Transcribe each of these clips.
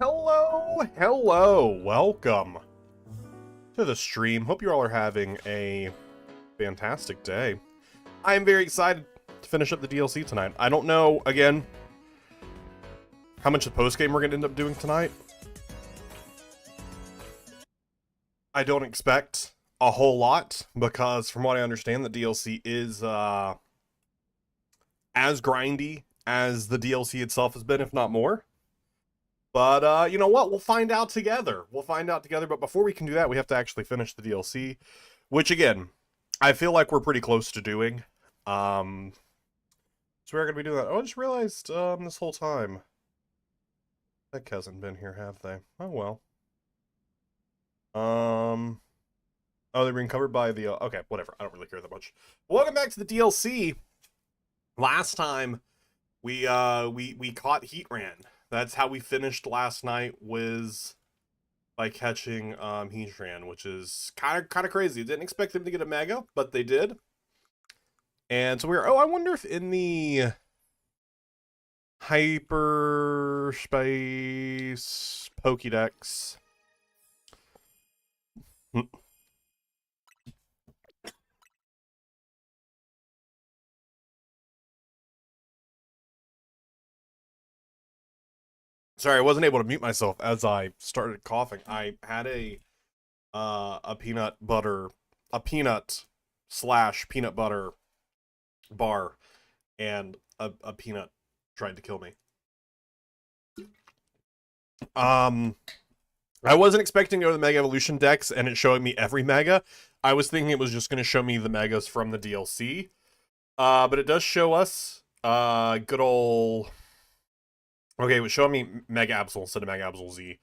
Hello, welcome to the stream. Hope you all are having a fantastic day. I am very excited to finish up the DLC tonight. I don't know, again, how much of the post-game we're going to end up doing tonight. I don't expect a whole lot, because from what I understand, the DLC is as grindy as the DLC itself has been, if not more. But, you know what? We'll find out together. But before we can do that, we have to actually finish the DLC. Which, again, I feel like we're pretty close to doing. So we're going to be doing that. Oh, I just realized, this whole time. Heck hasn't been here, have they? Oh, well. Oh, they're being covered by the... okay, whatever. I don't really care that much. Welcome back to the DLC. Last time, we caught Heatran. That's how we finished last night, was by catching Heatran, which is kind of crazy. I didn't expect them to get a Mega, but they did. And so we're... oh, I wonder if in the hyperspace Pokédex... Sorry, I wasn't able to mute myself as I started coughing. I had a peanut slash peanut butter bar, and a peanut tried to kill me. I wasn't expecting to go to the Mega Evolution Dex and it showing me every Mega. I was thinking it was just going to show me the Megas from the DLC. But it does show us good old... okay, it was showing me Mega Absol instead of Mega Absol Z.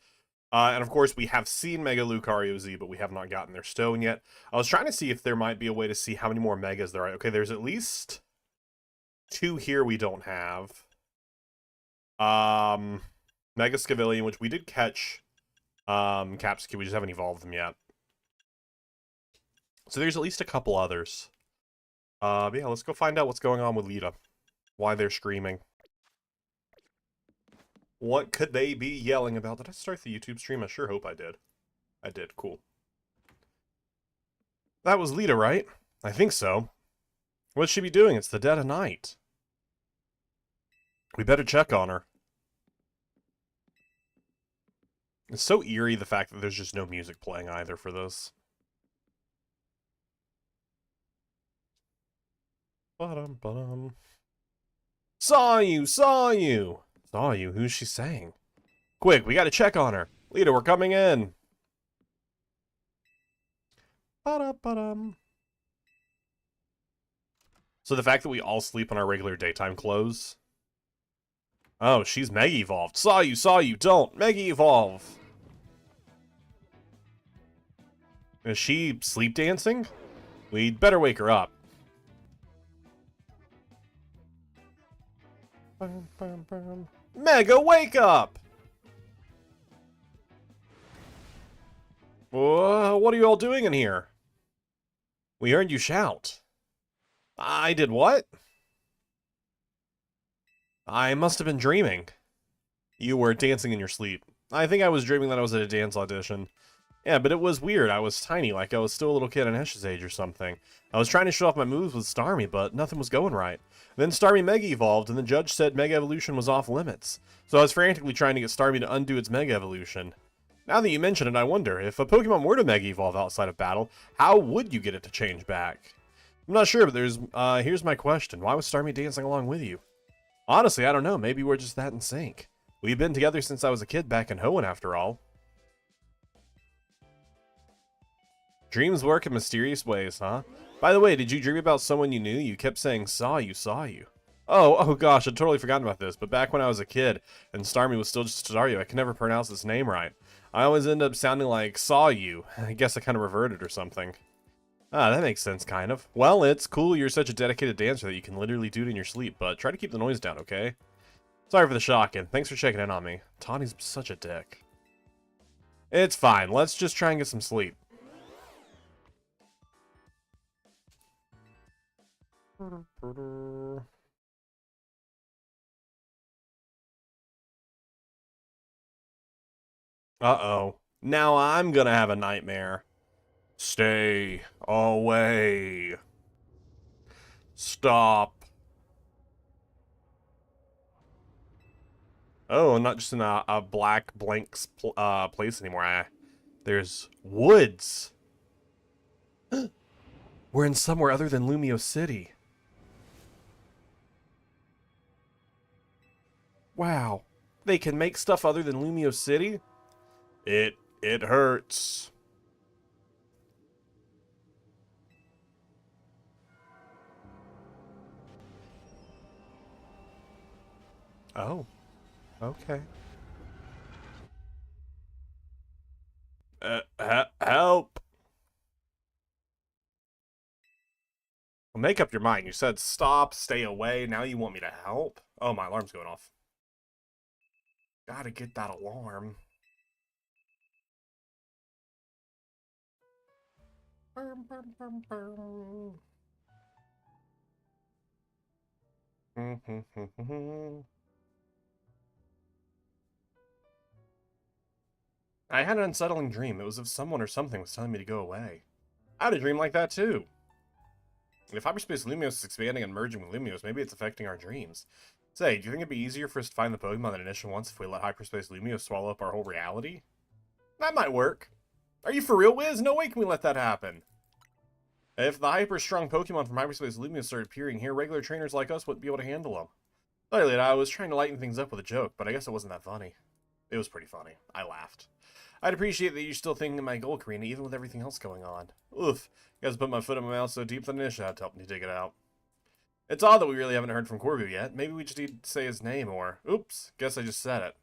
And of course, we have seen Mega Lucario Z, but we have not gotten their stone yet. I was trying to see if there might be a way to see how many more Megas there are. Okay, there's at least 2 here we don't have. Mega Scavillion, which we did catch. Capsky, we just haven't evolved them yet. So there's at least a couple others. But yeah, let's go find out what's going on with Lita. Why they're screaming. What could they be yelling about? Did I start the YouTube stream? I sure hope I did. I did. Cool. That was Lita, right? I think so. What's she be doing? It's the dead of night. We better check on her. It's so eerie, the fact that there's just no music playing either for this. Ba-dum-ba-dum. Saw you! Saw you! Saw you? Who's she saying? Quick, we gotta check on her. Lita, we're coming in. Ba-dum-ba-dum. So the fact that we all sleep on our regular daytime clothes. Oh, she's Mega Evolved. Saw you, don't! Mega Evolve! Is she sleep dancing? We'd better wake her up. Bum, bum, bum. Mega, wake up! What are you all doing in here? We heard you shout. I did what? I must have been dreaming. You were dancing in your sleep. I think I was dreaming that I was at a dance audition. Yeah, but it was weird. I was tiny, like I was still a little kid in Hesh's age or something. I was trying to show off my moves with Starmie, but nothing was going right. Then Starmie Mega Evolved, and the judge said Mega Evolution was off limits. So I was frantically trying to get Starmie to undo its Mega Evolution. Now that you mention it, I wonder, if a Pokemon were to Mega Evolve outside of battle, how would you get it to change back? I'm not sure, but here's my question. Why was Starmie dancing along with you? Honestly, I don't know. Maybe we're just that in sync. We've been together since I was a kid back in Hoenn, after all. Dreams work in mysterious ways, huh? By the way, did you dream about someone you knew? You kept saying, saw you, saw you. Oh gosh, I'd totally forgotten about this, but back when I was a kid, and Starmie was still just Staryu, I could never pronounce his name right. I always end up sounding like, saw you. I guess I kind of reverted or something. Ah, that makes sense, kind of. Well, it's cool you're such a dedicated dancer that you can literally do it in your sleep, but try to keep the noise down, okay? Sorry for the shock, and thanks for checking in on me. Tawny's such a dick. It's fine, let's just try and get some sleep. Uh-oh. Now I'm gonna have a nightmare. Stay away. Stop. Oh, not just in a black blank place anymore. There's woods. We're in somewhere other than Lumio City. Wow. They can make stuff other than Lumio City? It hurts. Oh, okay. Help. Well, make up your mind. You said stop, stay away. Now you want me to help? Oh, my alarm's going off. Gotta get that alarm. I had an unsettling dream. It was as if someone or something was telling me to go away. I had a dream like that too. If hyperspace Lumios is expanding and merging with Lumios, maybe it's affecting our dreams. Say, do you think it'd be easier for us to find the Pokemon than initial ones if we let hyperspace Lumios swallow up our whole reality? That might work. Are you for real, Wiz? No way can we let that happen. If the hyper-strong Pokemon from hyperspace Lumios started appearing here, regular trainers like us wouldn't be able to handle them. Lately, I was trying to lighten things up with a joke, but I guess it wasn't that funny. It was pretty funny. I laughed. I'd appreciate that you're still thinking of my goal, Karina, even with everything else going on. Oof. You guys put my foot in my mouth so deep that Nisha had to help me dig it out. It's odd that we really haven't heard from Corbu yet. Maybe we just need to say his name, or... Oops, guess I just said it.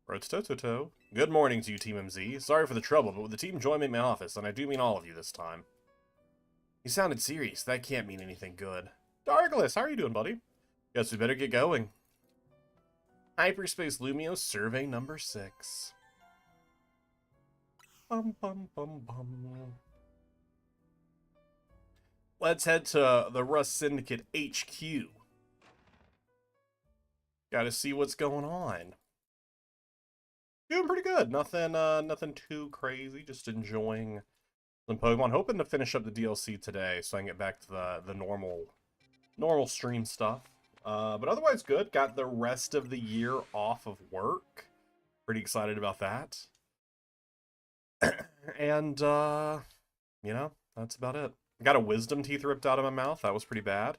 Rotototo. Good morning to you, Team MZ. Sorry for the trouble, but with the team join me in my office, and I do mean all of you this time. You sounded serious. That can't mean anything good. Darkles, how are you doing, buddy? Guess we better get going. Hyperspace Lumio Survey number 6. Bum, bum, bum, bum. Let's head to the Rust Syndicate HQ. Gotta see what's going on. Doing pretty good. Nothing too crazy. Just enjoying some Pokemon. Hoping to finish up the DLC today so I can get back to the normal stream stuff. But otherwise good. Got the rest of the year off of work. Pretty excited about that. And, you know, that's about it. Got a wisdom teeth ripped out of my mouth. That was pretty bad.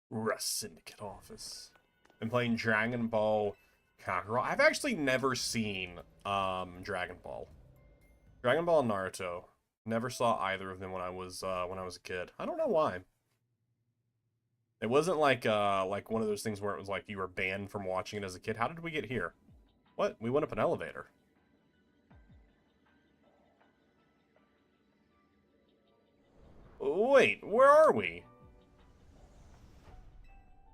Rust Syndicate office. Been playing Dragon Ball Kakarot. I've actually never seen Dragon Ball. Dragon Ball and Naruto. Never saw either of them when I was a kid. I don't know why. It wasn't like one of those things where it was like you were banned from watching it as a kid. How did we get here? What? We went up an elevator. Wait, where are we?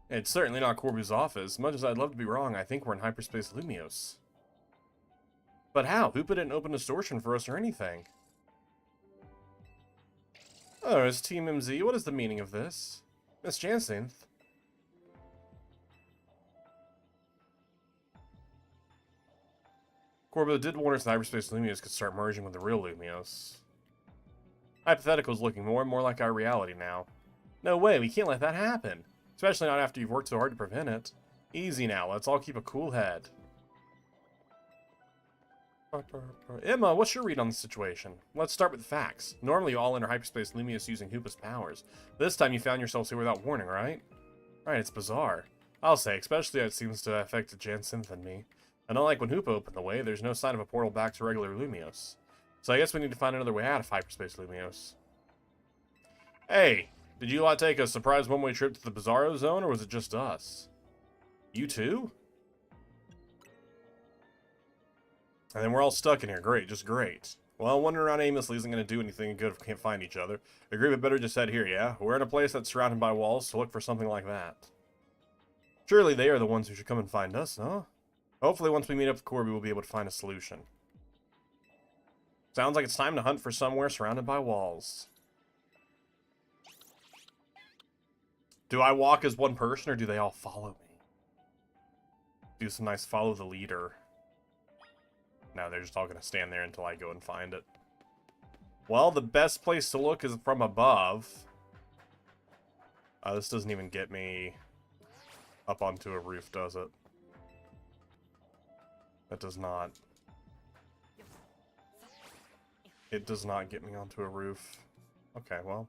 It's certainly not Corbu's office. Much as I'd love to be wrong, I think we're in Hyperspace Lumios. But how? Who put in open distortion for us or anything? Oh, it's Team MZ. What is the meaning of this? Miss Jansenth. Corbu did warn us that Hyperspace Lumios could start merging with the real Lumios. Hypothetical's looking more and more like our reality now. No way, we can't let that happen. Especially not after you've worked so hard to prevent it. Easy now, let's all keep a cool head. Emma, what's your read on the situation? Let's start with the facts. Normally you all enter Hyperspace Lumios using Hoopa's powers. This time you found yourselves here without warning, right? Right, it's bizarre. I'll say, especially as it seems to have affected Jansenth and me. And unlike when Hoopa opened the way, there's no sign of a portal back to regular Lumios. So I guess we need to find another way out of Hyperspace Lumios. Hey, did you lot take a surprise one-way trip to the Bizarro Zone, or was it just us? You too? And then we're all stuck in here. Great, just great. Well, wandering around aimlessly isn't going to do anything good if we can't find each other. Agree we better just head here, yeah? We're in a place that's surrounded by walls, so look for something like that. Surely they are the ones who should come and find us, huh? Hopefully once we meet up with Corby, we'll be able to find a solution. Sounds like it's time to hunt for somewhere surrounded by walls. Do I walk as one person, or do they all follow me? Do some nice follow the leader. No, they're just all going to stand there until I go and find it. Well, the best place to look is from above. This doesn't even get me up onto a roof, does it? That does not. It does not get me onto a roof. Okay, well.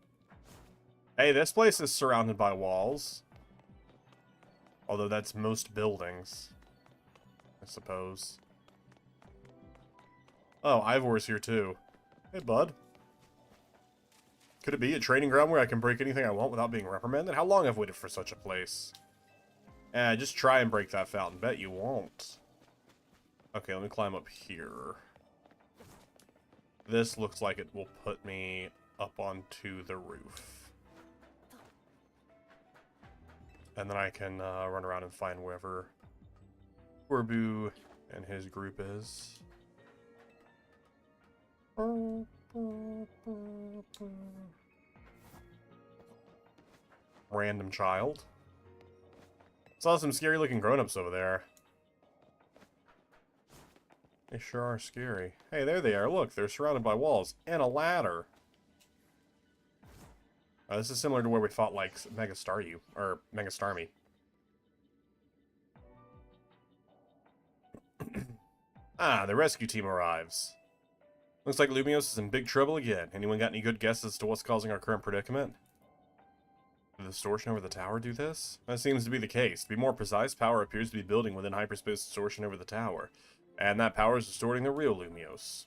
Hey, this place is surrounded by walls. Although that's most buildings, I suppose. Oh, Ivor's here too. Hey, bud. Could it be a training ground where I can break anything I want without being reprimanded? How long have I waited for such a place? Just try and break that fountain. Bet you won't. Okay, let me climb up here. This looks like it will put me up onto the roof. And then I can run around and find wherever Corbu and his group is. Random child. Saw some scary looking grown-ups over there. They sure are scary. Hey, there they are. Look, they're surrounded by walls and a ladder. This is similar to where we fought, like, Mega Starmie. Ah, the rescue team arrives. Looks like Lumiose is in big trouble again. Anyone got any good guesses as to what's causing our current predicament? Did the distortion over the tower do this? That seems to be the case. To be more precise, power appears to be building within hyperspace distortion over the tower. And that power is distorting the real Lumiose.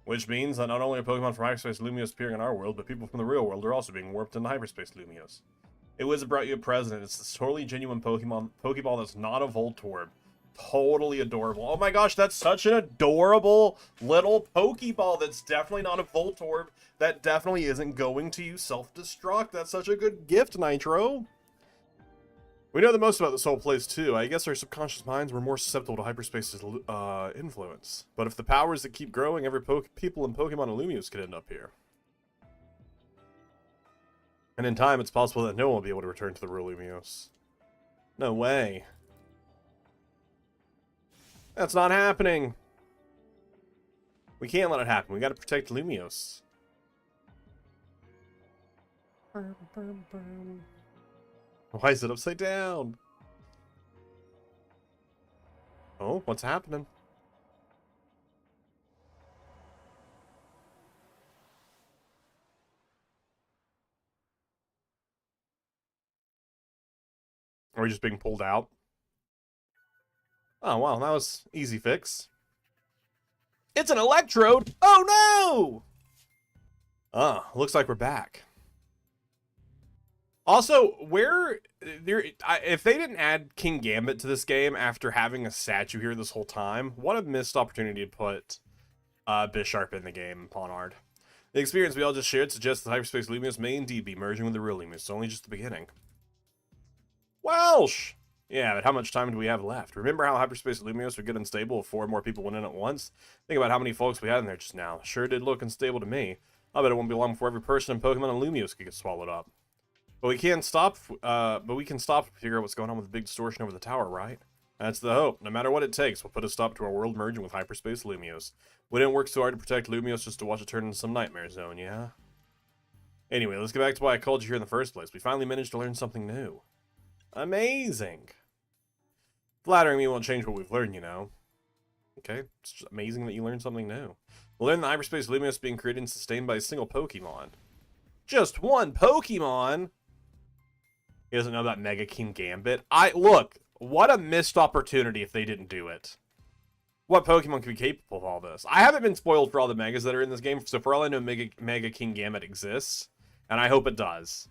Which means that not only are Pokemon from hyperspace Lumiose appearing in our world, but people from the real world are also being warped into hyperspace Lumiose. It was brought you a present. It's this totally genuine Pokeball that's not a Voltorb. Totally adorable. Oh my gosh, that's such an adorable little Pokeball that's definitely not a Voltorb. That definitely isn't going to use self-destruct. That's such a good gift, Nitro. We know the most about this whole place, too. I guess our subconscious minds were more susceptible to hyperspace's influence. But if the powers that keep growing, every people in Pokemon and Lumiose could end up here. And in time, it's possible that no one will be able to return to the real Lumiose. No way. That's not happening. We can't let it happen. We gotta protect Lumiose. Why is it upside down? Oh, what's happening? Are we just being pulled out? Oh, wow, that was easy fix. It's an electrode! Oh, no! Looks like we're back. Also, if they didn't add King Gambit to this game after having a statue here this whole time, what a missed opportunity to put Bisharp in the game, Ponard. The experience we all just shared suggests that Hyperspace Lumiose may indeed be merging with the real Lumiose. It's only just the beginning. Welsh! Yeah, but how much time do we have left? Remember how Hyperspace Lumiose would get unstable if 4 more people went in at once? Think about how many folks we had in there just now. Sure did look unstable to me. I bet it won't be long before every person in Pokemon and Lumiose could get swallowed up. But we can stop to figure out what's going on with the big distortion over the tower, right? That's the hope. No matter what it takes, we'll put a stop to our world merging with Hyperspace Lumiose. We didn't work so hard to protect Lumiose just to watch it turn into some nightmare zone, yeah? Anyway, let's get back to why I called you here in the first place. We finally managed to learn something new. Amazing! Flattering me won't change what we've learned, you know. Okay, it's just amazing that you learned something new. We'll learn that Hyperspace Lumiose is being created and sustained by a single Pokemon. Just one Pokemon? He doesn't know about Mega King Gambit. Look, what a missed opportunity if they didn't do it. What Pokemon could be capable of all this? I haven't been spoiled for all the Megas that are in this game, so for all I know, Mega King Gambit exists. And I hope it does.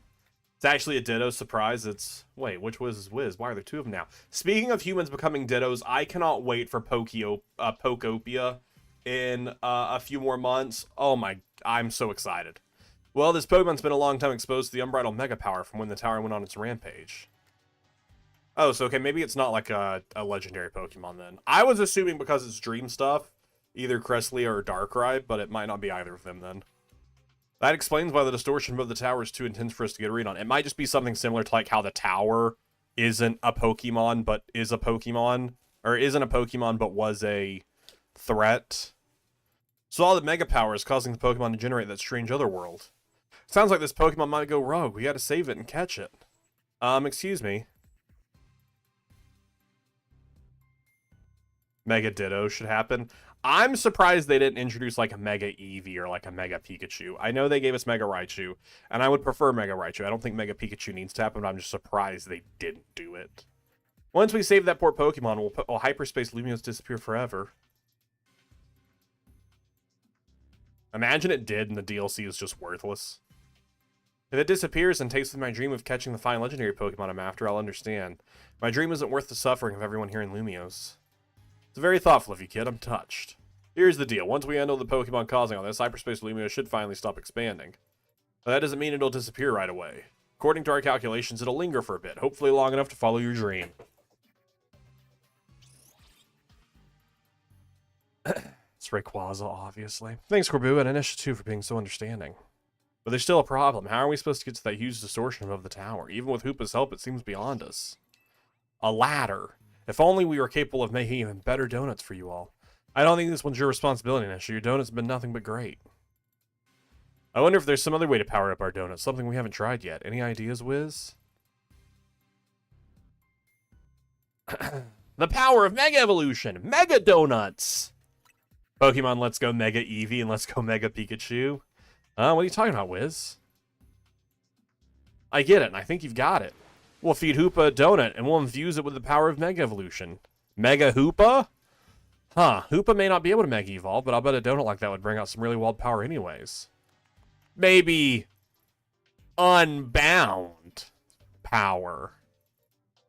It's actually a Ditto. Surprise. Wait, which Wiz is Wiz? Why are there 2 of them now? Speaking of humans becoming Dittos, I cannot wait for Pokopia in a few more months. Oh my, I'm so excited. Well, this Pokemon's been a long time exposed to the unbridled Mega Power from when the tower went on its rampage. Oh, so okay, maybe it's not like a legendary Pokemon then. I was assuming because it's Dream stuff, either Cresselia or Darkrai, but it might not be either of them then. That explains why the distortion above the tower is too intense for us to get a read on. It might just be something similar to like how the tower isn't a Pokemon, but is a Pokemon. Or isn't a Pokemon, but was a threat. So all the Mega Power is causing the Pokemon to generate that strange other world. Sounds like this Pokemon might go rogue. We gotta save it and catch it. Excuse me. Mega Ditto should happen. I'm surprised they didn't introduce like a Mega Eevee or like a Mega Pikachu. I know they gave us Mega Raichu, and I would prefer Mega Raichu. I don't think Mega Pikachu needs to happen, but I'm just surprised they didn't do it. Once we save that poor Pokemon, we'll Hyperspace Lumios disappear forever. Imagine it did and the DLC is just worthless. If it disappears and takes with my dream of catching the fine legendary Pokemon I'm after, I'll understand. My dream isn't worth the suffering of everyone here in Lumios. It's very thoughtful of you, kid. I'm touched. Here's the deal. Once we handle the Pokemon causing all this, Hyperspace Lumios should finally stop expanding. But that doesn't mean it'll disappear right away. According to our calculations, it'll linger for a bit, hopefully long enough to follow your dream. It's Rayquaza, obviously. Thanks, Corbu, and Initiative 2 for being so understanding. But there's still a problem. How are we supposed to get to that huge distortion above the tower? Even with Hoopa's help, it seems beyond us. A ladder. If only we were capable of making even better donuts for you all. I don't think this one's your responsibility, Nisha. Your donuts have been nothing but great. I wonder if there's some other way to power up our donuts. Something we haven't tried yet. Any ideas, Wiz? The power of Mega Evolution! Mega Donuts! Pokemon, let's go Mega Eevee and let's go Mega Pikachu. What are you talking about, Wiz? I get it, and I think you've got it. We'll feed Hoopa a donut, and we'll infuse it with the power of Mega Evolution. Mega Hoopa? Huh, Hoopa may not be able to Mega Evolve, but I'll bet a donut like that would bring out some really wild power anyways. Maybe unbound power.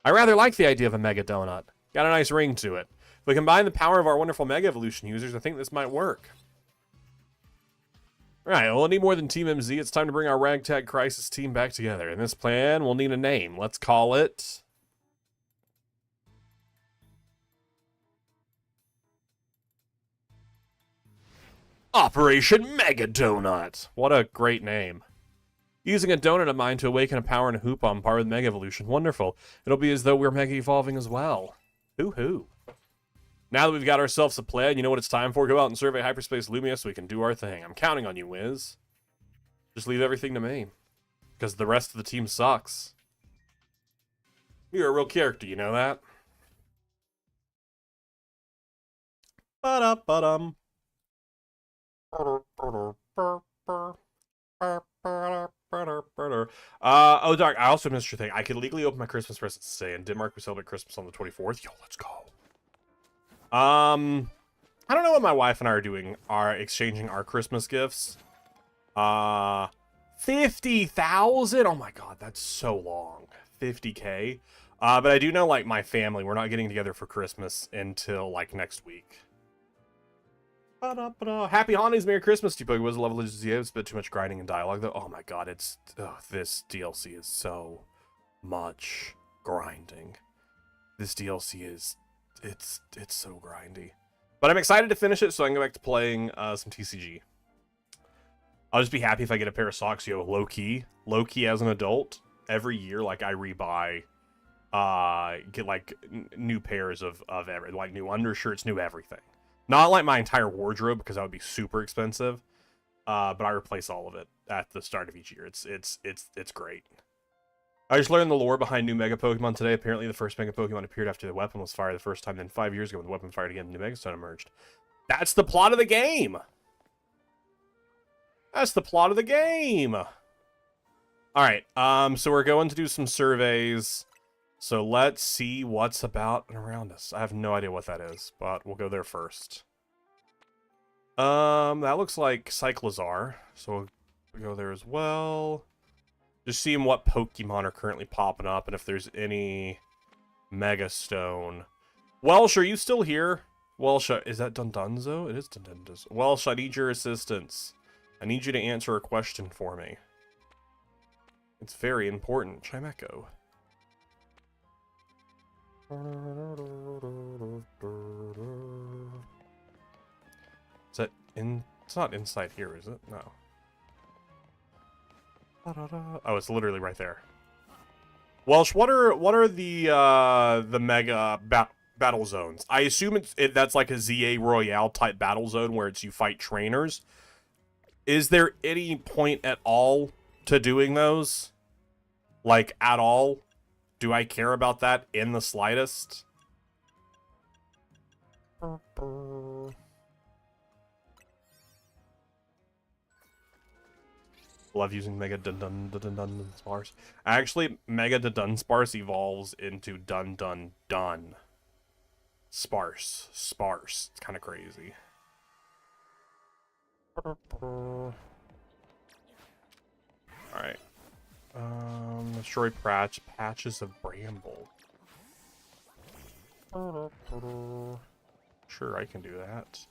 I rather like the idea of a Mega Donut. Got a nice ring to it. If we combine the power of our wonderful Mega Evolution users, I think this might work. Alright, we'll need more than Team MZ. It's time to bring our Ragtag Crisis team back together. In this plan, we'll need a name. Let's call it... Operation Mega Donut. What a great name. Using a donut of mine to awaken a power in a Hoopa on par with Mega Evolution. Wonderful. It'll be as though we're Mega Evolving as well. Hoo-hoo. Now that we've got ourselves a plan, you know what it's time for? Go out and survey Hyperspace Lumia so we can do our thing. I'm counting on you, Wiz. Just leave everything to me. Because the rest of the team sucks. You're a real character, you know that? Ba-da-ba-dum. Oh, Doc, I also missed your thing. I could legally open my Christmas presents today. In Denmark, we celebrate Christmas on the 24th. Yo, let's go. I don't know what my wife and I are doing. Are exchanging our Christmas gifts. 50,000? Oh my god, that's so long. 50K. But I do know, like, my family, we're not getting together for Christmas until, like, next week. Happy holidays, Merry Christmas to you, Pokemon. Was a level of it's a bit too much grinding and dialogue, though. Oh my god, it's... this DLC is so much grinding. This DLC is... It's so grindy. But I'm excited to finish it so I can go back to playing some TCG. I'll just be happy if I get a pair of socks, yo, low-key. Low-key as an adult. Every year, like, I rebuy... get, like, new pairs of everything. Like, new undershirts, new everything. Not like my entire wardrobe, because that would be super expensive. But I replace all of it at the start of each year. It's great. I just learned the lore behind new Mega Pokemon today. Apparently, the first Mega Pokemon appeared after the weapon was fired the first time. Then 5 years ago, when the weapon fired again, the new Mega Stone emerged. That's the plot of the game! That's the plot of the game! Alright, so we're going to do some surveys. So let's see what's about and around us. I have no idea what that is, but we'll go there first. That looks like Cyclizar, so we'll go there as well. Just seeing what Pokemon are currently popping up and if there's any Mega Stone. Welsh, are you still here? Welsh, is that Dundunzo? It is Dundunzo. Welsh, I need your assistance. I need you to answer a question for me. It's very important. Chimecho. Is that in? It's not inside here, is it? No. Oh, it's literally right there. Welsh, what are the mega battle zones? I assume that's like a ZA Royale type battle zone where it's you fight trainers. Is there any point at all to doing those? Like, at all? Do I care about that in the slightest? Love using Mega Dun Sparse. Actually, Mega Dun Sparse evolves into Dun Dun Dun Sparse. Sparse. It's kind of crazy. Alright. Destroy patches of bramble. Sure, I can do that.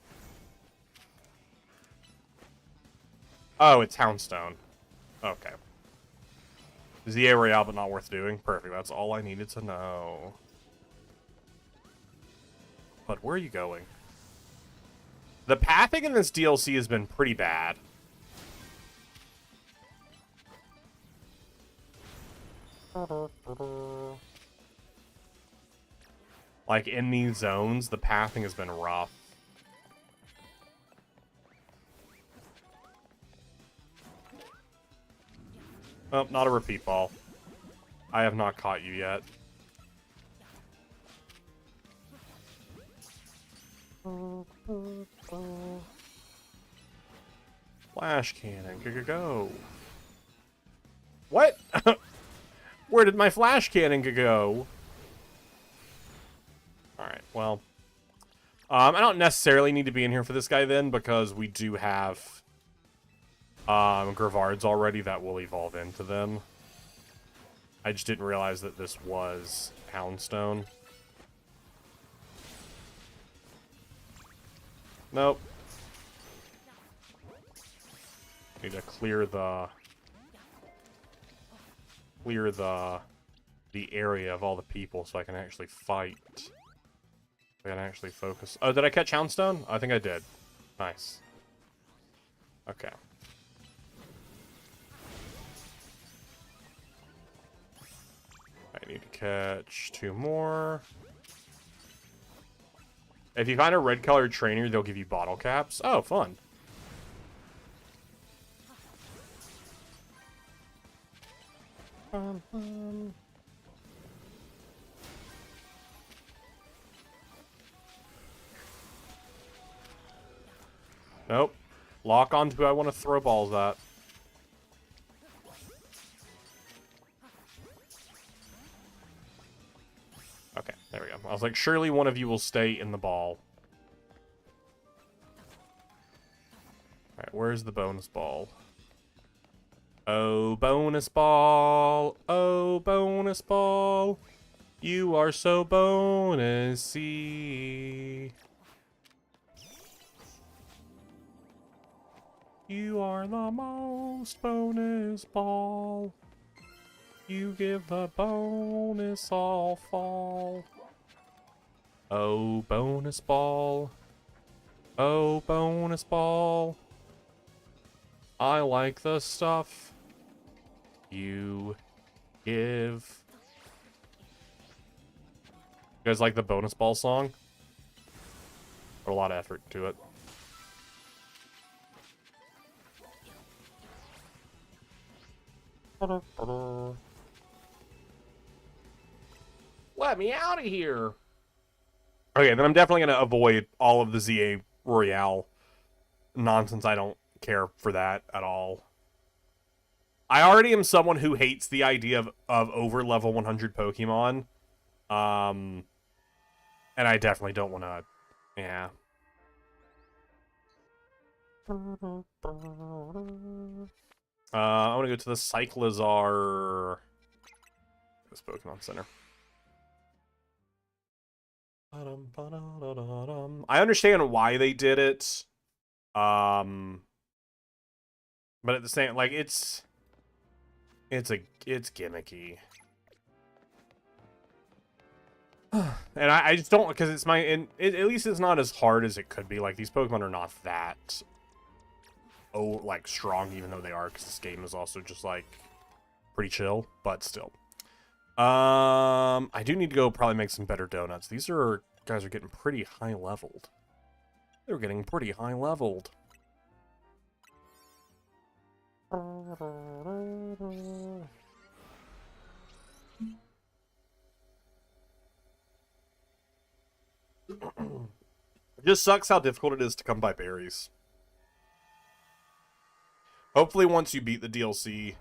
Oh, it's Houndstone. Okay. ZA Royale, but not worth doing. Perfect. That's all I needed to know. But where are you going? The pathing in this DLC has been pretty bad. Like, in these zones, the pathing has been rough. Oh, not a repeat ball. I have not caught you yet. Flash cannon, go. What? Where did my flash cannon go? Alright, well. I don't necessarily need to be in here for this guy then, because we do have Gravards already that will evolve into them. I just didn't realize that this was Houndstone. Nope. Need to clear the area of all the people so I can actually fight. I can actually focus. Oh, did I catch Houndstone? I think I did. Nice. Okay. I need to catch 2 more. If you find a red-colored trainer, they'll give you bottle caps. Oh, fun. Nope. Lock on to who I want to throw balls at. Okay, there we go. I was like, surely one of you will stay in the ball. Alright, where's the bonus ball? Oh, bonus ball. Oh, bonus ball. You are so bonusy. You are the most bonus ball. You give the bonus all fall. Oh, bonus ball. Oh, bonus ball. I like the stuff you give. You guys like the bonus ball song? Put a lot of effort to it. Let me out of here. Okay, then I'm definitely going to avoid all of the ZA Royale nonsense. I don't care for that at all. I already am someone who hates the idea of over level 100 Pokemon. And I definitely don't want to... Yeah. I want to go to the Cyclizar... This Pokemon Center. I understand why they did it. But at the same... Like, it's gimmicky. And I just don't... Because it's my... at least it's not as hard as it could be. Like, these Pokemon are not that... like, strong, even though they are. Because this game is also just, like... pretty chill, but still. I do need to go probably make some better donuts. These guys are getting pretty high leveled. They're getting pretty high leveled. It just sucks how difficult it is to come by berries. Hopefully once you beat the DLC,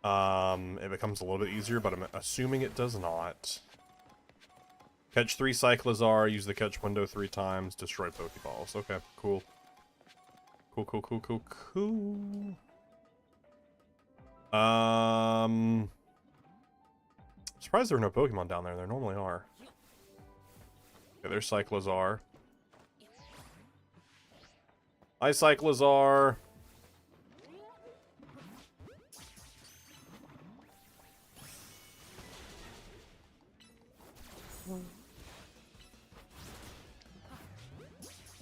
it becomes a little bit easier, but I'm assuming it does not. Catch 3 Cyclizar, use the catch window 3 times, destroy Pokeballs. Okay, cool. Cool. Surprised there are no Pokemon down there. There normally are. Okay, there's Cyclizar. Hi, Cyclizar.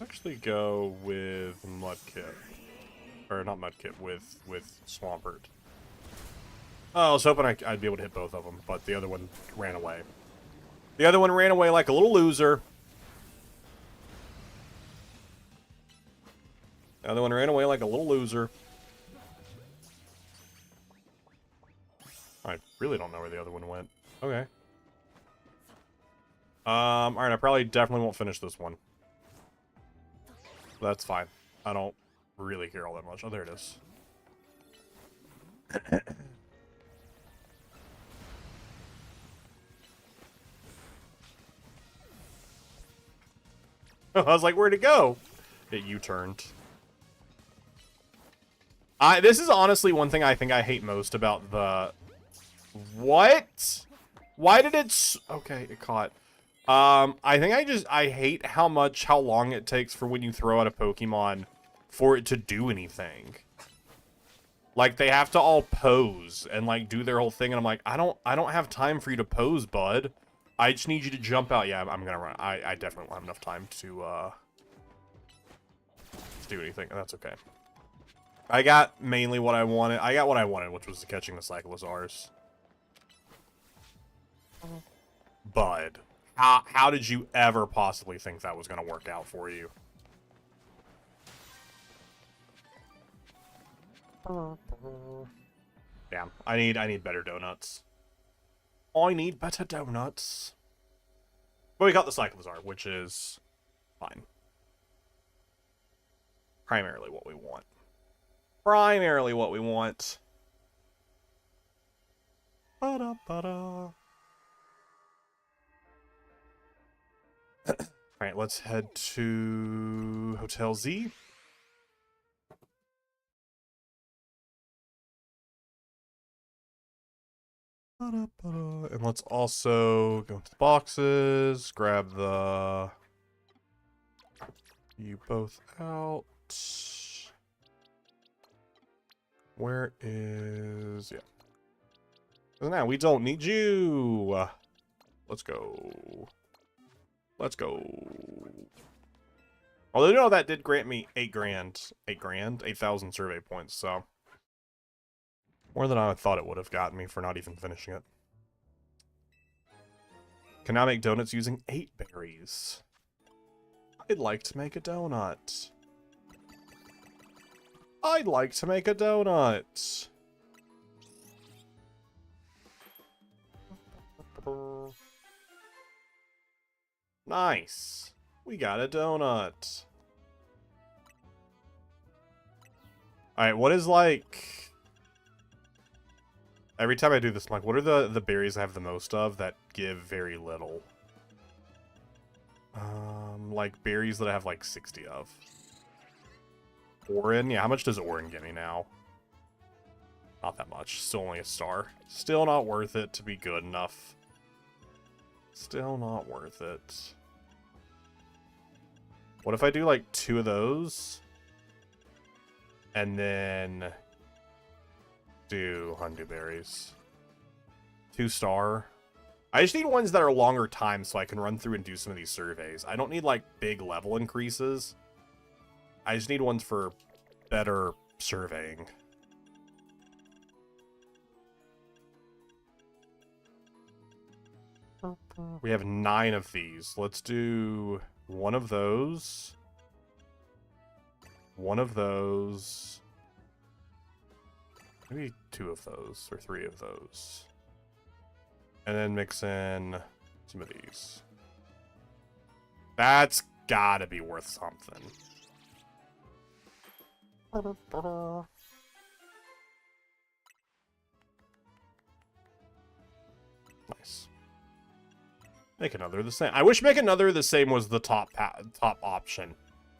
Actually go with Mudkip. Or not Mudkip, with Swampert. Oh, I was hoping I'd be able to hit both of them, but the other one ran away. The other one ran away like a little loser. The other one ran away like a little loser. I really don't know where the other one went. Okay. Alright, I probably definitely won't finish this one. That's fine. I don't really care all that much. Oh, there it is. I was like, where'd it go? It U-turned. This is honestly one thing I think I hate most about the... What? Why did it... Okay, it caught. I think I hate how long it takes for when you throw out a Pokemon for it to do anything. Like, they have to all pose and, like, do their whole thing, and I'm like, I don't have time for you to pose, bud. I just need you to jump out. Yeah, I'm gonna run. I definitely won't have enough time to do anything, and that's okay. I got mainly what I wanted. I got what I wanted, which was catching the Cyclizars. Bud, how did you ever possibly think that was gonna work out for you? Damn, I need better donuts. I need better donuts. But we got the Cyclizar, which is fine. Primarily what we want. Primarily what we want. Ba-da-ba-da. Alright, let's head to Hotel Z. And let's also go into the boxes, grab you both out. Where is... Yeah. Now we don't need you. Let's go. Let's go. Although, no, that did grant me 8 grand. 8,000 survey points, so... More than I thought it would have gotten me for not even finishing it. Can now make donuts using 8 berries. I'd like to make a donut. I'd like to make a donut. Nice. We got a donut. Alright, what is like... Every time I do this, I'm like, what are the berries I have the most of that give very little? Like berries that I have like 60 of. Orin? Yeah, how much does Orin give me now? Not that much. Still only a star. Still not worth it to be good enough. Still not worth it. What if I do like 2 of those? And then... do Hondu berries. 2 star. I just need ones that are longer time so I can run through and do some of these surveys. I don't need like big level increases. I just need ones for better surveying. We have 9 of these. Let's do one of those. One of those. Maybe 2 of those, or 3 of those. And then mix in some of these. That's gotta be worth something. Nice. Make another the same. I wish make another the same was the top option.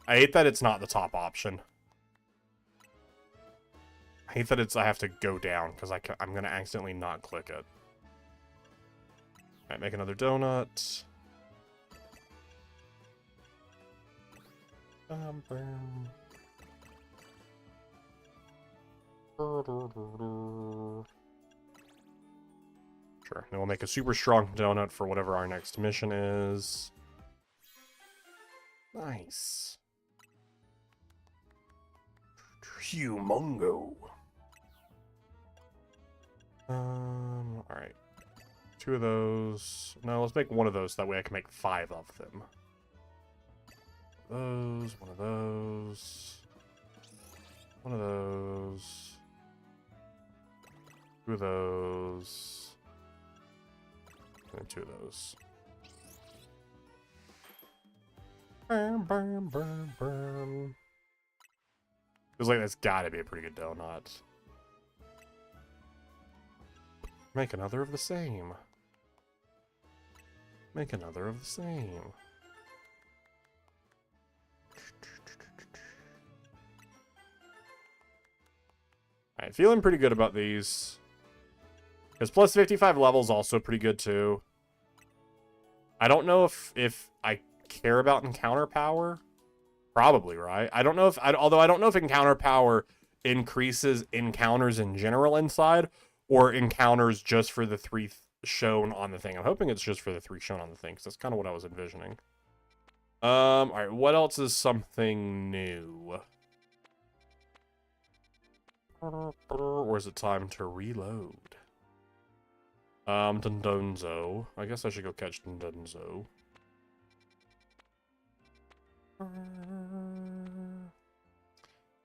I hate that it's not the top option. I hate that I have to go down because I'm gonna accidentally not click it. Alright, make another donut. Sure. Then we'll make a super strong donut for whatever our next mission is. Nice. Humongo. Alright. 2 of those. No, let's make 1 of those. That way I can make 5 of them. Those. 1 of those. 1 of those. 2 of those. And 2 of those. Feels like that's gotta be a pretty good donut. Make another of the same. Make another of the same. Alright, feeling pretty good about these. Because plus 55 levels also pretty good too. I don't know if I care about encounter power. Probably, right? I don't know if although I don't know if encounter power increases encounters in general inside or encounters just for the 3 shown on the thing. I'm hoping it's just for the 3 shown on the thing, because that's kind of what I was envisioning. Alright, what else is something new? Or is it time to reload? Dundunzo. I guess I should go catch Dundunzo.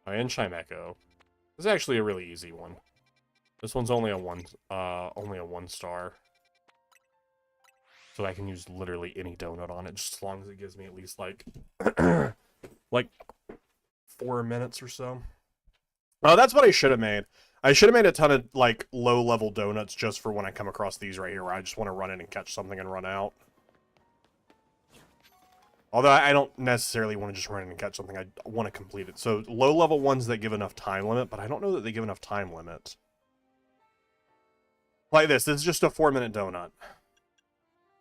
And Chimecho. This is actually a really easy one. This one's only a 1 star. So I can use literally any donut on it, just as long as it gives me at least like like 4 minutes or so. Oh, that's what I should have made. I should have made a ton of like low-level donuts just for when I come across these right here, where I just want to run in and catch something and run out. Although I don't necessarily want to just run in and catch something, I want to complete it. So low-level ones that give enough time limit, but I don't know that they give enough time limit. Like this is just a 4-minute donut.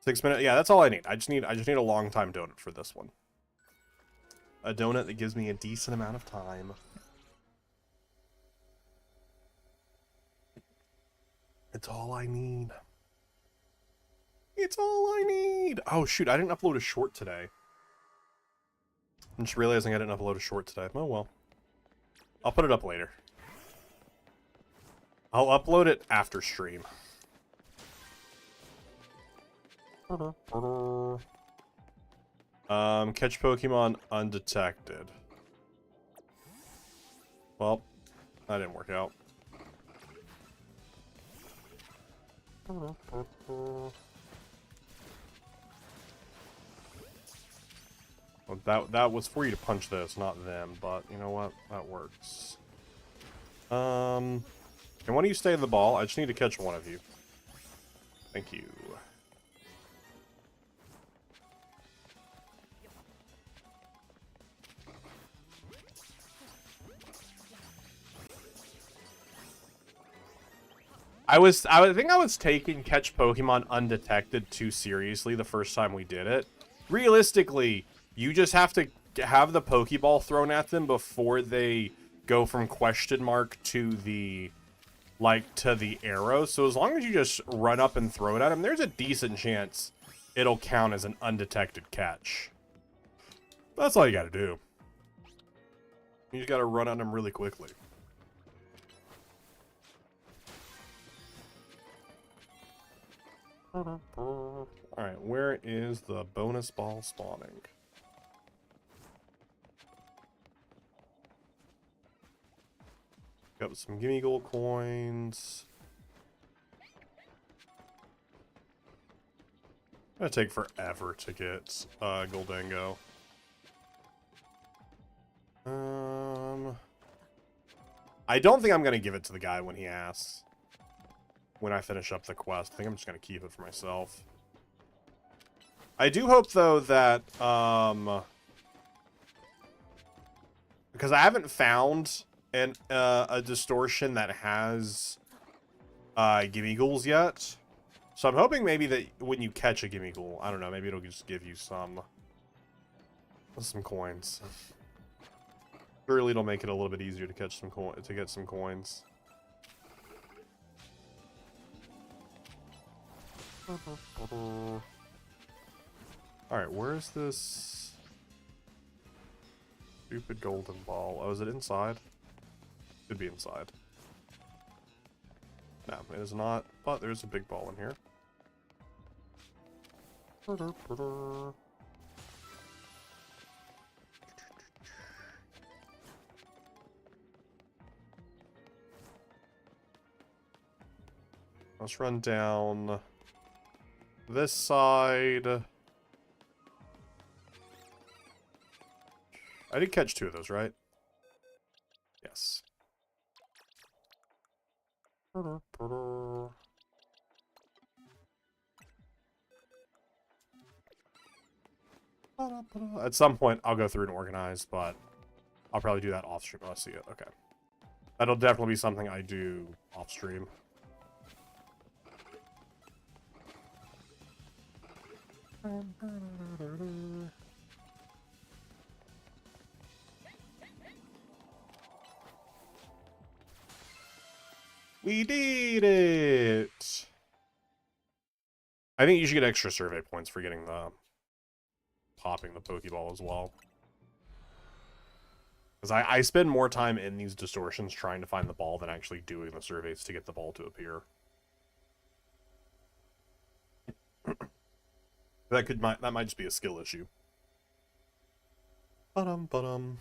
6 minutes, yeah, that's all I need. I just need a long time donut for this one. A donut that gives me a decent amount of time. It's all I need. It's all I need. Oh shoot, I didn't upload a short today. I'm just realizing I didn't upload a short today. Oh well. I'll put it up later. I'll upload it after stream. Catch Pokemon undetected. Well, that didn't work out. Well, that was for you to punch this, not them, but you know what? That works. Can one of you stay in the ball? I just need to catch one of you. Thank you. I think I was taking Catch Pokemon Undetected too seriously the first time we did it. Realistically, you just have to have the Pokeball thrown at them before they go from question mark to the arrow. So as long as you just run up and throw it at them, there's a decent chance it'll count as an undetected catch. That's all you gotta do. You just gotta run at them really quickly. Alright, where is the bonus ball spawning? Got some gimme gold coins. It's gonna take forever to get Goldango. I don't think I'm gonna give it to the guy when he asks. When I finish up the quest, I think I'm just gonna keep it for myself. I do hope though that because I haven't found a distortion that has gimme ghouls yet. So I'm hoping maybe that when you catch a gimme ghoul, I don't know, maybe it'll just give you some coins. Surely it'll make it a little bit easier to catch some get some coins. Alright, where's this stupid golden ball? Oh, is it inside? Could be inside. No, it is not, but there's a big ball in here. Let's run down this side. I did catch 2 of those, right? Yes. At some point, I'll go through and organize, but I'll probably do that off stream. Oh, I see it. Okay. That'll definitely be something I do off stream. We did it! I think you should get extra survey points for getting the popping the Pokeball as well. Because I spend more time in these distortions trying to find the ball than actually doing the surveys to get the ball to appear. That might just be a skill issue. Ba-dum.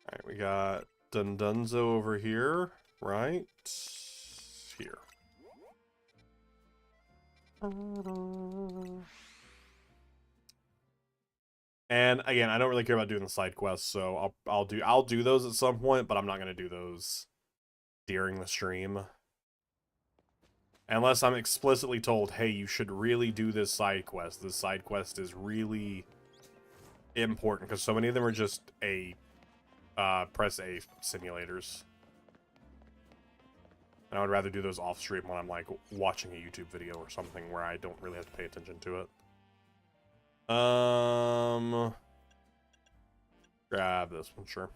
Alright, we got Dundunzo over here, right? Here. And again, I don't really care about doing the side quests, so I'll do those at some point, but I'm not gonna do those during the stream. Unless I'm explicitly told, hey, you should really do this side quest. This side quest is really important, because so many of them are just press A simulators. And I would rather do those off stream when I'm like watching a YouTube video or something where I don't really have to pay attention to it. Grab this one, sure.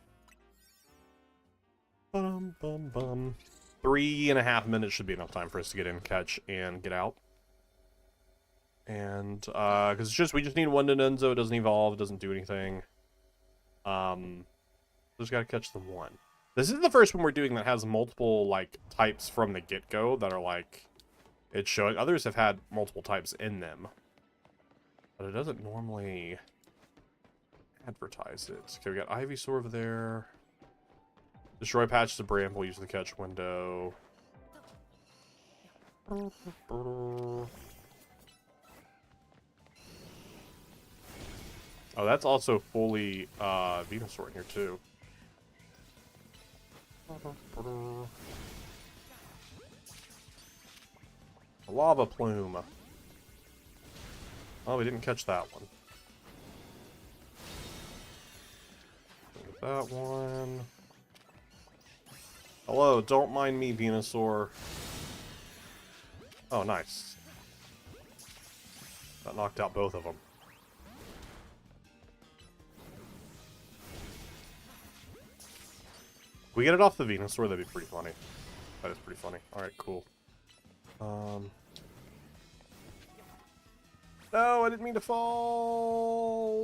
3.5 minutes should be enough time for us to get in, catch, and get out. And because we just need one Donenzo. It doesn't evolve, it doesn't do anything. Just gotta catch the one. This is the first one we're doing that has multiple like types from the get-go that are like it's showing. Others have had multiple types in them, but it doesn't normally advertise it. Okay, we got Ivysaur over there. Destroy patches of bramble, use the catch window. Oh, that's also fully Venusaur in here too. A lava plume. Oh, we didn't catch that one. That one. Hello, don't mind me, Venusaur. Oh, nice. That knocked out both of them. If we get it off the Venusaur, that'd be pretty funny. That is pretty funny. Alright, cool. No, I didn't mean to fall.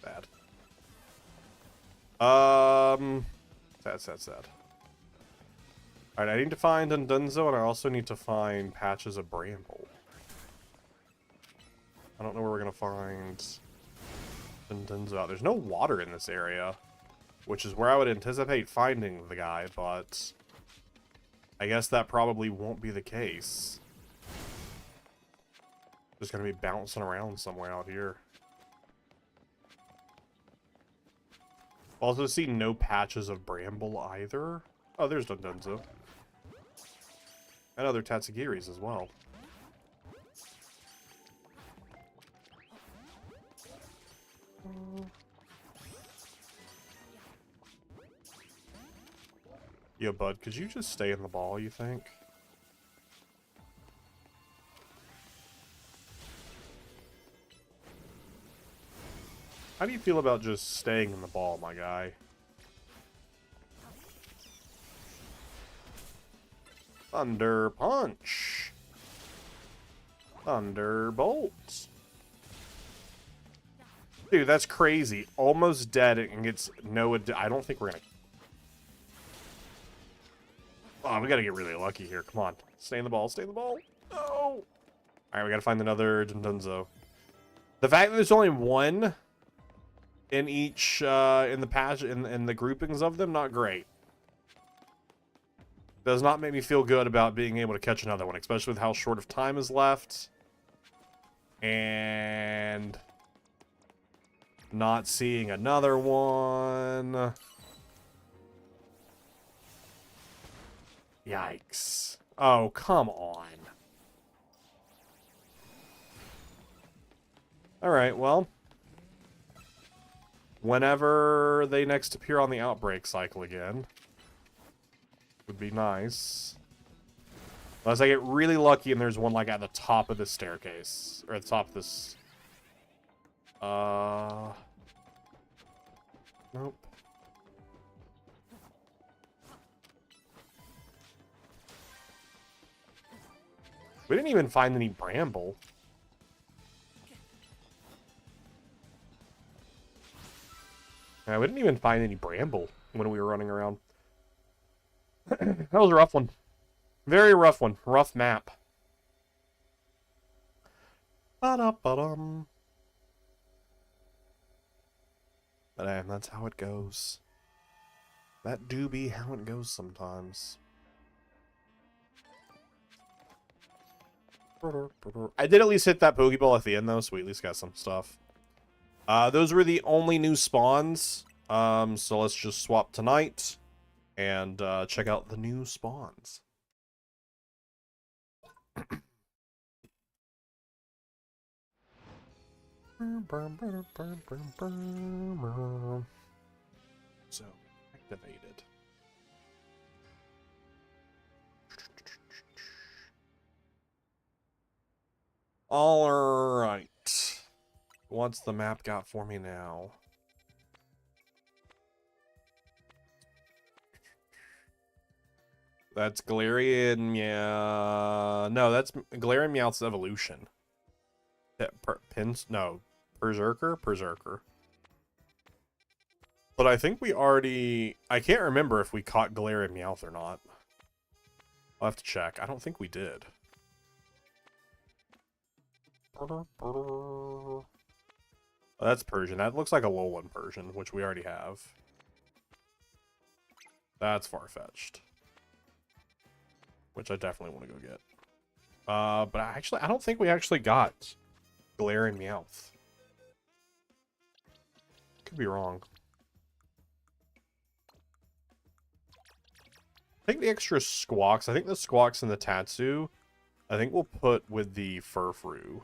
Bad. Sad. Alright, I need to find Dunzo, and I also need to find patches of bramble. I don't know where we're gonna find Dunzo out. There's no water in this area, which is where I would anticipate finding the guy, but I guess that probably won't be the case. Just gonna be bouncing around somewhere out here. Also see no patches of bramble either. Oh, there's Dunzo. And other Tatsugiris as well. Yo, bud, could you just stay in the ball, you think? How do you feel about just staying in the ball, my guy? Thunder Punch. Thunderbolt. Dude, that's crazy. Almost dead and gets no... I don't think we're gonna... Oh, we gotta get really lucky here. Come on. Stay in the ball. Stay in the ball. No! Alright, we gotta find another Dunzo. The fact that there's only one in each, in the patch, in the groupings of them, not great. Does not make me feel good about being able to catch another one, especially with how short of time is left. And not seeing another one. Yikes. Oh, come on. Alright, well. Whenever they next appear on the outbreak cycle again, would be nice. Unless I get really lucky and there's one like at the top of the staircase. Or at the top of this... Nope. We didn't even find any bramble. Yeah, we didn't even find any bramble when we were running around. That was a rough one. Very rough one. Rough map. Ba-da-ba-dum. But that's how it goes. That do be how it goes sometimes. I did at least hit that Pokeball at the end, though, so we at least got some stuff. Those were the only new spawns. So let's just swap tonight and check out the new spawns. So, activated. All right. What's the map got for me now? That's Galarian, yeah. No, that's Galarian Meowth's evolution. Berserker. But I think we already... I can't remember if we caught Galarian Meowth or not. I'll have to check. I don't think we did. Oh, that's Persian. That looks like a Alolan Persian, which we already have. That's far-fetched. Which I definitely want to go get. But I don't think we actually got Galarian Meowth. Could be wrong. I think the extra Squawks, I think the Squawks and the Tatsu, I think we'll put with the Furfrou.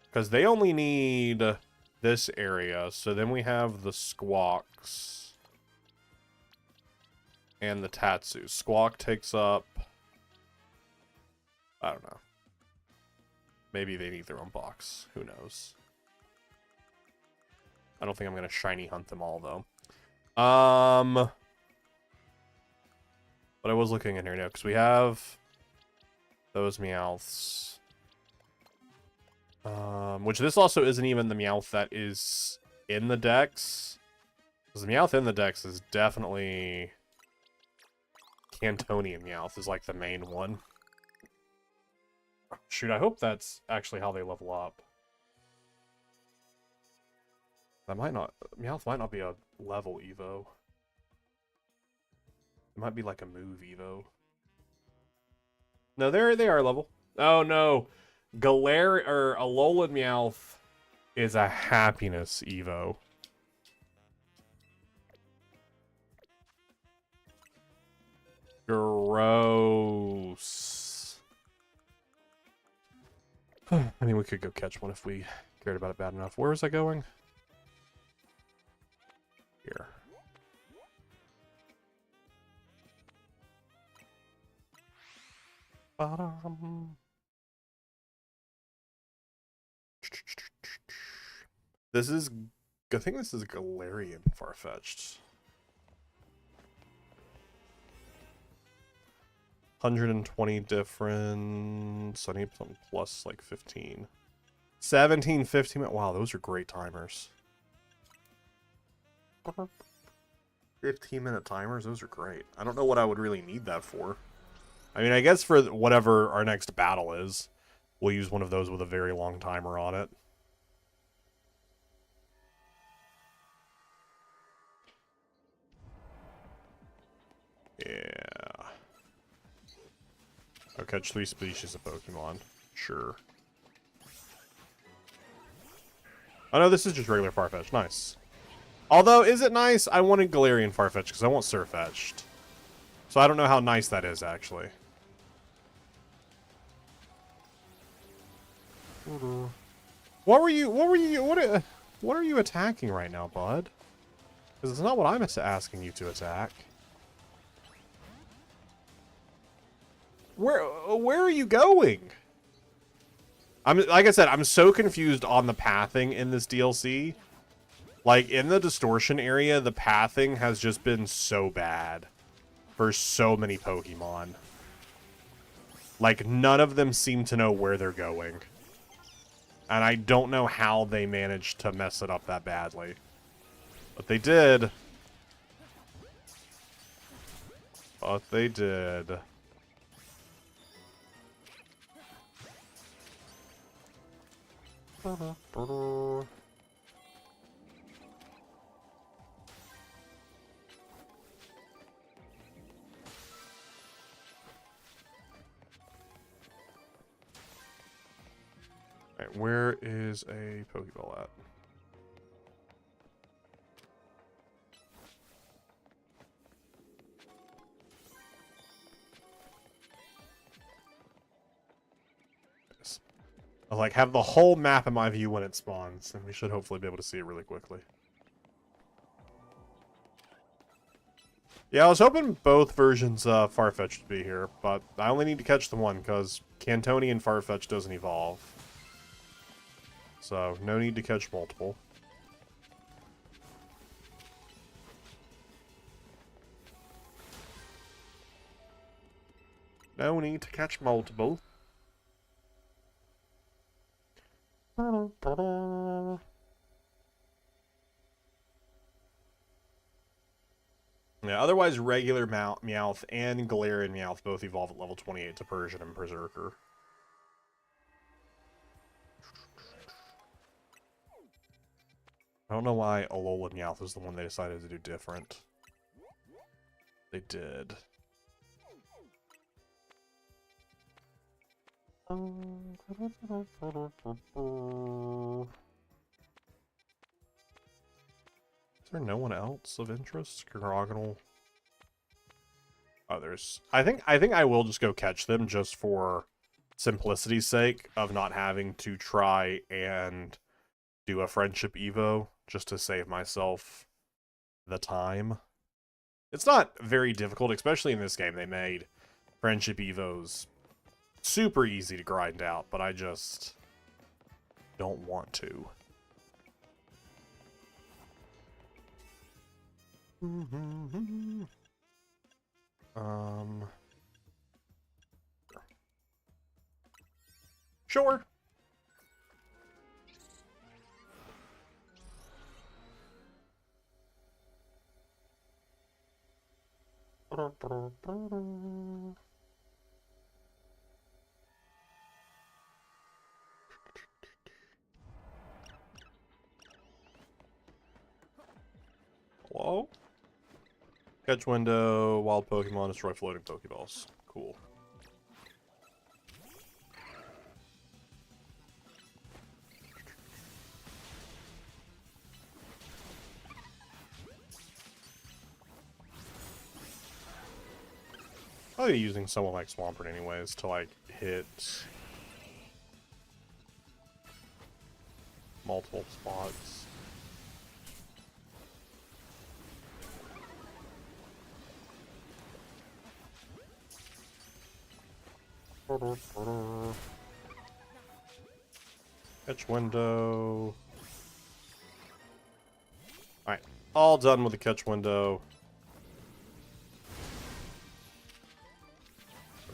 Because they only need this area, so then we have the Squawks and the Tatsu. Squawk takes up... I don't know. Maybe they need their own box. Who knows? I don't think I'm going to shiny hunt them all, though. But I was looking in here now, because we have those Meowths. Which this also isn't even the Meowth that is in the Dex. Because the Meowth in the Dex is definitely... Cantonian Meowth is like the main one. Shoot, I hope that's actually how they level up. That might not... Meowth might not be a level Evo. It might be like a move Evo. No, they are level. Oh no! Alolan Meowth is a happiness Evo. Gross. I mean, we could go catch one if we cared about it bad enough. Where was I going? Here. Bottom. This is... I think this is Galarian Farfetch'd. 120 difference. I need something plus like 15. 17, 15. Wow, those are great timers. 15-minute timers, those are great. I don't know what I would really need that for. I mean, I guess for whatever our next battle is, we'll use one of those with a very long timer on it. Yeah. I'll catch 3 species of Pokemon. Sure. Oh no, this is just regular Farfetch'd. Nice. Although, is it nice? I wanted Galarian Farfetch'd because I want Surfetch'd. So I don't know how nice that is, actually. What are you attacking right now, bud? Because it's not what I'm asking you to attack. Where are you going? Like I said, I'm so confused on the pathing in this DLC. Like, in the distortion area, the pathing has just been so bad for so many Pokemon. Like, none of them seem to know where they're going. And I don't know how they managed to mess it up that badly. But they did. But they did. Alright, where is a Pokeball at? Yes. I like have the whole map in my view when it spawns, and we should hopefully be able to see it really quickly. Yeah, I was hoping both versions of Farfetch'd would be here, but I only need to catch the one, because Cantonian Farfetch'd doesn't evolve. So, no need to catch multiple. No need to catch multiple. Yeah, otherwise regular Meowth and Galarian Meowth both evolve at level 28 to Persian and Berserker. I don't know why Alolan Meowth was the one they decided to do different. They did. Is there no one else of interest? Corogonal. Oh, there's... I think I will just go catch them just for simplicity's sake of not having to try and do a friendship Evo just to save myself the time. It's not very difficult, especially in this game. They made friendship Evos super easy to grind out, but I just don't want to. Sure. Hello? Catch window, wild Pokemon, destroy floating Pokeballs. Cool. I'll be using someone like Swampert anyways to like hit multiple spots. Catch window. Alright, all done with the catch window.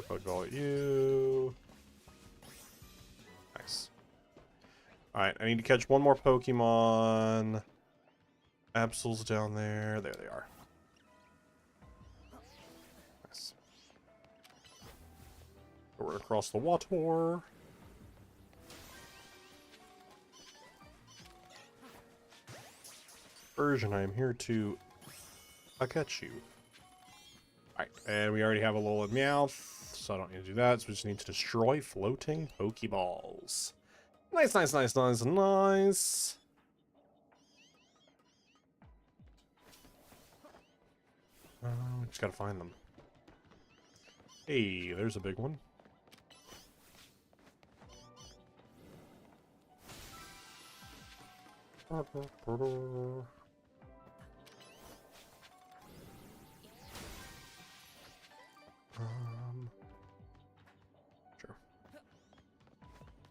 Pokeball at you. Nice. Alright, I need to catch one more Pokemon. Absol's down there. There they are. Nice. We're across the water. Version, I am here to catch you. Alright, and we already have a little Meowth. So I don't need to do that, so we just need to destroy floating Pokeballs. Nice, nice, nice, nice, nice. We just gotta find them. Hey, there's a big one.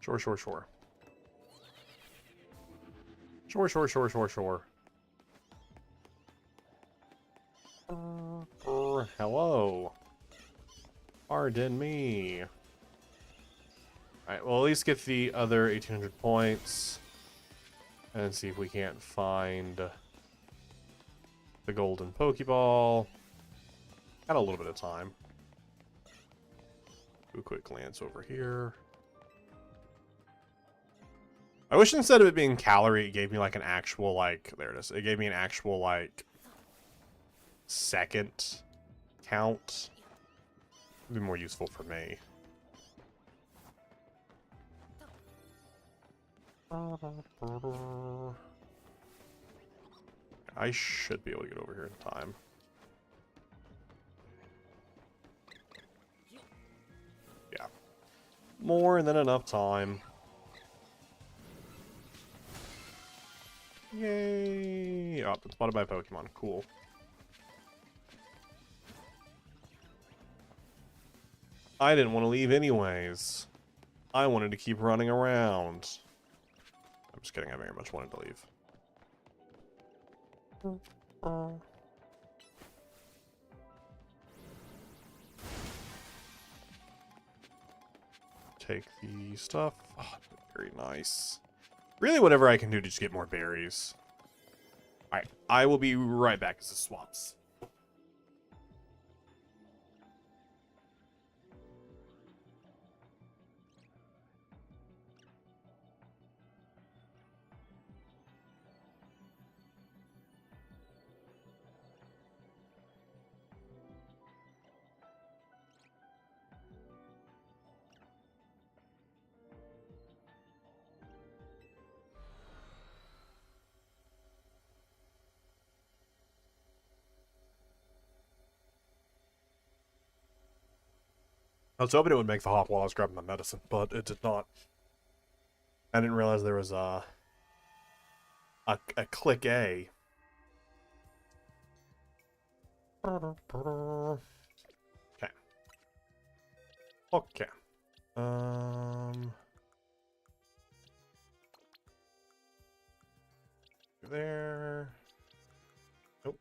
Sure. Sure. Hello. Pardon me. Alright, well, at least get the other 1800 points. And see if we can't find the golden Pokeball. Got a little bit of time. Do a quick glance over here. I wish instead of it being calorie, it gave me like an actual, like, there it is. It gave me an actual, like, second count. It'd be more useful for me. I should be able to get over here in time. Yeah. More than enough time. Yay! Oh, it's spotted by a Pokemon. Cool. I didn't want to leave anyways. I wanted to keep running around. I'm just kidding. I very much wanted to leave. Take the stuff. Oh, very nice. Really, whatever I can do to just get more berries. Alright, I will be right back as this swaps. I was hoping it would make the hop while I was grabbing my medicine, but it did not. I didn't realize there was a click A. Okay. Okay. There. Nope.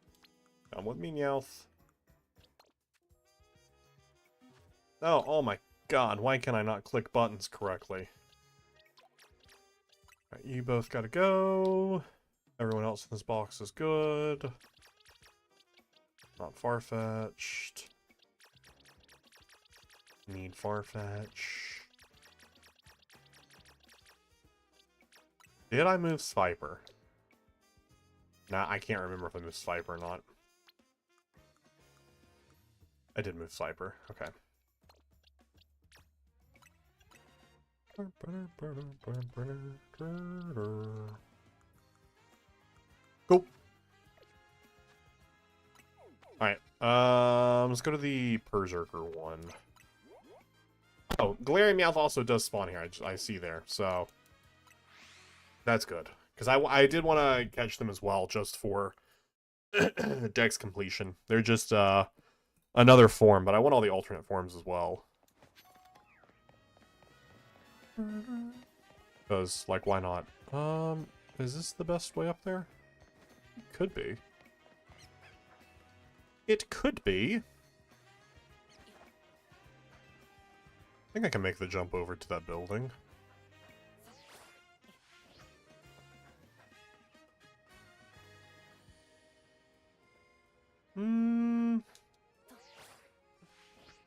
Come with me, Meowth. Oh my god, why can I not click buttons correctly? Right, you both gotta go. Everyone else in this box is good. Not far-fetched. Need far-fetch. Did I move Sviper? Nah, I can't remember if I moved Sviper or not. I did move Sviper. Okay. Cool. Alright, let's go to the Berserker one. Oh, Glaring Meowth also does spawn here, I see there, so that's good. Because I did want to catch them as well, just for Dex completion. They're just another form, but I want all the alternate forms as well. Because, like, why not? Is this the best way up there? Could be. It could be. I think I can make the jump over to that building.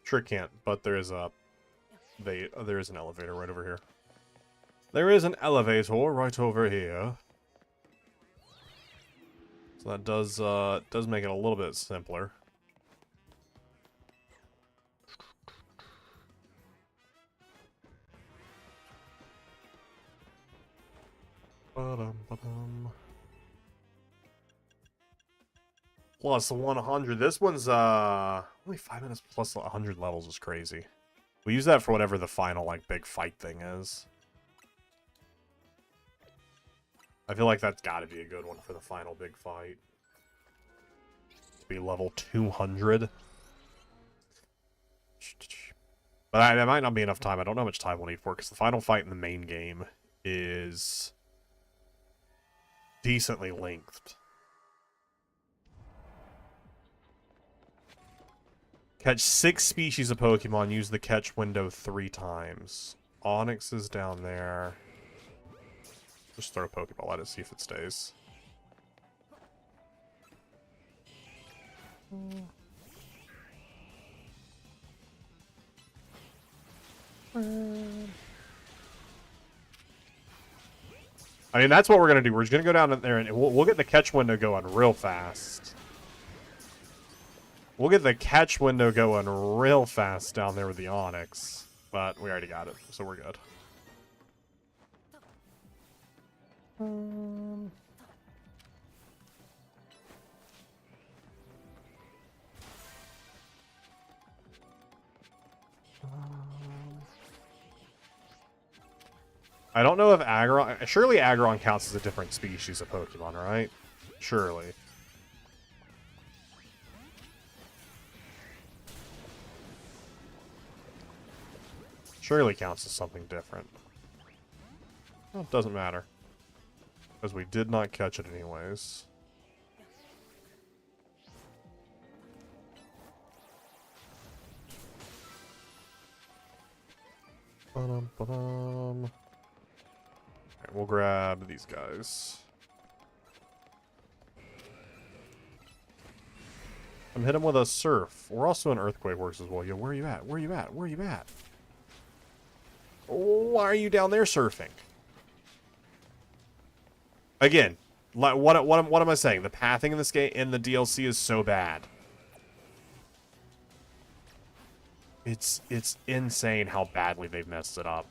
Sure can't, but there is a... there is an elevator right over here. There is an elevator right over here. So that does make it a little bit simpler. Plus 100. This one's only 5 minutes plus 100 levels is crazy. We use that for whatever the final like big fight thing is. I feel like that's got to be a good one for the final big fight. To be level 200. But that might not be enough time. I don't know how much time we'll need for it, because the final fight in the main game is decently lengthed. Catch 6 species of Pokemon. Use the catch window 3 times. Onyx is down there. Just throw a Pokeball at it, see if it stays. I mean, that's what we're going to do. We're just going to go down there and we'll get the catch window going real fast. We'll get the catch window going real fast down there with the Onyx. But we already got it, so we're good. I don't know if Aggron... Surely Aggron counts as a different species of Pokemon, right? Surely. Surely counts as something different. Well, it doesn't matter. Because we did not catch it anyways. Alright, we'll grab these guys. I'm hit him with a Surf. We're also an Earthquake works as well. Yo, where are you at? Where are you at? Where are you at? Why are you down there surfing? Again, what am I saying? The pathing in this game in the DLC is so bad. It's insane how badly they've messed it up.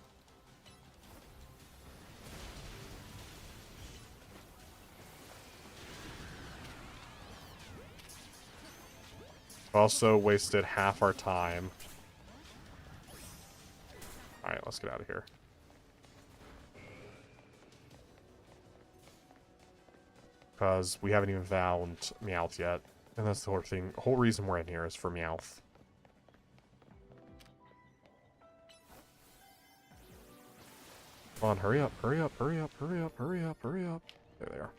Also wasted half our time. Alright, let's get out of here. Because we haven't even found Meowth yet. And that's the whole reason we're in here is for Meowth. Come on, hurry up, hurry up, hurry up, hurry up, hurry up, hurry up. There they are.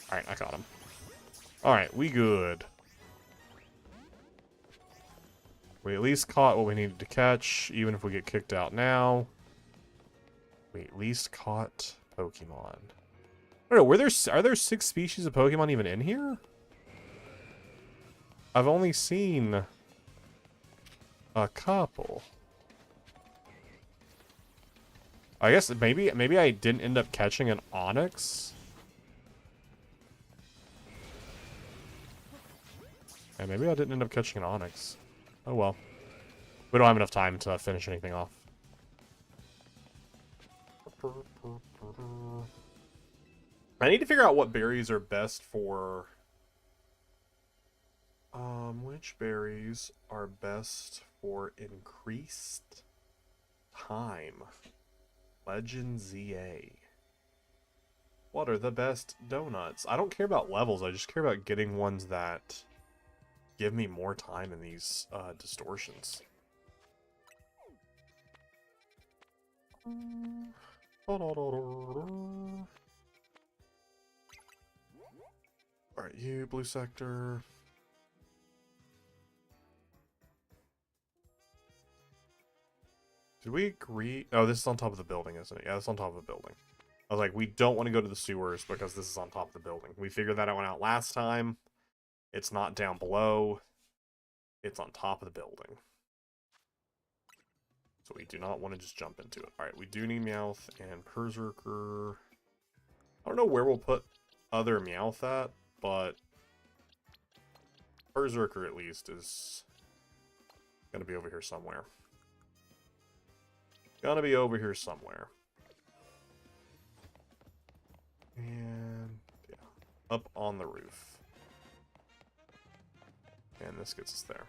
Alright, I got him. Alright, we good. We at least caught what we needed to catch, even if we get kicked out now. We at least caught Pokemon. I don't know, are there 6 species of Pokemon even in here? I've only seen a couple. I guess maybe I didn't end up catching an Onix. And maybe I didn't end up catching an Onix. Oh well. We don't have enough time to finish anything off. I need to figure out what berries are best for... which berries are best for increased time? Legend ZA. What are the best donuts? I don't care about levels, I just care about getting ones that give me more time in these distortions. Alright, you, blue sector. Did we agree? Oh, this is on top of the building, isn't it? Yeah, it's on top of the building. I was like, we don't want to go to the sewers because this is on top of the building. We figured that out last time. It's not down below. It's on top of the building. So we do not want to just jump into it. Alright, we do need Meowth and Berserker. I don't know where we'll put other Meowth at, but Berserker at least is gonna be over here somewhere. Gonna be over here somewhere. And yeah, up on the roof. And this gets us there.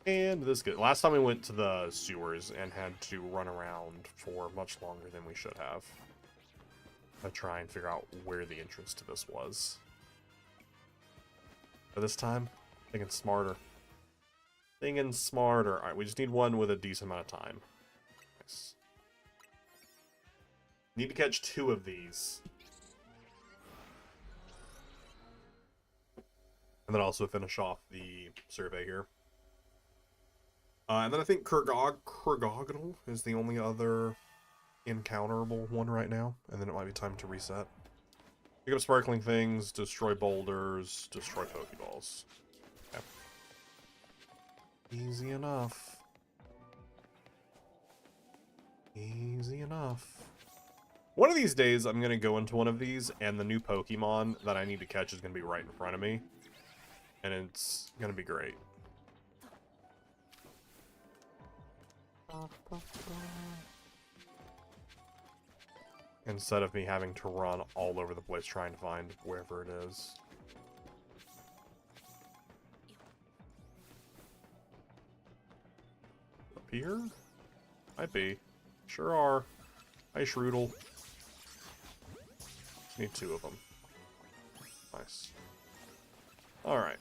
And this gets... Last time we went to the sewers and had to run around for much longer than we should have. To try and figure out where the entrance to this was. But this time, thinking smarter. Thinking smarter. Alright, we just need one with a decent amount of time. Nice. Need to catch 2 of these. And then also finish off the survey here. And then I think Kurgognal is the only other encounterable one right now. And then it might be time to reset. Pick up sparkling things, destroy boulders, destroy Pokeballs. Okay. Easy enough. Easy enough. One of these days, I'm going to go into one of these, and the new Pokemon that I need to catch is going to be right in front of me. And it's going to be great. Instead of me having to run all over the place trying to find wherever it is. Up here? Might be. Sure are. Hi, Shroodle. Just need 2 of them. Nice. Alright.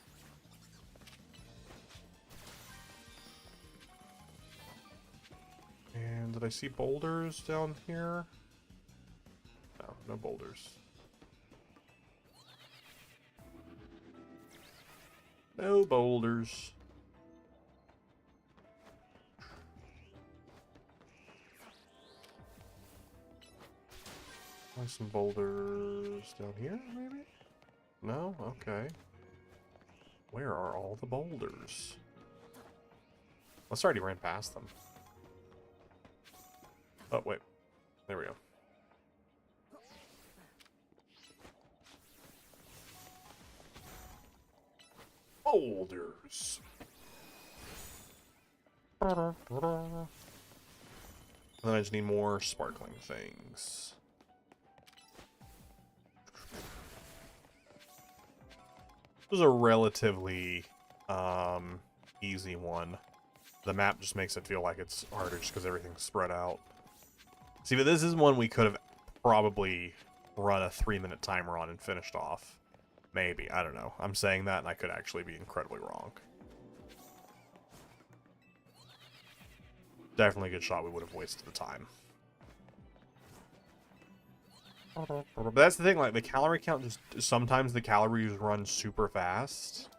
And did I see boulders down here? No, no boulders. No boulders. Some boulders down here, maybe? No? Okay. Where are all the boulders? Let's already ran past them. Oh, wait. There we go. Boulders. And then I just need more sparkling things. This was a relatively easy one. The map just makes it feel like it's harder just because everything's spread out. See, but this is one we could have probably run a 3-minute timer on and finished off. Maybe, I don't know. I'm saying that and I could actually be incredibly wrong. Definitely a good shot, we would have wasted the time. But that's the thing, like, the calorie count just... Sometimes the calories run super fast.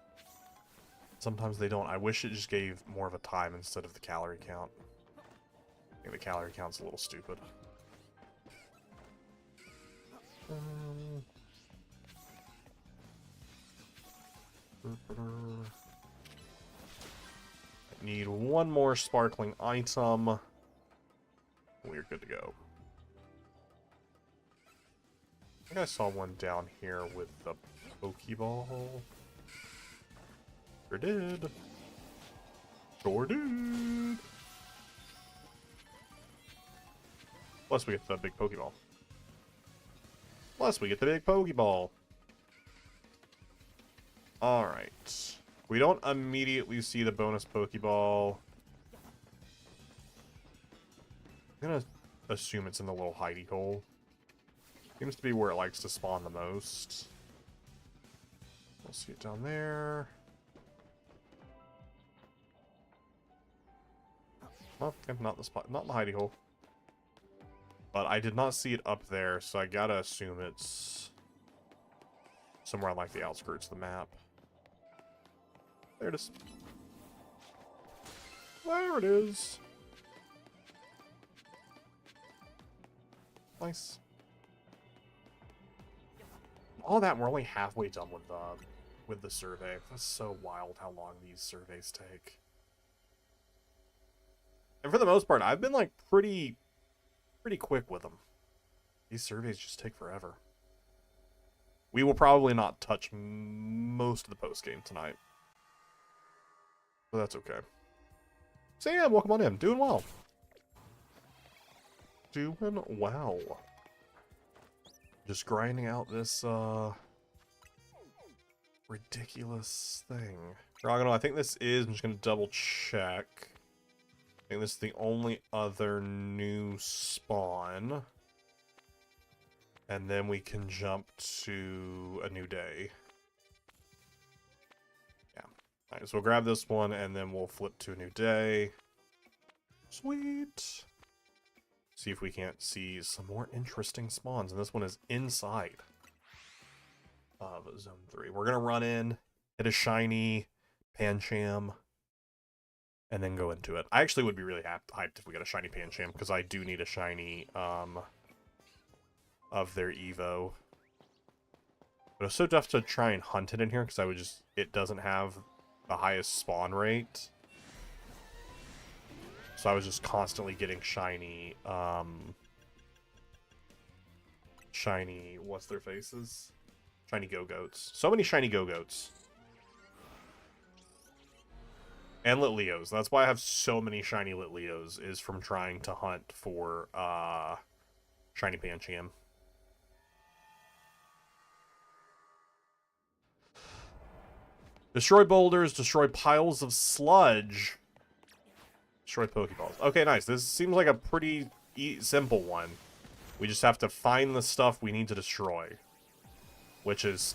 Sometimes they don't. I wish it just gave more of a time instead of the calorie count. I think the calorie count's a little stupid. I need one more sparkling item. We're good to go. I think I saw one down here with the Pokeball. Sure did. Sure did. Plus we get the big Pokeball. Plus we get the big Pokeball. Alright. We don't immediately see the bonus Pokeball. I'm gonna assume it's in the little hidey hole. Seems to be where it likes to spawn the most. We'll see it down there. Oh, okay, not the spot, not in the hidey hole. But I did not see it up there, so I gotta assume it's somewhere on like the outskirts of the map. There it is. There it is. Nice. All that, we're only halfway done with the survey. That's so wild how long these surveys take. And for the most part, I've been like pretty quick with them. These surveys just take forever. We will probably not touch most of the post game tonight, but that's okay. Sam, welcome on in. Doing well. Doing well. Just grinding out this ridiculous thing. I think this is, I'm just gonna double check. I think this is the only other new spawn. And then we can jump to a new day. Yeah. Alright, so we'll grab this one and then we'll flip to a new day. Sweet. See if we can't see some more interesting spawns. And this one is inside of Zone 3. We're going to run in, hit a shiny Pancham, and then go into it. I actually would be really hyped if we got a shiny Pancham, because I do need a shiny of their Evo. But it's so tough to try and hunt it in here, because it doesn't have the highest spawn rate. So I was just constantly getting shiny, what's their faces? Shiny Go-Goats. So many shiny Go-Goats. And Lit-Leos. That's why I have so many shiny Lit-Leos, is from trying to hunt for, shiny Pancham. Destroy boulders, destroy piles of sludge. Destroy Pokeballs. Okay, nice. This seems like a pretty simple one. We just have to find the stuff we need to destroy, which is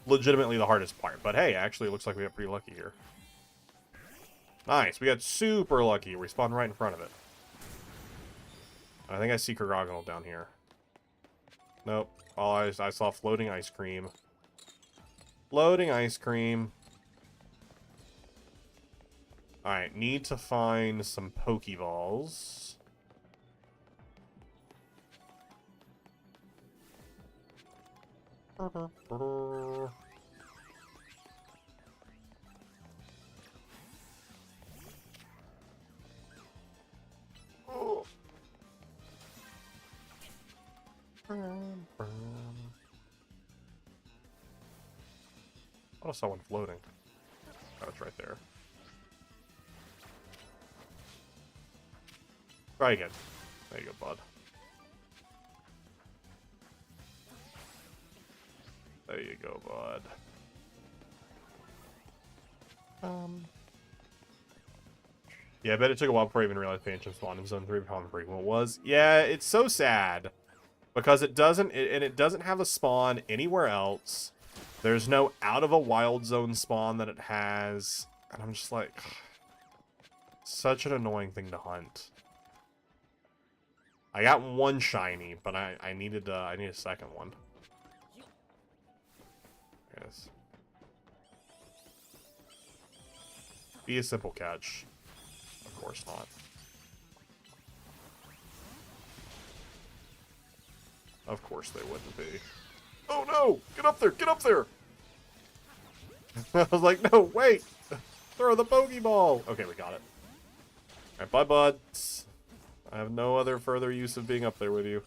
legitimately the hardest part. But hey, actually, it looks like we got pretty lucky here. Nice. We got super lucky. We spawned right in front of it. I think I see Karagonal down here. Nope. All I saw floating ice cream. Floating ice cream. Alright, need to find some Pokeballs. I saw one floating. Oh, it's right there. Try again. There you go, bud. There you go, bud. Yeah, I bet it took a while before I even realized Pancham spawned in Zone 3 how infrequent it was. Yeah, it's so sad. Because it doesn't have a spawn anywhere else. There's no out of a wild zone spawn that it has. And I'm just like, such an annoying thing to hunt. I got one shiny, but I need a second one. Yes. Be a simple catch. Of course not. Of course they wouldn't be. Oh no! Get up there! Get up there! I was like, no, wait! Throw the Pokeball! Okay, we got it. Alright, bye, buds. I have no other further use of being up there with you.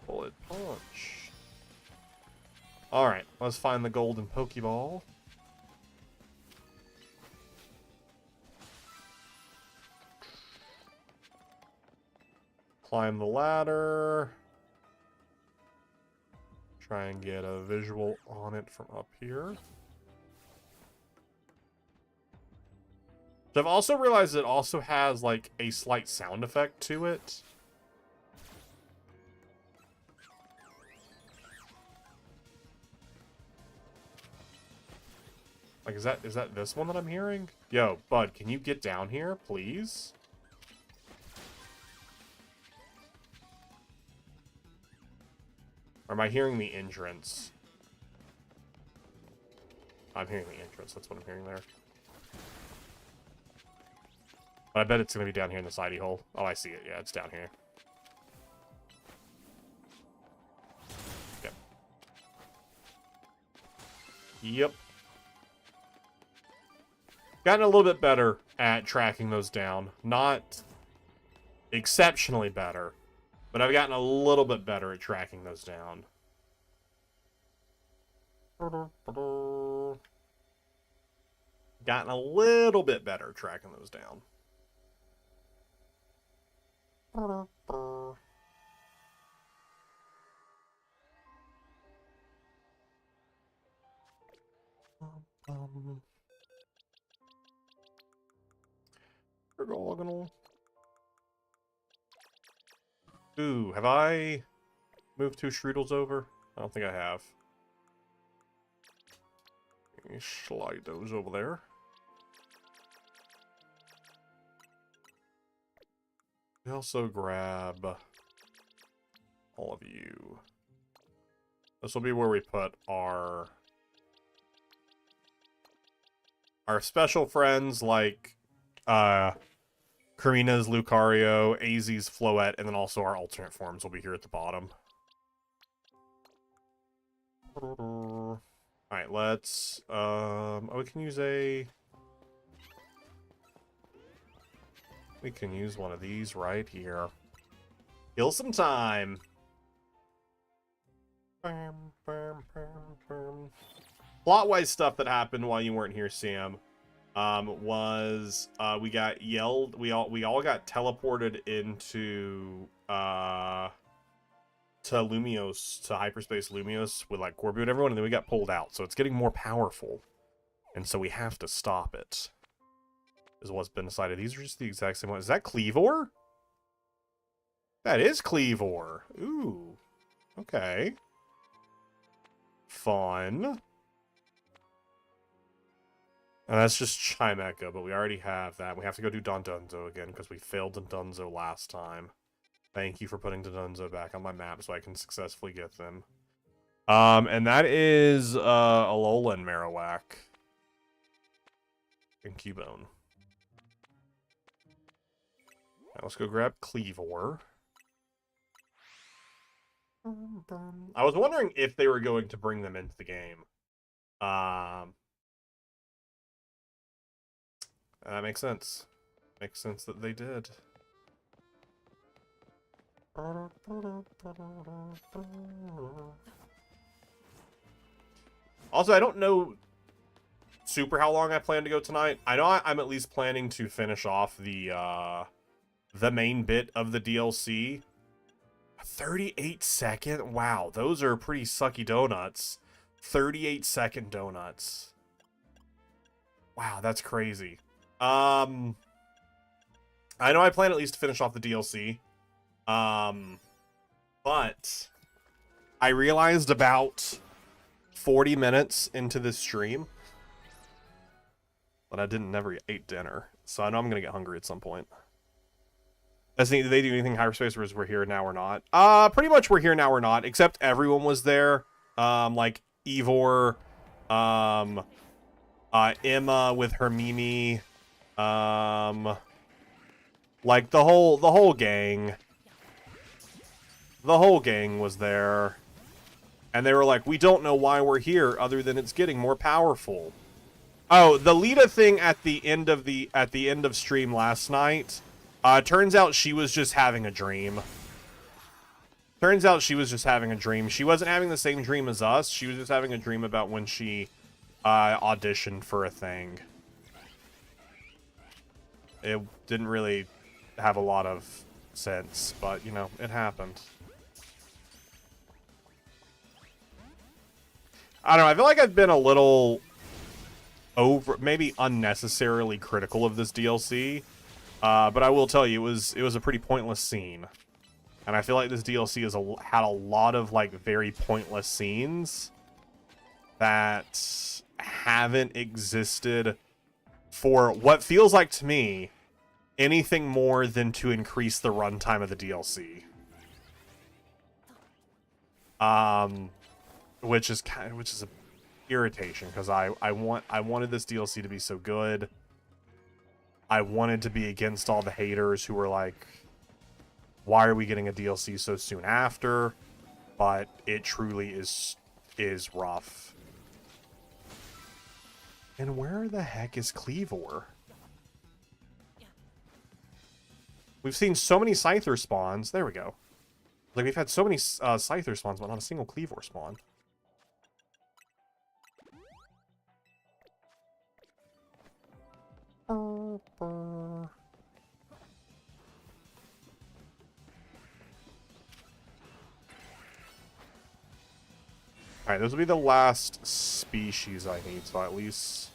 Bullet punch. Alright, let's find the golden Pokeball. Climb the ladder. Try and get a visual on it from up here. So I've also realized it also has like a slight sound effect to it. Like, is that this one that I'm hearing? Yo, bud, can you get down here, please? Or am I hearing the entrance? I'm hearing the entrance. That's what I'm hearing there. But I bet it's going to be down here in the sidey hole. Oh, I see it. Yeah, it's down here. Yep. Yep. Gotten a little bit better at tracking those down. Not exceptionally better, but I've gotten a little bit better at tracking those down. Gotten a little bit better at tracking those down. Ooh, have I moved 2 Shreedles over? I don't think I have. Let me slide those over there. We also grab all of you. This will be where we put our special friends like Karina's Lucario, AZ's Floette, and then also our alternate forms will be here at the bottom. Alright, let's oh, we can use one of these right here. Kill some time. Plot-wise stuff that happened while you weren't here, Sam, was we got yelled. We all got teleported into to Lumios, to hyperspace Lumios with like Corbu and everyone, and then we got pulled out. So it's getting more powerful, and so we have to stop it. Is what's been decided. These are just the exact same ones. Is that Cleavor? That is Cleavor. Ooh. Okay. Fun. And that's just Chimecha, but we already have that. We have to go do Dundunzo again, because we failed Dundunzo last time. Thank you for putting Dundunzo back on my map so I can successfully get them. And that is Alola and Marowak. And Cubone. Right, let's go grab Cleavor. I was wondering if they were going to bring them into the game. That makes sense. Makes sense that they did. Also, I don't know super how long I plan to go tonight. I know I'm at least planning to finish off the main bit of the DLC. 38-second? Wow, those are pretty sucky donuts. 38-second donuts. Wow, that's crazy. I know I plan at least to finish off the DLC. But I realized about 40 minutes into this stream that I never ate dinner. So I know I'm gonna get hungry at some point. Did they do anything in hyperspace, or is we're here now or not? Pretty much we're here now or not, except everyone was there. Like Ivor, Emma with her Mimi, like the whole gang. The whole gang was there. And they were like, we don't know why we're here other than it's getting more powerful. Oh, the Lita thing at the end of stream last night, turns out she was just having a dream. Turns out she was just having a dream. She wasn't having the same dream as us. She was just having a dream about when she auditioned for a thing. It didn't really have a lot of sense, but, you know, it happened. I don't know, I feel like I've been a little maybe unnecessarily critical of this DLC, but I will tell you, it was a pretty pointless scene. And I feel like this DLC had a lot of, like, very pointless scenes that haven't existed for what feels like, to me, anything more than to increase the runtime of the DLC. Which is a irritation, because I wanted this DLC to be so good. I wanted to be against all the haters who were like, why are we getting a DLC so soon after? But it truly is rough. And where the heck is Cleavor? We've seen so many Scyther spawns. There we go. Like, we've had so many Scyther spawns, but not a single Cleavor spawn. Alright, this will be the last species I need, so at least...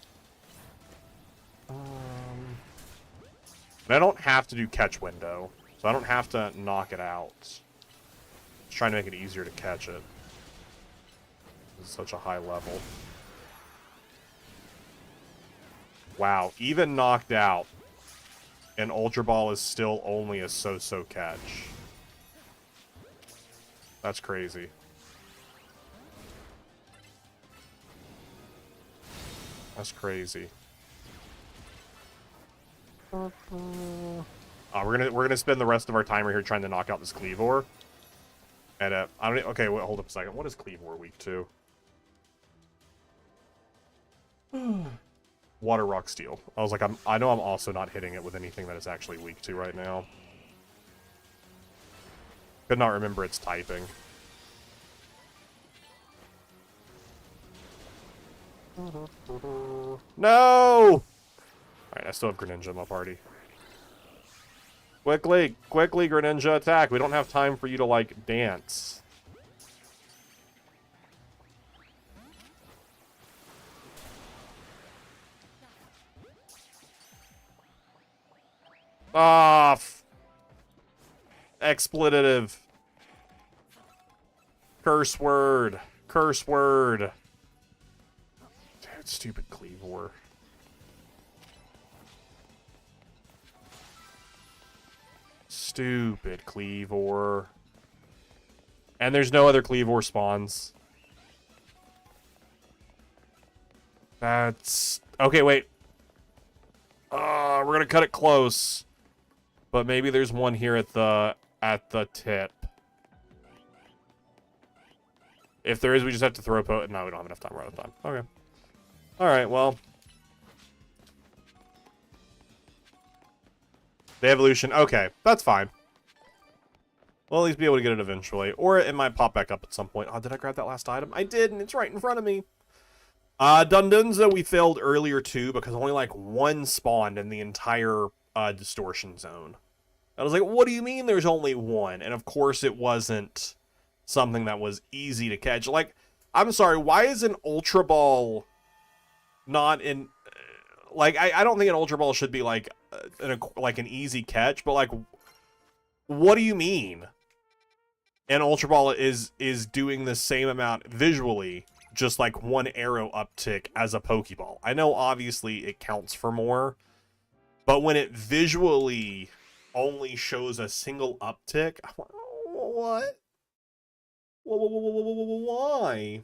I don't have to do catch window, so I don't have to knock it out. Just trying to make it easier to catch it. This is such a high level. Wow, even knocked out, an Ultra Ball is still only a so-so catch. That's crazy. That's crazy. We're gonna spend the rest of our timer here trying to knock out this Cleavor. And I don't. Okay, wait, hold up a second. What is Cleavor weak to? Water, rock, steel. I was like, I know I'm also not hitting it with anything that it's actually weak to right now. Could not remember its typing. No! Alright, I still have Greninja in my party. Quickly, Greninja, attack. We don't have time for you to, like, dance. Ah, expletive. Curse word. Curse word. Dude, stupid Cleavor. Stupid Cleavor. And there's no other Cleavor spawns. That's... Okay, wait. We're gonna cut it close. But maybe there's one here at the tip. If there is, we just have to throw a No, we don't have enough time. We're out of time. Okay. Alright, well. The evolution. Okay, that's fine. We'll at least be able to get it eventually. Or it might pop back up at some point. Oh, did I grab that last item? I did, and it's right in front of me. Dundunza we failed earlier too, because only like one spawned in the entire distortion zone. I was like, what do you mean there's only one? And of course it wasn't something that was easy to catch. Like, I'm sorry, why is an Ultra Ball not in... Like, I don't think an Ultra Ball should be like an easy catch, but like, what do you mean? An Ultra Ball is doing the same amount visually, just like one arrow uptick as a Pokeball. I know obviously it counts for more, but when it visually only shows a single uptick. What? Why?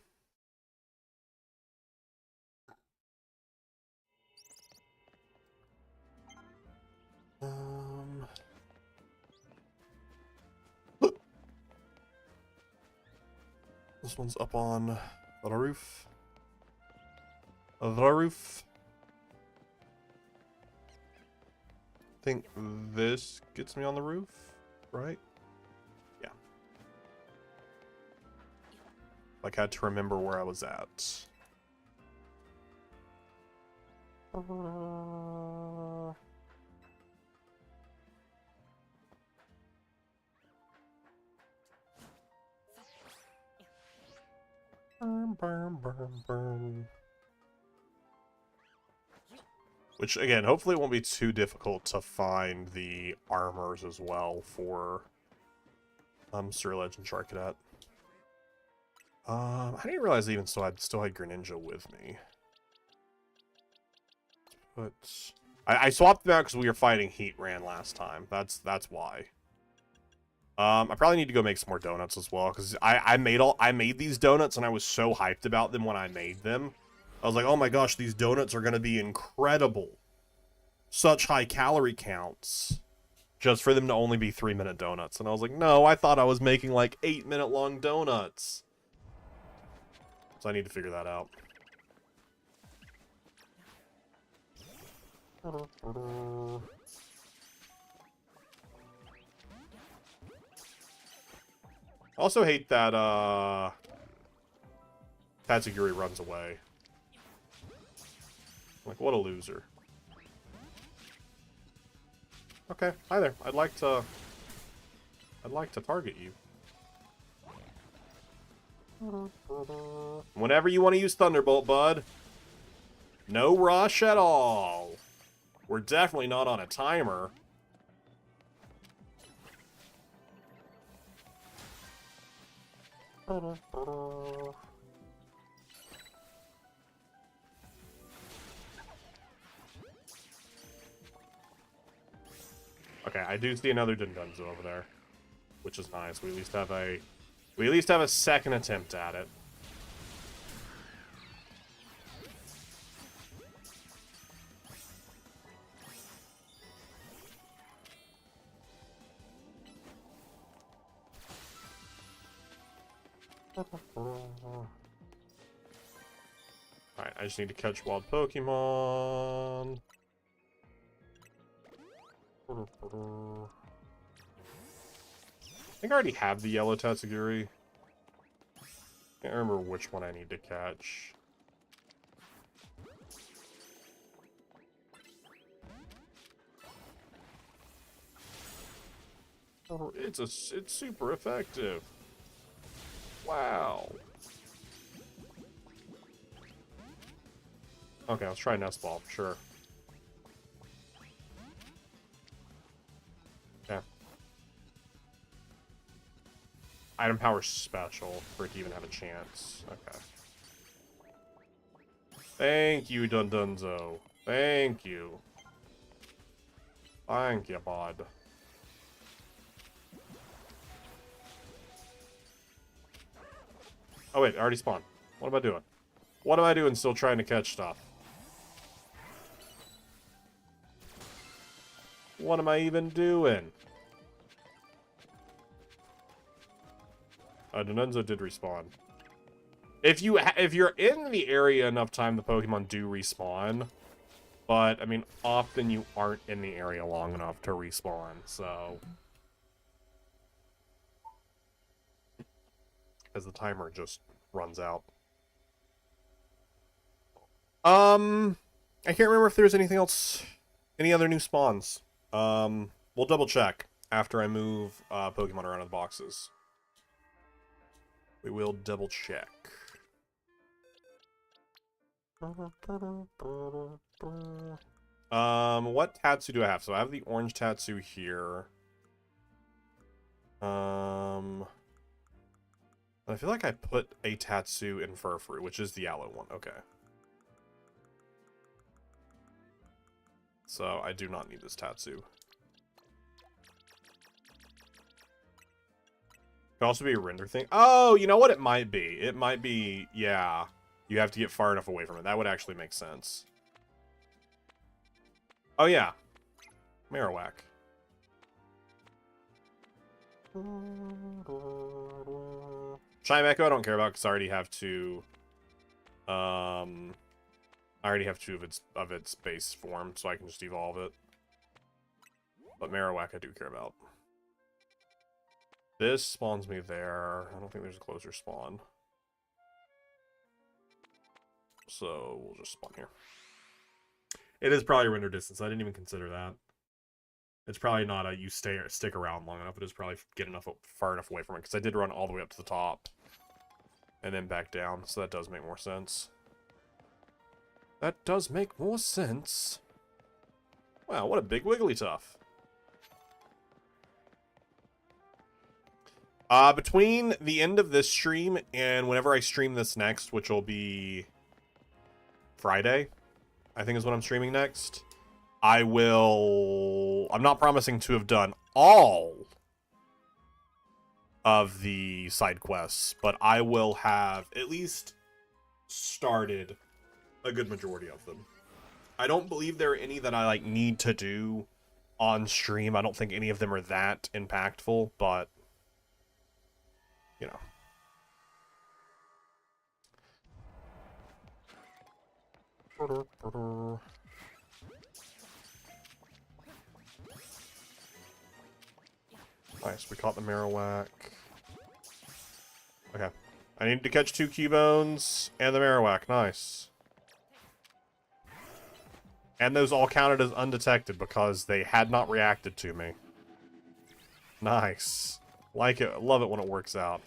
This one's up on the roof. The roof. I think this gets me on the roof, right? Yeah. Like, I had to remember where I was at. Which, again, hopefully it won't be too difficult to find the armors as well for Sir Legend Shark Cadet. I didn't realize I even still had Greninja with me. But I swapped them out because we were fighting Heatran last time. That's why. I probably need to go make some more donuts as well, because I made these donuts and I was so hyped about them when I made them. I was like, oh my gosh, these donuts are gonna be incredible. Such high calorie counts. Just for them to only be 3-minute donuts. And I was like, no, I thought I was making like 8-minute long donuts. So I need to figure that out. I also hate that, Tatsugiri runs away. Like, what a loser. Okay, hi there. I'd like to target you. Whenever you want to use Thunderbolt, bud. No rush at all. We're definitely not on a timer. Okay, I do see another Dundunzo over there, which is nice. We at least have a second attempt at it. Alright, I just need to catch wild Pokemon. I think I already have the yellow Tatsugiri. Can't remember which one I need to catch. Oh, it's super effective. Wow. Okay, let's try Nest Ball for sure. Okay. Item power special for it to even have a chance. Okay. Thank you, Dundunzo. Thank you. Thank you, bud. Oh wait, I already spawned. What am I doing? What am I doing still trying to catch stuff? What am I even doing? Donenzo did respawn. If you're in the area enough time, the Pokemon do respawn. But, I mean, often you aren't in the area long enough to respawn, so... As the timer just runs out. I can't remember if there's anything else, any other new spawns. We'll double check after I move Pokemon around in the boxes. We will double check. What Tatsu do I have? So I have the orange Tatsu here. I feel like I put a Tatsu in Furfrou, which is the yellow one. Okay. So I do not need this Tatsu. Could also be a render thing. Oh, you know what it might be? It might be, yeah. You have to get far enough away from it. That would actually make sense. Oh, yeah. Marowak. Chime Echo I don't care about because I already have two. I already have two of its base form, so I can just evolve it. But Marowak I do care about. This spawns me there. I don't think there's a closer spawn. So we'll just spawn here. It is probably render distance. I didn't even consider that. It's probably not a you stick around long enough. It is probably get far enough away from it because I did run all the way up to the top and then back down. So that does make more sense. That does make more sense. Wow, what a big Wigglytuff. Between the end of this stream and whenever I stream this next, which will be Friday, I think is when I'm streaming next, I'm not promising to have done all of the side quests, but I will have at least started a good majority of them. I don't believe there are any that I need to do on stream. I don't think any of them are that impactful, but you know. Nice, we caught the Marowak. Okay. I need to catch 2 Cubone and the Marowak. Nice. And those all counted as undetected because they had not reacted to me. Nice. Like it. Love it when it works out.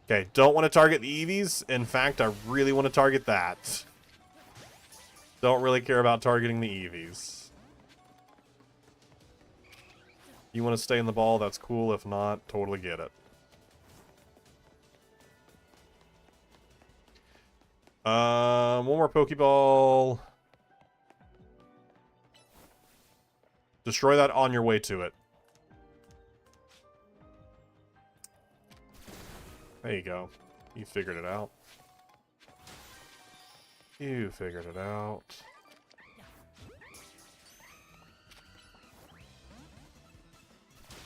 Okay, don't want to target the Eevees. In fact, I really want to target that. Don't really care about targeting the Eevees. You want to stay in the ball? That's cool. If not, totally get it. One more Pokeball. Destroy that on your way to it. There you go. You figured it out. You figured it out.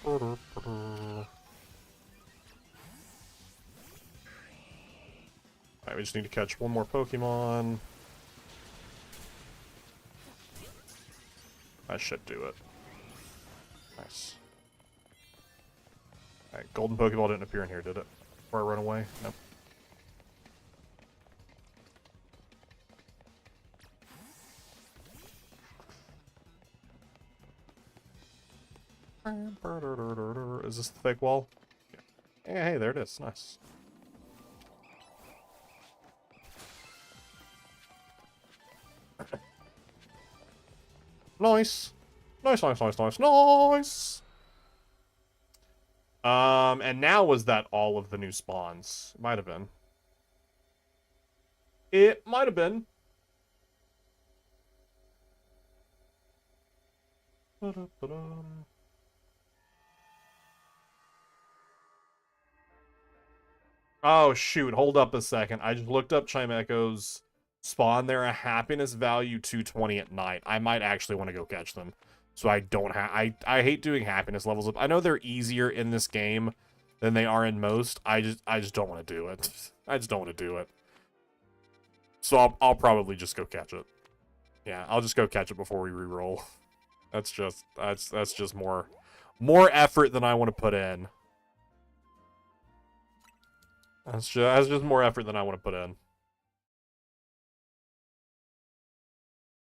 Alright, we just need to catch one more Pokemon. I should do it. Nice. Alright, golden Pokeball didn't appear in here, did it? Before I run away? No. Is this the fake wall? Yeah, hey, there it is. Nice. Nice. Nice, nice, nice, nice, nice. And now was that all of the new spawns? Might have been. It might have been. Oh, shoot. Hold up a second. I just looked up Chimecho's spawn. They're a happiness value 220 at night. I might actually want to go catch them. So I don't have... I hate doing happiness levels up. I know they're easier in this game than they are in most. I just don't want to do it. I just don't want to do it. So I'll probably just go catch it. Yeah, I'll just go catch it before we reroll. That's just more effort than I want to put in. That's just more effort than I want to put in.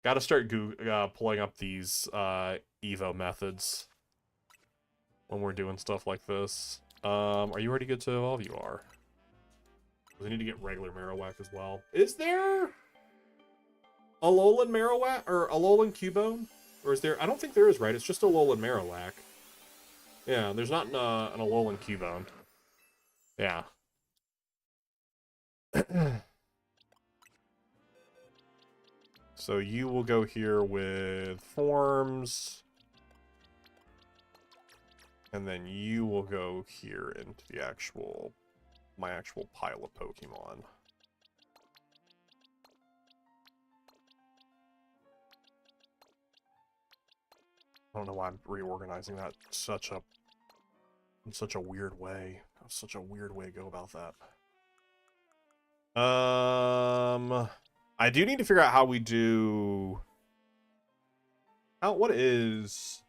Got to start pulling up these Evo methods when we're doing stuff like this. Are you ready good to evolve? You are. We need to get regular Marowak as well. Is there a Alolan Marowak or Alolan Cubone? Or is there? I don't think there is, right? It's just Alolan Marowak. Yeah, there's not an Alolan Cubone. Yeah. So you will go here with forms. And then you will go here into the my actual pile of Pokemon. I don't know why I'm reorganizing that in such a weird way. Such a weird way to go about that. I do need to figure out how we do... what is...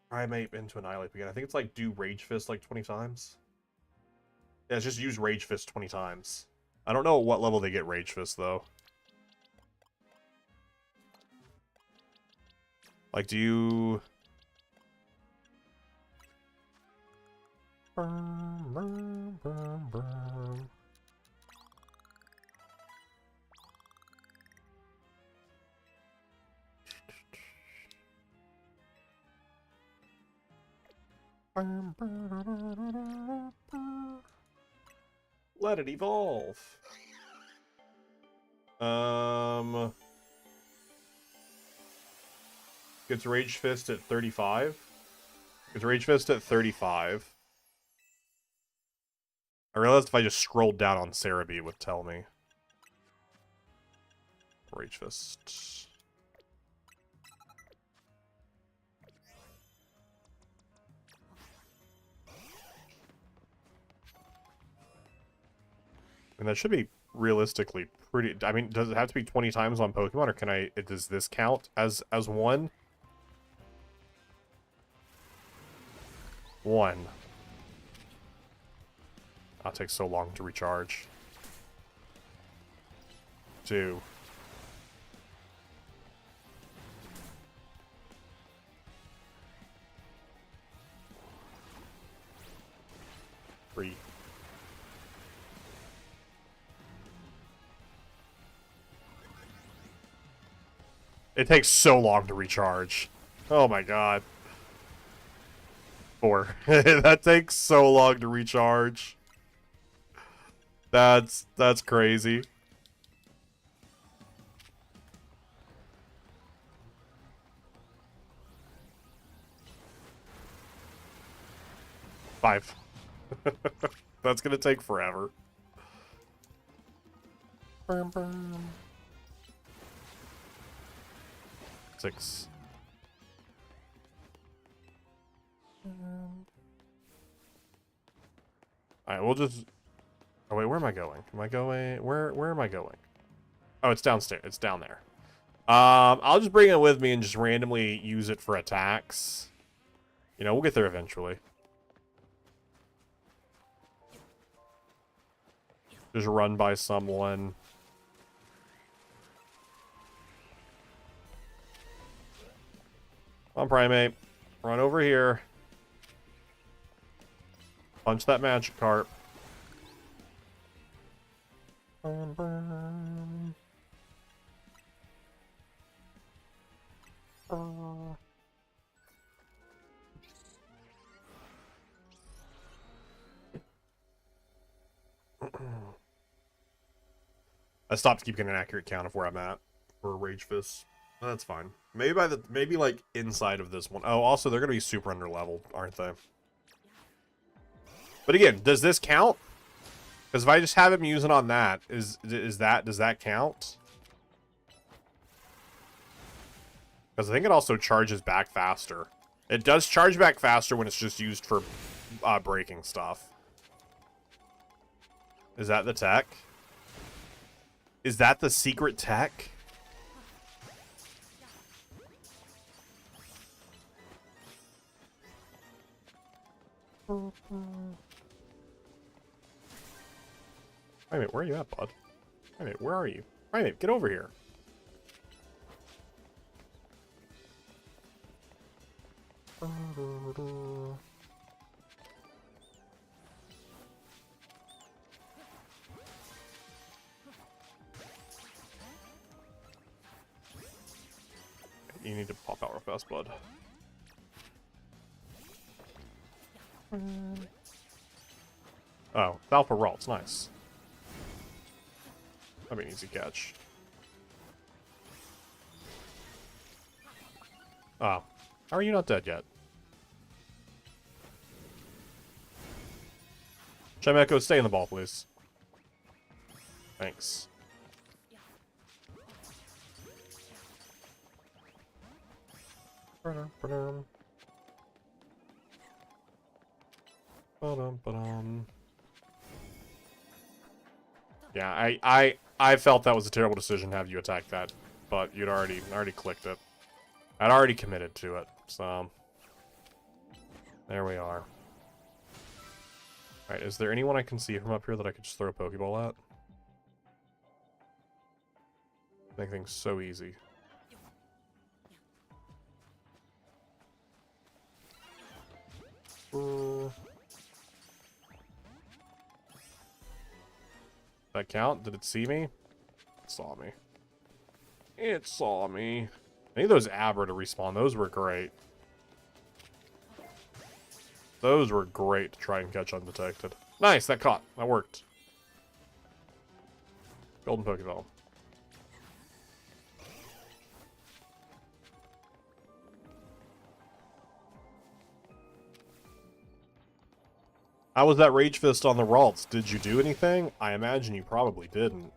Primate into Annihilate again. I think it's like do Rage Fist like 20 times. Yeah, it's just use Rage Fist 20 times. I don't know at what level they get Rage Fist, though. Like, do you... Let it evolve. Gets Rage Fist at 35. Gets Rage Fist at 35. I realized if I just scrolled down on Cerebi, it would tell me. Rage Fist. And that should be realistically pretty... I mean, does it have to be 20 times on Pokemon, or can I... Does this count as one? One. That takes so long to recharge. 2. 3. It takes so long to recharge. Oh my god. 4. That takes so long to recharge. That's crazy. Five. That's gonna take forever. 6. Alright, we'll just... Oh, wait, where am I going? Am I going... Where am I going? Oh, it's downstairs. It's down there. I'll just bring it with me and just randomly use it for attacks. You know, we'll get there eventually. Just run by someone. Come on, Primate. Run over here. Punch that Magikarp. I stopped keeping an accurate count of where I'm at for Rage Fist. That's fine. Maybe like inside of this one. Oh, also they're gonna be super under leveled, aren't they? But again, does this count? Because if I just have him using on that, does that count? Because I think it also charges back faster. It does charge back faster when it's just used for breaking stuff. Is that the tech? Is that the secret tech? Wait a minute, where are you at, bud? Wait a minute, where are you? Wait a minute, get over here. You need to pop out real fast, bud. Oh, Alpha Ralt's nice. That'd be an easy catch. Oh, How are you not dead yet? Chimecho, stay in the ball, please. Thanks. Yeah, I felt that was a terrible decision to have you attack that, but you'd already clicked it. I'd already committed to it, so there we are. Alright, is there anyone I can see from up here that I could just throw a Pokeball at? Make things so easy. That count? Did it see me? It saw me. It saw me. I need those Abra to respawn. Those were great. Those were great to try and catch undetected. Nice, that caught. That worked. Golden Pokeball. How was that Rage Fist on the Ralts? Did you do anything? I imagine you probably didn't.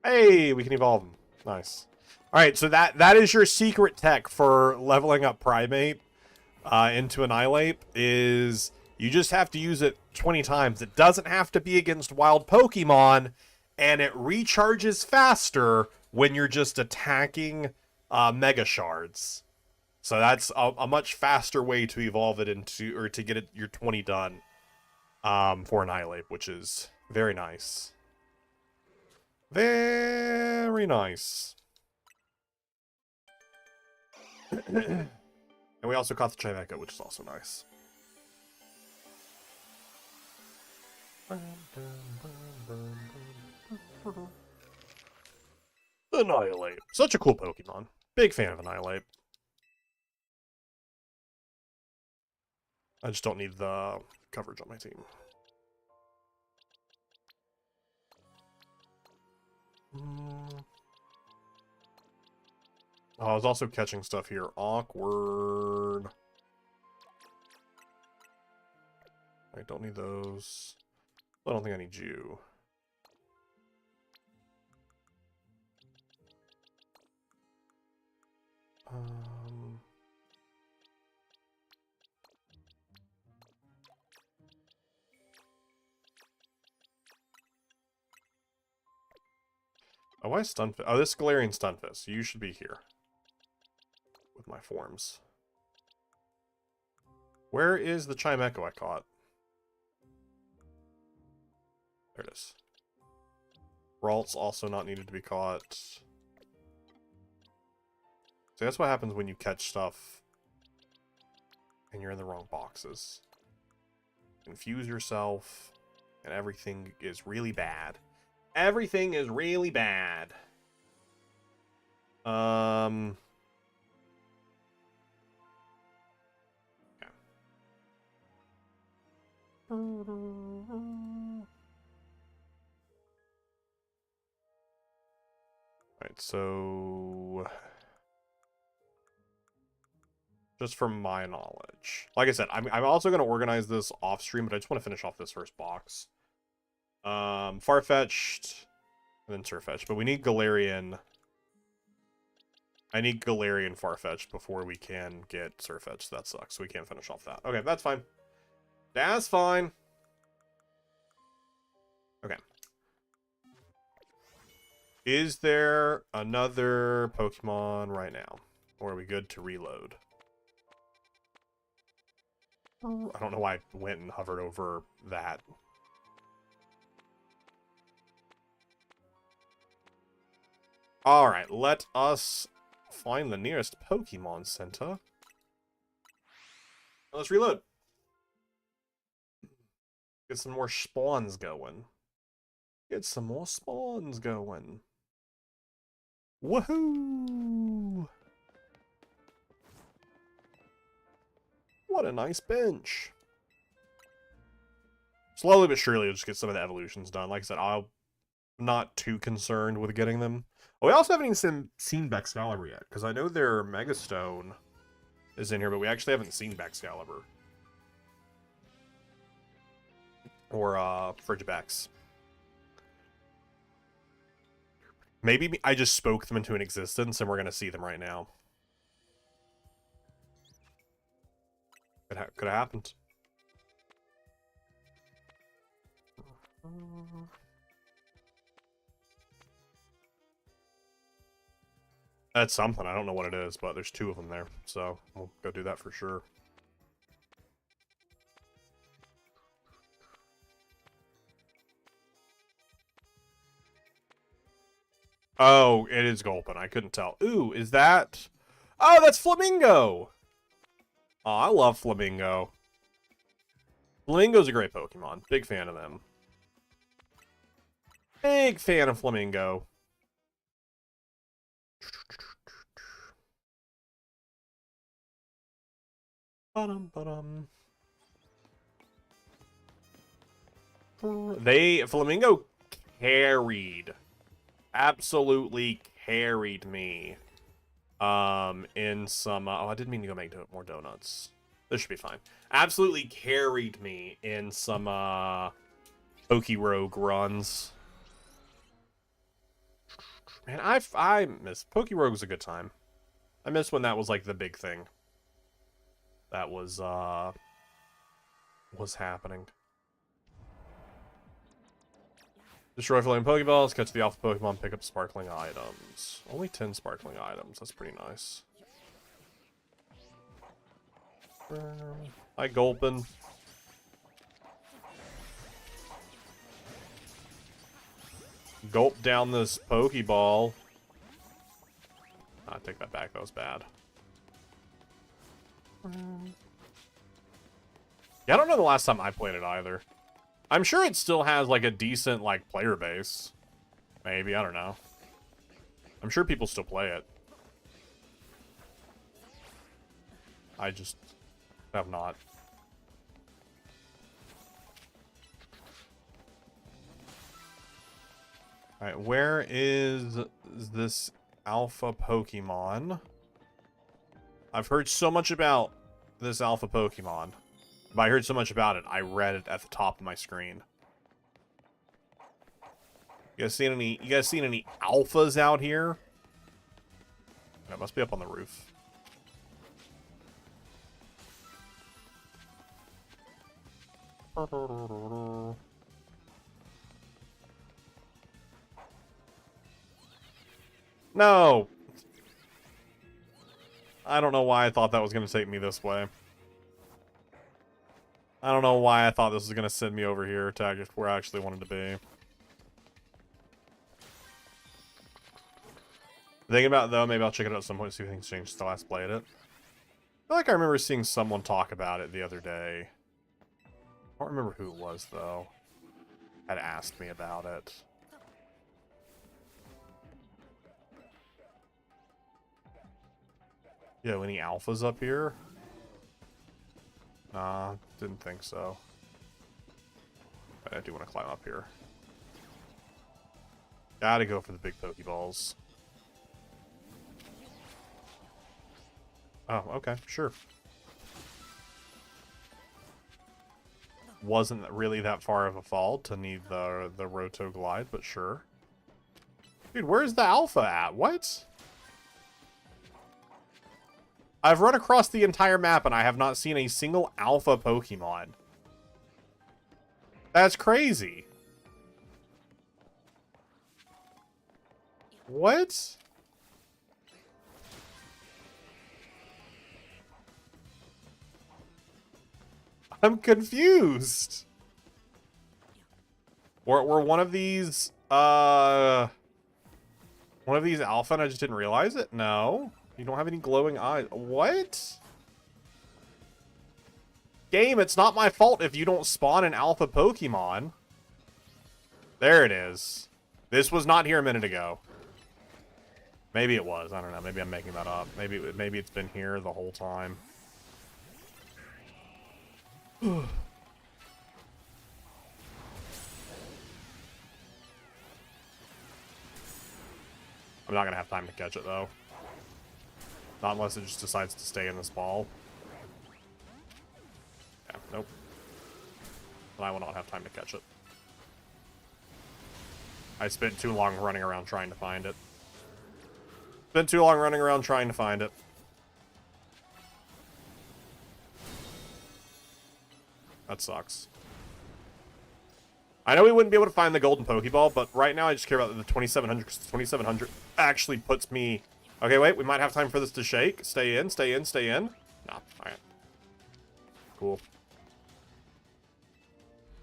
Hey, we can evolve them. Nice. Alright, so that is your secret tech for leveling up Primeape into Annihilate, is you just have to use it 20 times. It doesn't have to be against wild Pokemon, and it recharges faster when you're just attacking Mega Shards. So that's a much faster way to evolve it into, or to get it your 20 done for Annihilate, which is very nice. Very nice. And we also caught the Chimecho, which is also nice. Annihilate. Such a cool Pokemon. Big fan of Annihilate. I just don't need the coverage on my team. Oh, I was also catching stuff here. Awkward. I don't need those. I don't think I need you. Oh, why Stunfisk? Oh, this Galarian Stunfisk. You should be here. With my forms. Where is the Chimecho I caught? There it is. Ralts also not needed to be caught. So that's what happens when you catch stuff and you're in the wrong boxes. Confuse yourself, and everything is really bad. Everything is really bad. Okay. Alright, so just from my knowledge. Like I said, I'm also going to organize this off stream, but I just want to finish off this first box. Farfetch'd, and then Surfetch'd, but we need Galarian. I need Galarian Farfetch'd before we can get Surfetch'd. That sucks. We can't finish off that. Okay, that's fine. That's fine. Okay. Is there another Pokemon right now? Or are we good to reload? I don't know why I went and hovered over that. Alright, let us find the nearest Pokemon Center. Let's reload. Get some more spawns going. Get some more spawns going. Woohoo! What a nice bench. slowly but surely, we'll just get some of the evolutions done. Like I said, I'm not too concerned with getting them. Oh, we also haven't even seen Excalibur yet, because I know their Megastone is in here, but we actually haven't seen Excalibur. Or, Frigibax. Maybe I just spoke them into an existence, and we're going to see them right now. Could have happened. That's something. I don't know what it is, but there's 2 of them there, so we'll go do that for sure. Oh, it is Gulpin. I couldn't tell. Ooh, is that... Oh, that's Flamingo! Oh, I love Flamingo. Flamingo's a great Pokemon. Big fan of them. Big fan of Flamingo. Flamingo carried. Absolutely carried me. In some... oh, I didn't mean to go make more donuts. This should be fine. Absolutely carried me in some, Pokerogue runs. Man, I miss... Pokerogue was a good time. I miss when that was, like, the big thing. That was happening. Destroy flying Pokeballs, catch the Alpha Pokemon, pick up sparkling items. Only 10 sparkling items, that's pretty nice. Hi, Gulpin. Gulp down this Pokeball. I take that back, that was bad. Yeah, I don't know the last time I played it either. I'm sure it still has, like, a decent, like, player base. Maybe, I don't know. I'm sure people still play it. I just have not. Alright, where is this alpha Pokemon? I've heard so much about this alpha Pokemon. But I heard so much about it, I read it at the top of my screen. You guys seen any alphas out here? It must be up on the roof. No! I don't know why I thought that was going to take me this way. I don't know why I thought this was going to send me over here to where I actually wanted to be. Thinking about it, though, maybe I'll check it out at some point, see if things changed since I last played it. I feel like I remember seeing someone talk about it the other day. I don't remember who it was, though. Had asked me about it. Yo, any alphas up here? Nah, didn't think so. But I do want to climb up here. Gotta go for the big Pokeballs. Oh, okay, sure. Wasn't really that far of a fall to need the Roto Glide, but sure. Dude, where's the alpha at? What? I've run across the entire map and I have not seen a single alpha Pokemon. That's crazy. What? I'm confused. Were one of these alpha and I just didn't realize it? No. You don't have any glowing eyes. What? Game, it's not my fault if you don't spawn an alpha Pokemon. There it is. This was not here a minute ago. Maybe it was. I don't know. Maybe I'm making that up. Maybe it's been here the whole time. I'm not gonna have time to catch it though. Not unless it just decides to stay in this ball. Yeah, nope. But I will not have time to catch it. I spent too long running around trying to find it. Spent too long running around trying to find it. That sucks. I know we wouldn't be able to find the golden Pokeball, but right now I just care about the 2700 because the 2700 actually puts me... Okay, wait, we might have time for this to shake. Stay in, stay in, stay in. Nah, alright. Cool.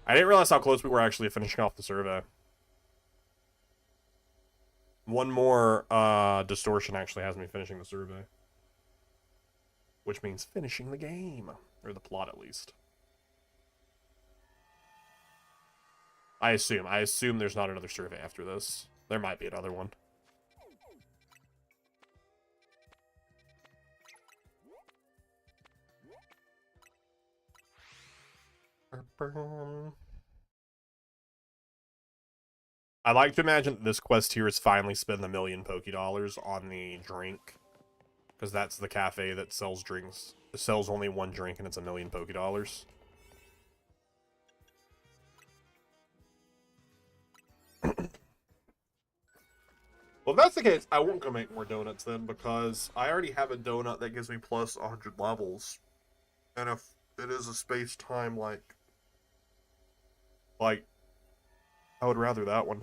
I didn't realize how close we were actually finishing off the survey. One more distortion actually has me finishing the survey. Which means finishing the game. Or the plot, at least. I assume there's not another survey after this. There might be another one. I like to imagine that this quest here is finally spend the $1 million Pokédollars on the drink. Because that's the cafe that sells drinks. It sells only one drink and it's $1 million Pokédollars. Well, if that's the case, I won't go make more donuts then, because I already have a donut that gives me plus 100 levels. And if it is a space-time, like, I would rather that one.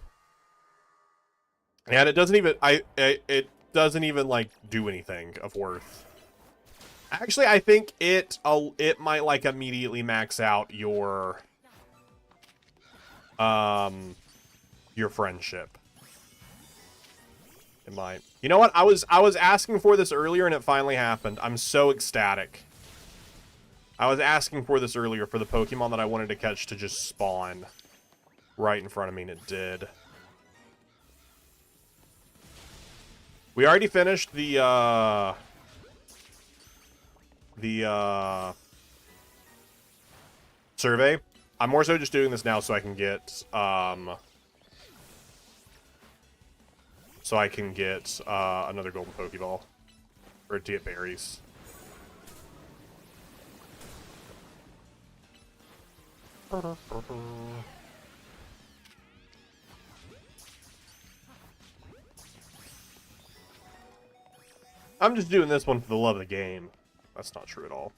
And it doesn't even, it doesn't even, like, do anything of worth. Actually, I think it might, like, immediately max out your friendship. It might. You know what? I was asking for this earlier and it finally happened. I'm so ecstatic. I was asking for this earlier for the Pokemon that I wanted to catch to just spawn right in front of me, and it did. We already finished the survey. I'm more so just doing this now so I can get another golden Pokeball. Or to get berries. I'm just doing this one for the love of the game. That's not true at all.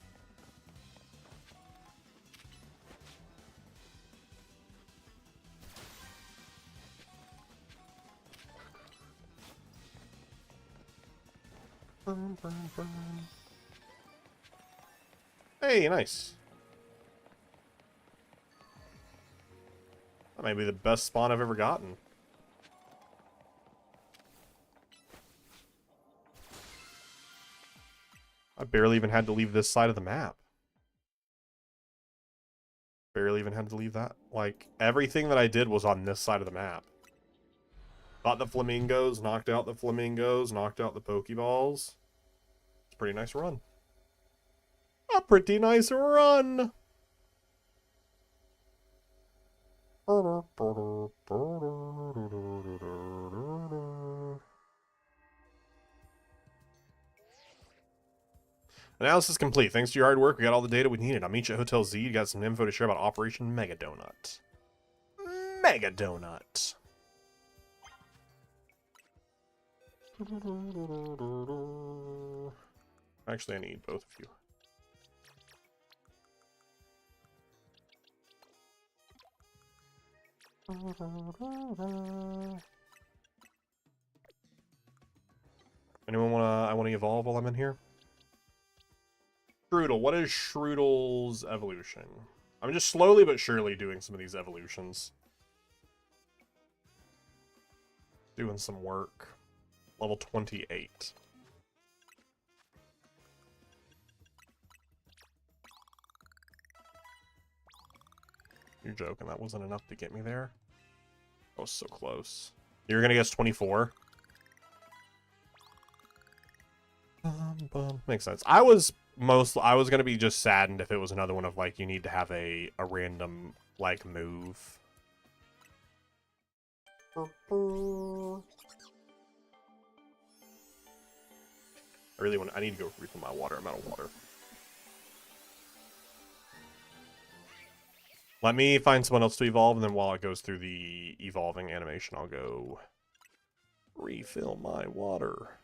Hey, nice. That might be the best spawn I've ever gotten. I barely even had to leave this side of the map. Barely even had to leave that. Like, everything that I did was on this side of the map. Got the flamingos, knocked out the flamingos, knocked out the Pokeballs. It's a pretty nice run. A pretty nice run! Analysis complete. Thanks to your hard work, we got all the data we needed. I'll meet you at Hotel Z. You got some info to share about Operation Mega Donut. Mega Donut. Actually, I need both of you. Anyone I wanna evolve while I'm in here? Shroodle. What is Shroodle's evolution? I'm just slowly but surely doing some of these evolutions. Doing some work. Level 28. You're joking. That wasn't enough to get me there. I was so close. You're gonna guess 24? Makes sense. I was gonna be just saddened if it was another one of, like, you need to have a random, like, move. I need to go refill my water. I'm out of water. Let me find someone else to evolve, and then while it goes through the evolving animation, I'll go refill my water.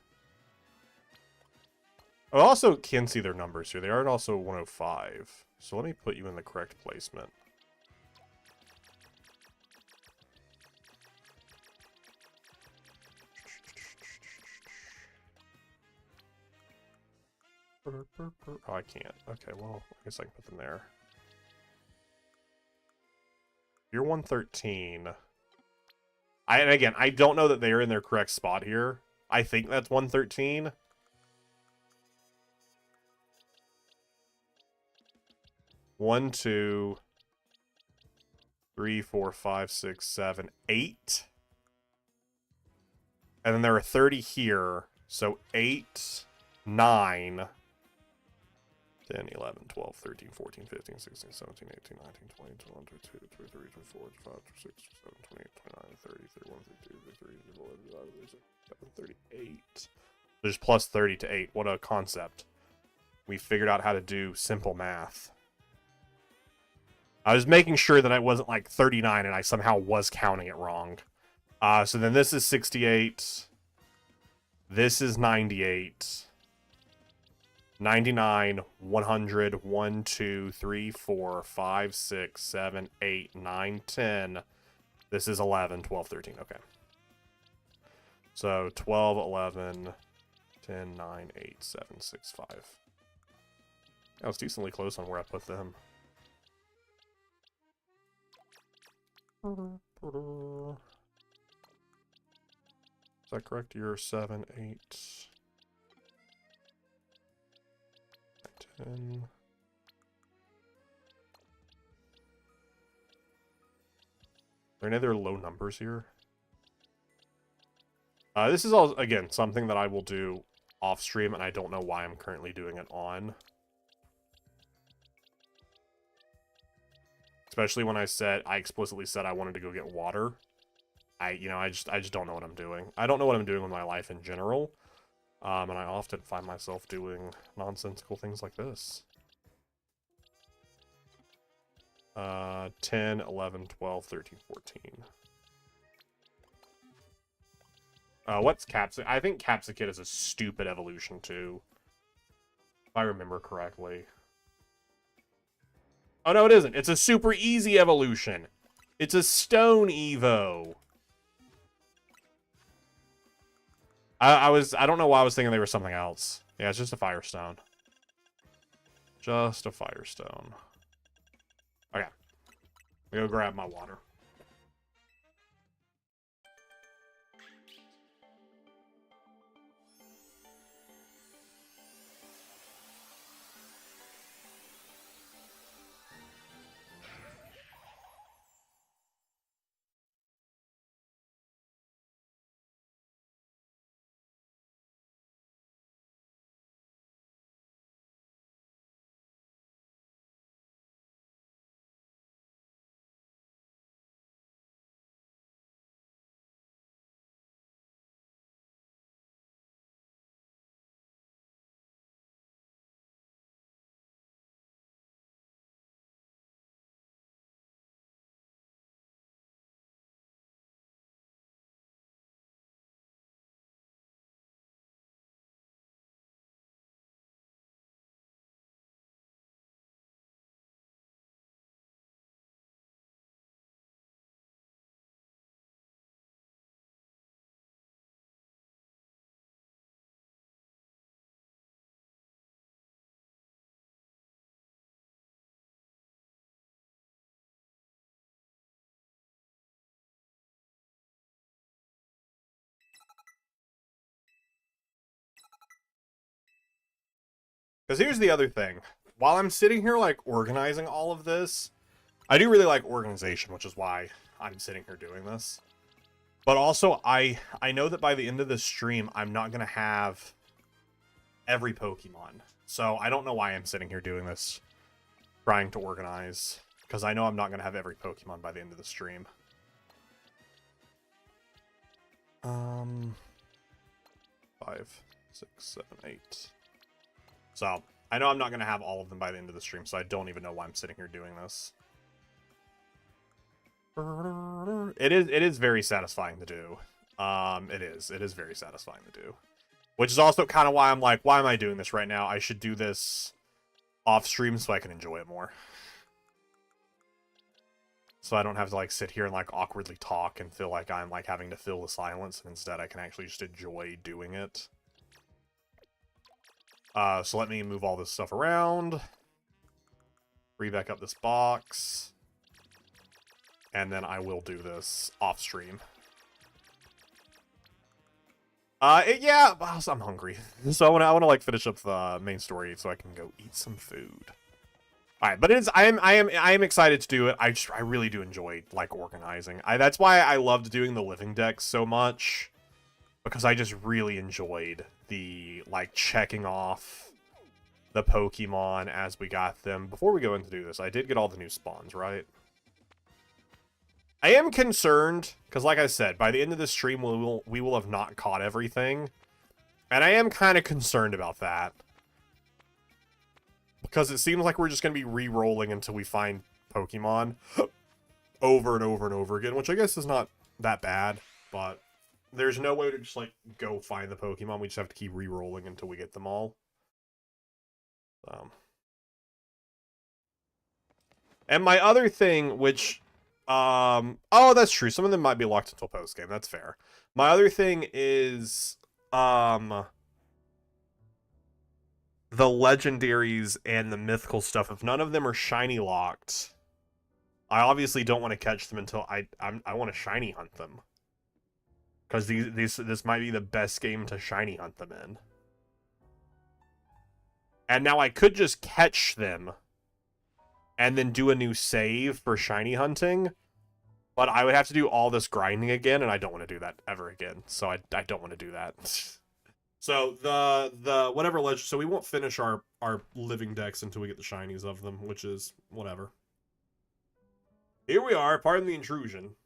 I also can see their numbers here. They are also 105. So let me put you in the correct placement. Oh, I can't. Okay, well, I guess I can put them there. You're 113. And again, I don't know that they're in their correct spot here. I think that's 113. One, two, three, four, five, six, seven, 8. And then there are 30 here. So 8, 9, 10, 11, 12, 13, 14, 15, 16, 17, 18, 19, 20, 21, 22, 23, 24, 25, 26, 27, 28, 29, 30, 31, 32, 33, 34, 35, 38. There's plus 30 to 8. What a concept. We figured out how to do simple math. I was making sure that I wasn't like 39 and I somehow was counting it wrong. So then this is 68. This is 98. 99, 100, 1, 2, 3, 4, 5, 6, 7, 8, 9, 10. This is 11, 12, 13. Okay. So 12, 11, 10, 9, 8, 7, 6, 5. I was decently close on where I put them. Is that correct? You're 7, 8, 10. Are any other low numbers here? This is all, again, something that I will do off stream, and I don't know why I'm currently doing it on. Especially when I explicitly said I wanted to go get water. I just don't know what I'm doing. I don't know what I'm doing with my life in general. And I often find myself doing nonsensical things like this. 10, 11, 12, 13, 14. What's Capsicum? I think Capsicum is a stupid evolution, too. If I remember correctly. Oh, no, it isn't. It's a super easy evolution. It's a stone Evo. I don't know why I was thinking they were something else. Yeah, it's just a Firestone. Just a Firestone. Okay. I'm gonna go grab my water. Because here's the other thing. While I'm sitting here, like, organizing all of this, I do really like organization, which is why I'm sitting here doing this. But also, I know that by the end of this stream, I'm not going to have every Pokemon. So I don't know why I'm sitting here doing this, trying to organize. Because I know I'm not going to have every Pokemon by the end of the stream. 5. 6, 7, 8. So, I know I'm not going to have all of them by the end of the stream, so I don't even know why I'm sitting here doing this. It is very satisfying to do. It is very satisfying to do. Which is also kind of why I'm like, why am I doing this right now? I should do this off stream so I can enjoy it more. So I don't have to like sit here and like awkwardly talk and feel like I'm like having to fill the silence, and instead I can actually just enjoy doing it. So let me move all this stuff around. Free back up this box. And then I will do this off stream. Yeah, I'm hungry. So I want to like finish up the main story so I can go eat some food. All right, but I am excited to do it. I really do enjoy like organizing. That's why I loved doing the Living Dex so much, because I just really enjoyed the like checking off the Pokemon as we got them. Before we go into do this, I did get all the new spawns, right? I am concerned, because like I said, by the end of this stream, we will have not caught everything. And I am kind of concerned about that. Because it seems like we're just going to be re-rolling until we find Pokemon over and over and over again, which I guess is not that bad, but there's no way to just, like, go find the Pokemon. We just have to keep re-rolling until we get them all. And my other thing, which... oh, that's true. Some of them might be locked until post-game. That's fair. My other thing is, the legendaries and the mythical stuff. If none of them are shiny locked, I obviously don't want to catch them until I want to shiny hunt them. Because this might be the best game to shiny hunt them in. And now I could just catch them and then do a new save for shiny hunting, but I would have to do all this grinding again, and I don't want to do that ever again. So I don't want to do that. So the whatever legend. So we won't finish our Living Dex until we get the shinies of them, which is whatever. Here we are. Pardon the intrusion.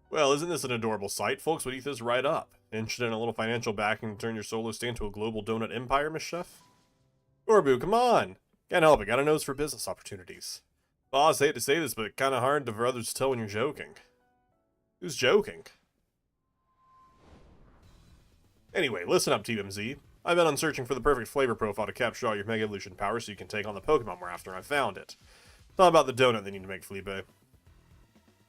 Well, isn't this an adorable sight? Folks would eat this right up. Interested in a little financial backing to turn your solo stand to a global donut empire, Miss Chef? Gorbu, come on! Can't help it, got a nose for business opportunities. Boss, I hate to say this, but kinda hard for others to tell when you're joking. Who's joking? Anyway, listen up, TMZ. I've been on searching for the perfect flavor profile to capture all your Mega Evolution power so you can take on the Pokemon we're after, and I found it. It's all about the donut they need to make, Felipe.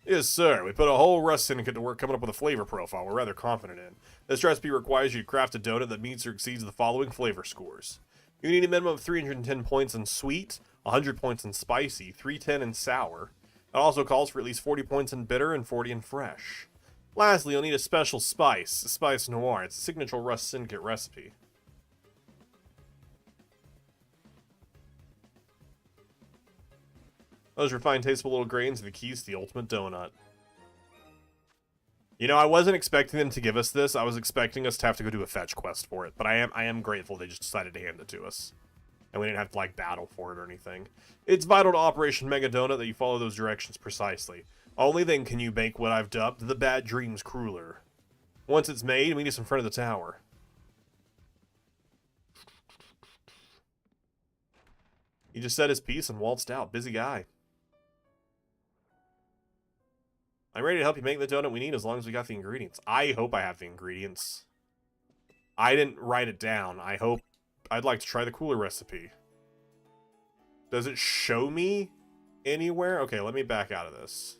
Yes, sir. We put a whole Rust Syndicate to work coming up with a flavor profile we're rather confident in. This recipe requires you to craft a donut that meets or exceeds the following flavor scores. You need a minimum of 310 points in sweet, 100 points in spicy, 310 in sour. It also calls for at least 40 points in bitter and 40 in fresh. Lastly, you'll need a special spice, a Spice Noir. It's a signature Rust Syndicate recipe. Those refined, tasteful little grains are the keys to the ultimate donut. You know, I wasn't expecting them to give us this. I was expecting us to have to go do a fetch quest for it. But I am grateful they just decided to hand it to us. And we didn't have to, like, battle for it or anything. It's vital to Operation Mega Donut that you follow those directions precisely. Only then can you make what I've dubbed the Bad Dreams Crueler. Once it's made, meet us in front of the tower. He just said his piece and waltzed out. Busy guy. I'm ready to help you make the donut we need as long as we got the ingredients. I hope I have the ingredients. I didn't write it down. I'd like to try the cooler recipe. Does it show me anywhere? Okay, let me back out of this.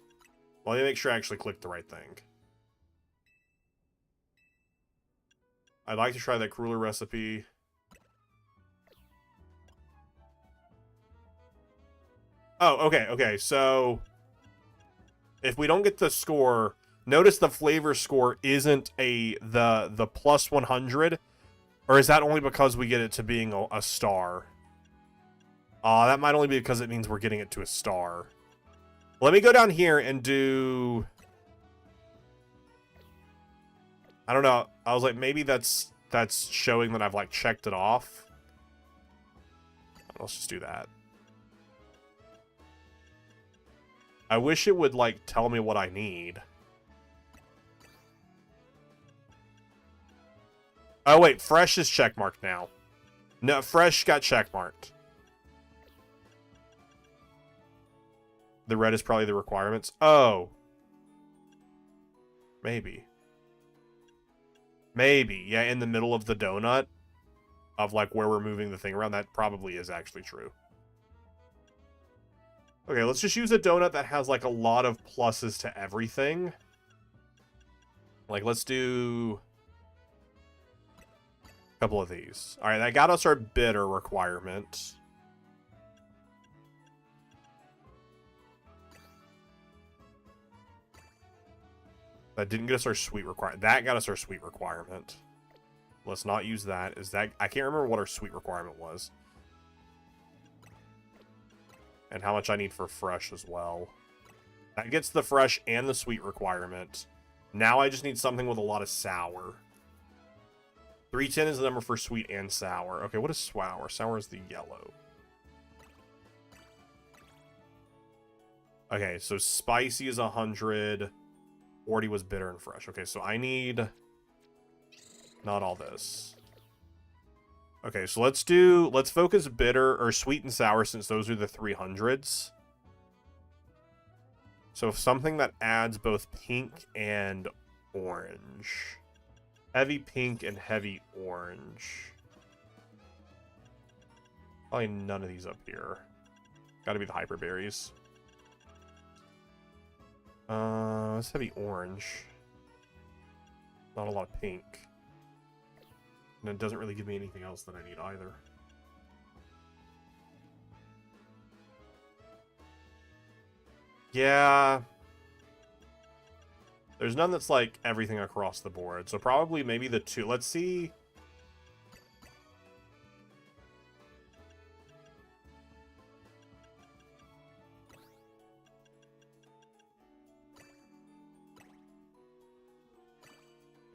Let me make sure I actually clicked the right thing. I'd like to try that cooler recipe. Oh, okay, so if we don't get the score, notice the flavor score isn't the plus 100, or is that only because we get it to being a star? That might only be because it means we're getting it to a star. Let me go down here and do... I don't know. I was like, maybe that's showing that I've, like, checked it off. Let's just do that. I wish it would, like, tell me what I need. Oh, wait. Fresh is checkmarked now. No, fresh got checkmarked. The red is probably the requirements. Oh. Maybe. Maybe. Yeah, in the middle of the donut of, like, where we're moving the thing around. That probably is actually true. Okay, let's just use a donut that has, like, a lot of pluses to everything. Like, let's do a couple of these. All right, that got us our bitter requirement. That didn't get us our sweet requirement. That got us our sweet requirement. Let's not use that. Is that... I can't remember what our sweet requirement was. And how much I need for fresh as well. That gets the fresh and the sweet requirement. Now I just need something with a lot of sour. 310 is the number for sweet and sour. Okay, what is sour? Sour is the yellow. Okay, so spicy is 100. 40 was bitter and fresh. Okay, so I need... not all this. Okay, so let's focus bitter or sweet and sour since those are the 300s. So something that adds both pink and orange. Heavy pink and heavy orange. Probably none of these up here. Gotta be the hyperberries. It's heavy orange. Not a lot of pink. And it doesn't really give me anything else that I need either. Yeah. There's none that's like everything across the board. So probably maybe the two. Let's see.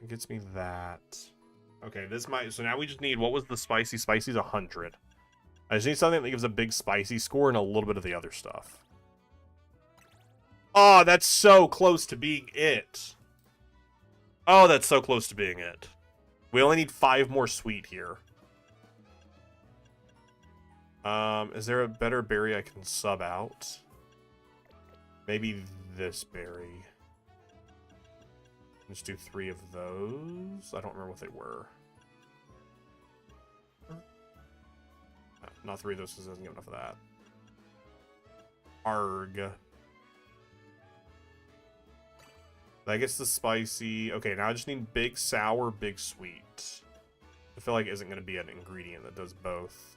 It gets me that. Okay, this might... so now we just need... what was the spicy? Spicy's 100. I just need something that gives a big spicy score and a little bit of the other stuff. Oh, that's so close to being it. Oh, that's so close to being it. We only need 5 more sweet here. Is there a better berry I can sub out? Maybe this berry. Let's do 3 of those. I don't remember what they were. No, not 3 of those because it doesn't give enough of that. Arg. That gets the spicy. Okay, now I just need big sour, big sweet. I feel like it isn't going to be an ingredient that does both.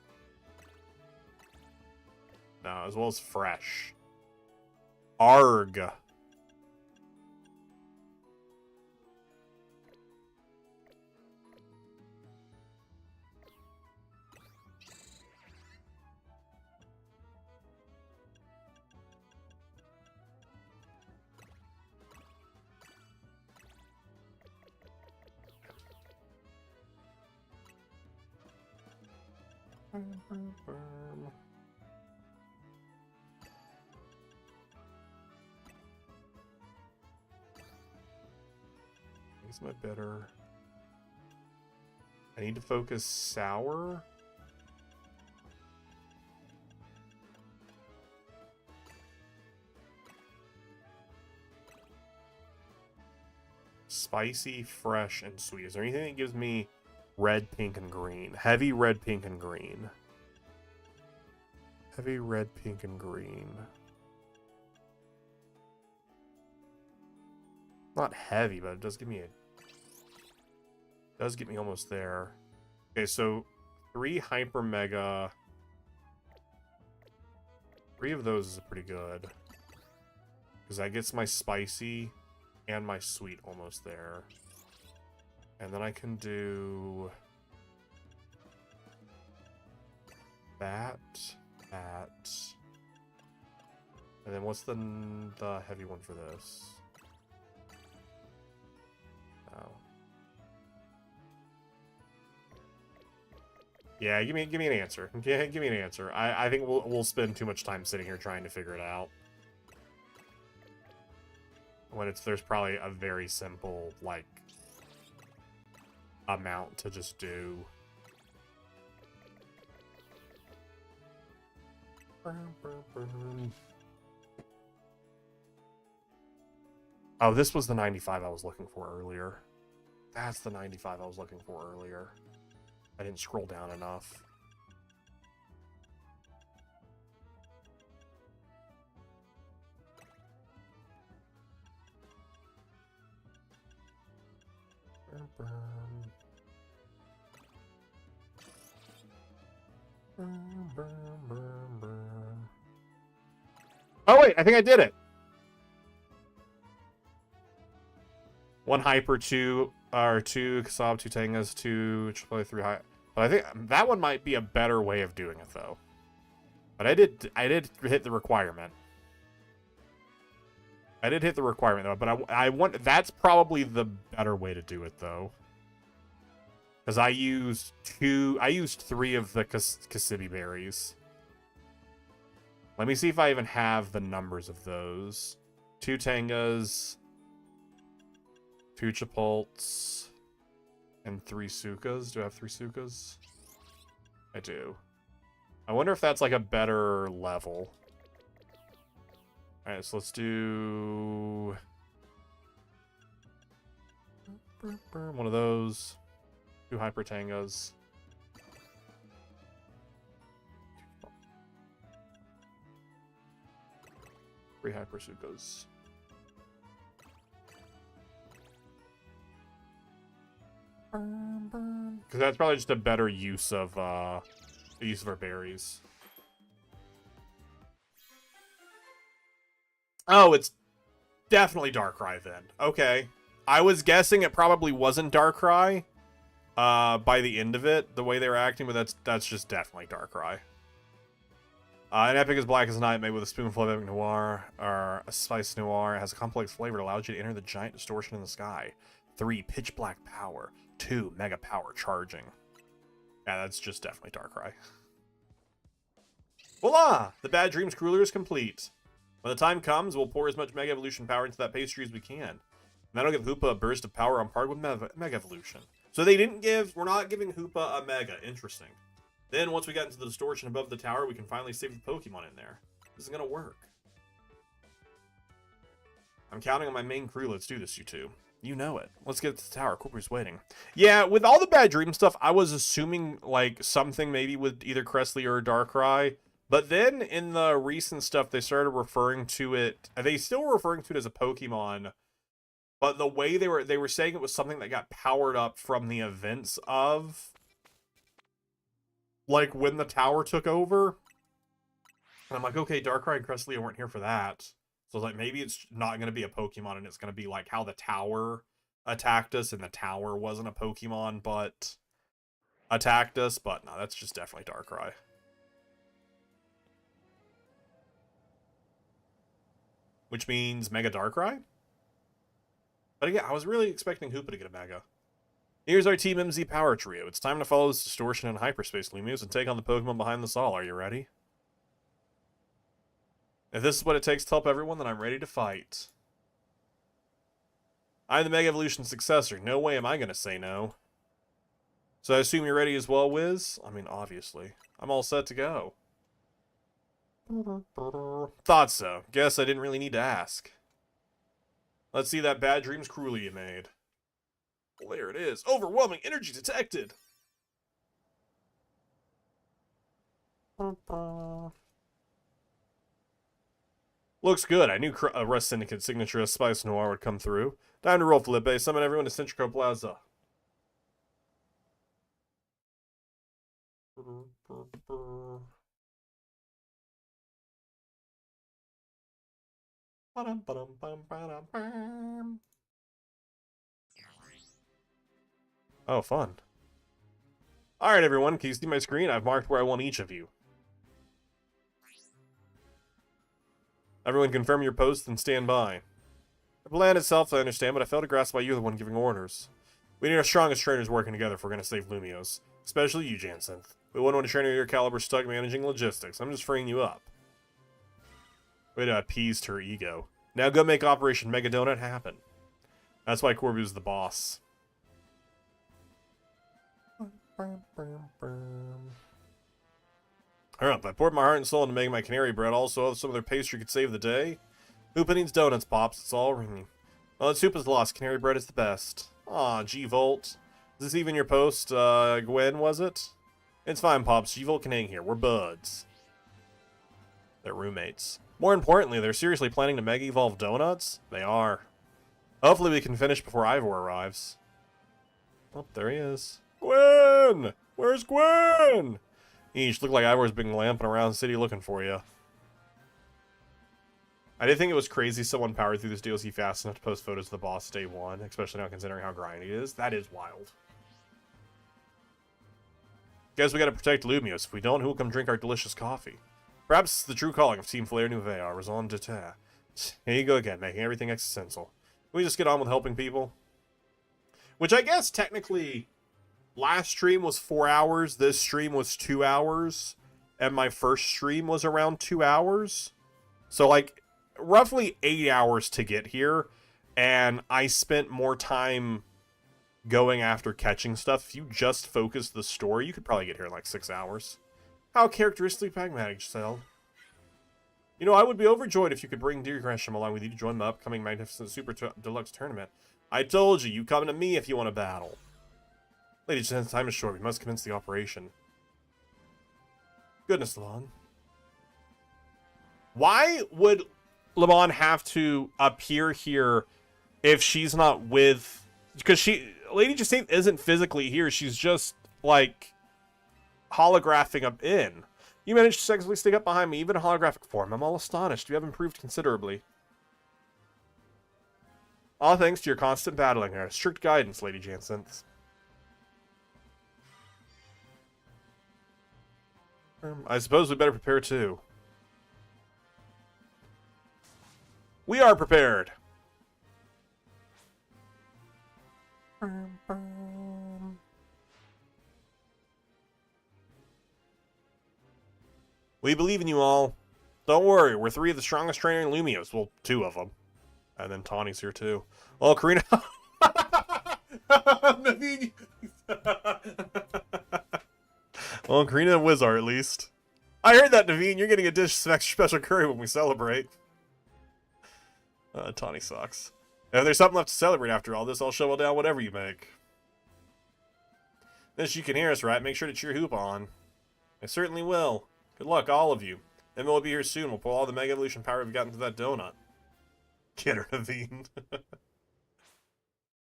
No, as well as fresh. Arg. Is my bitter? I need to focus sour. Spicy, fresh, and sweet. Is there anything that gives me red, pink, and green? Heavy red, pink, and green. Heavy red, pink, and green. Not heavy, but it does give me a... does get me almost there. Okay, so 3 hyper mega. 3 of those is pretty good. Because that gets my spicy and my sweet almost there. And then I can do that. And then what's the heavy one for this? Oh. Yeah, give me an answer. Yeah, give me an answer. I think we'll spend too much time sitting here trying to figure it out. When there's probably a very simple, like... amount to just do. Oh, this was the 95 I was looking for earlier. That's the 95 I was looking for earlier. I didn't scroll down enough. Oh wait, I think I did it. 1 hyper, 2 or 2 Kasab, 2 Tangas, 2 Triple 3 high. But I think that one might be a better way of doing it though. But I did hit the requirement. I did hit the requirement though, but I want, that's probably the better way to do it though. Because I used 3 of the Kasibi berries. Let me see if I even have the numbers of those. 2 Tangas, 2 Chipolts, and 3 Sukas. Do I have 3 Sukas? I do. I wonder if that's like a better level. Alright, so let's do one of those. 2 Hyper Tangas. 3 Hyper Sukas. Because that's probably just a better use of our berries. Oh, it's definitely Darkrai then. Okay. I was guessing it probably wasn't Darkrai by the end of it, the way they were acting, but that's just definitely Darkrai. An epic as black as night made with a spoonful of epic noir, or a spice noir. It has a complex flavor that allows you to enter the giant distortion in the sky. 3, pitch black power. 2, mega power charging. Yeah, that's just definitely Darkrai. Voila! The Bad Dreams Crueler is complete. When the time comes, we'll pour as much Mega Evolution power into that pastry as we can. And that'll give Hoopa a burst of power on par with Mega Evolution. So they didn't we're not giving Hoopa a Mega. Interesting. Then, once we got into the distortion above the tower, we can finally save the Pokemon in there. This is gonna work. I'm counting on my main crew. Let's do this, you two. You know it. Let's get to the tower. Cooper's waiting. Yeah, with all the Bad Dream stuff, I was assuming, like, something maybe with either Cressley or Darkrai. But then, in the recent stuff, they started referring to it... Are they still referring to it as a Pokemon? But the way they were saying it was something that got powered up from the events of... like, when the tower took over. And I'm like, okay, Darkrai and Cresselia weren't here for that. So I was like, maybe it's not going to be a Pokemon, and it's going to be like how the tower attacked us, and the tower wasn't a Pokemon, but attacked us. But no, that's just definitely Darkrai. Which means Mega Darkrai? But again, I was really expecting Hoopa to get a Mega. Here's our Team MZ Power Trio. It's time to follow this Distortion and Hyperspace Lumios and take on the Pokemon behind this all. Are you ready? If this is what it takes to help everyone, then I'm ready to fight. I'm the Mega Evolution successor. No way am I going to say no. So I assume you're ready as well, Wiz? I mean, obviously. I'm all set to go. Thought so. Guess I didn't really need to ask. Let's see that Bad Dreams Cruelly you made. Well, there it is. Overwhelming energy detected. Looks good. I knew Rust Syndicate signature as Spice Noir would come through. Time to roll Felipe. Summon everyone to Centrico Plaza. Oh, fun. Alright, everyone. Can you see my screen? I've marked where I want each of you. Everyone confirm your posts and stand by. The plan itself, I understand, but I fail to grasp why you're the one giving orders. We need our strongest trainers working together if we're going to save Lumios. Especially you, Jansynth. We wouldn't want a trainer of your caliber stuck managing logistics. I'm just freeing you up. Way to appeased her ego. Now go make Operation Mega Donut happen. That's why Corby's the boss. Alright, I poured my heart and soul into making my canary bread. Also, some other pastry could save the day. Hoopa needs donuts, Pops. It's all ringing. Oh, the soup is lost. Canary bread is the best. Aw, G-Volt. Is this even your post, Gwen, was it? It's fine, Pops. G-Volt can hang here. We're buds. They're roommates. More importantly, they're seriously planning to Mega Evolve donuts? They are. Hopefully we can finish before Ivor arrives. Oh, there he is. Gwen! Where's Gwen? Eesh, look like Ivor's been lamping around the city looking for you. I did think it was crazy someone powered through this DLC fast enough to post photos of the boss day one, especially now considering how grindy it is. That is wild. Guess we gotta protect Lumios. If we don't, who will come drink our delicious coffee? Perhaps the true calling of Team Flare Nouvelle, our raison d'etre. Here you go again, making everything existential. Can we just get on with helping people? Which I guess technically, last stream was 4 hours, this stream was 2 hours, and my first stream was around 2 hours. So like, roughly 8 hours to get here, and I spent more time going after catching stuff. If you just focus the story, you could probably get here in like 6 hours. How characteristically pragmatic, Giselle. You know, I would be overjoyed if you could bring Dear Gresham along with you to join the upcoming Magnificent Super Deluxe Tournament. I told you, you come to me if you want to battle. Ladies and gentlemen, time is short. We must commence the operation. Goodness, Lamon. Why would Lamon have to appear here if she's not with... Because Lady Jacinth isn't physically here. She's just, like, holographing up in. You managed to successfully stick up behind me, even in holographic form. I'm all astonished. You have improved considerably. All thanks to your constant battling and strict guidance, Lady Jacinth. I suppose we better prepare too. We are prepared. We believe in you all. Don't worry, we're 3 of the strongest trainer in Lumios. Well, 2 of them. And then Tawny's here too. Oh, Karina. Naveen. Well, Karina and Wiz are at least. I heard that, Naveen. You're getting a dish of extra special curry when we celebrate. Tawny sucks. If there's something left to celebrate after all this, I'll shovel down whatever you make. This you can hear us, right? Make sure to cheer Hoop on. I certainly will. Good luck, all of you. Emma will be here soon. We'll pull all the Mega Evolution power we've gotten to that donut. Get her, Naveen.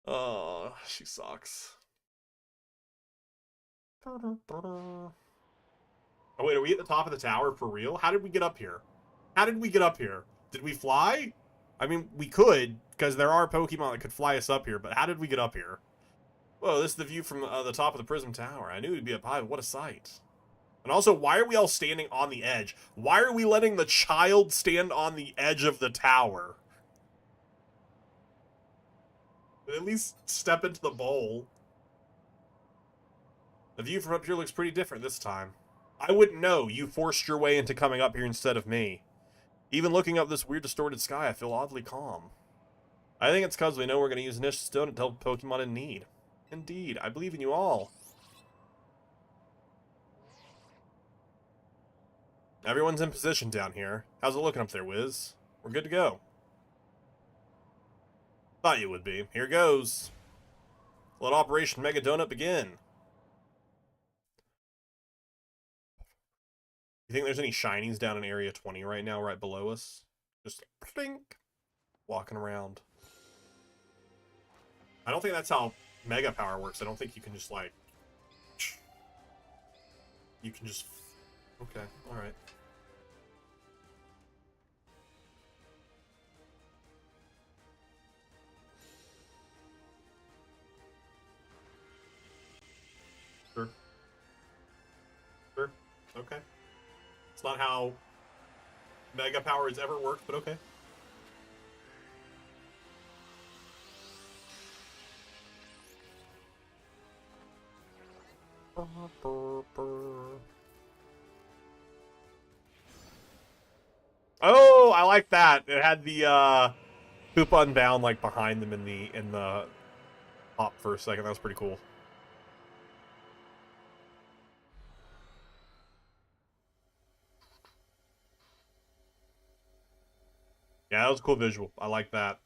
Oh, she sucks. Oh, wait, are we at the top of the tower for real? How did we get up here? How did we get up here? Did we fly? I mean, we could, because there are Pokemon that could fly us up here, but how did we get up here? Whoa, this is the view from the top of the Prism Tower. I knew we'd be up high, but what a sight. And also, why are we all standing on the edge? Why are we letting the child stand on the edge of the tower? At least step into the bowl. The view from up here looks pretty different this time. I wouldn't know. You forced your way into coming up here instead of me. Even looking up this weird distorted sky, I feel oddly calm. I think it's because we know we're going to use Initiative Stone to help Pokemon in need. Indeed, I believe in you all. Everyone's in position down here. How's it looking up there, Wiz? We're good to go. Thought you would be. Here goes. Let Operation Mega Donut begin. You think there's any shinies down in Area 20 right now, right below us? Just plink, walking around. I don't think that's how Mega Power works. I don't think you can just, like... You can just... Okay, alright. Sure. Sure. Okay. It's not how Mega Power has ever worked, but okay. Oh, I like that. It had the Poop Unbound like behind them in the pop for a second. That was pretty cool. Yeah, that was a cool visual. I like that.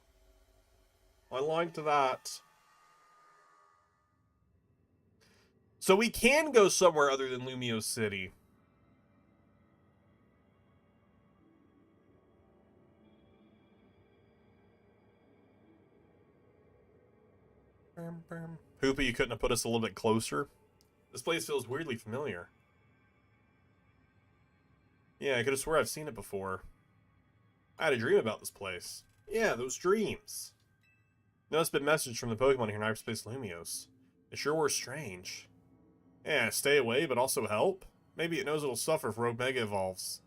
I liked that. So we can go somewhere other than Lumio City. Hoopy, you couldn't have put us a little bit closer? This place feels weirdly familiar. Yeah, I could have swore I've seen it before. I had a dream about this place. Yeah, those dreams. No, it's been messaged from the Pokemon here in Hyperspace Lumios. They sure were strange. Yeah, stay away, but also help? Maybe it knows it'll suffer if Rogue Mega evolves.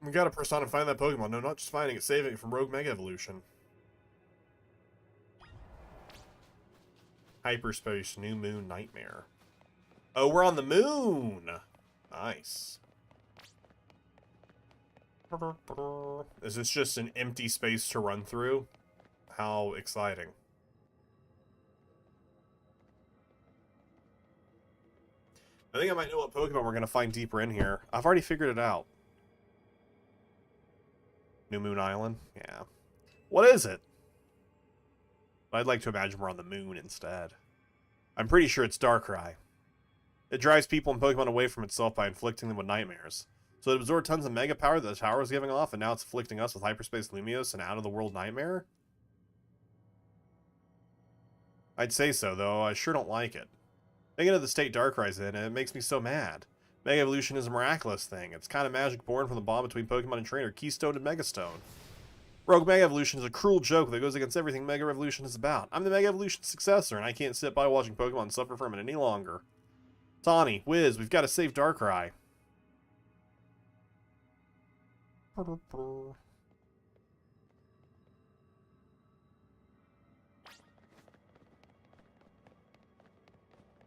We gotta press on and find that Pokemon. No, not just finding it, saving it from Rogue Mega Evolution. Hyperspace New Moon Nightmare. Oh, we're on the moon! Nice. Is this just an empty space to run through? How exciting. I think I might know what Pokemon we're going to find deeper in here. I've already figured it out. New Moon Island? Yeah. What is it? I'd like to imagine we're on the moon instead. I'm pretty sure it's Darkrai. It drives people and Pokemon away from itself by inflicting them with nightmares. So it absorbed tons of mega power that the tower was giving off, and now it's afflicting us with Hyperspace Lumios and out-of-the-world nightmare? I'd say so, though I sure don't like it. Thinking of the state Darkrai's in, it makes me so mad. Mega Evolution is a miraculous thing. It's kind of magic born from the bond between Pokemon and Trainer, Keystone and Megastone. Rogue Mega Evolution is a cruel joke that goes against everything Mega Evolution is about. I'm the Mega Evolution successor, and I can't sit by watching Pokemon suffer from it any longer. Tawny, Wiz, we've got to save Darkrai.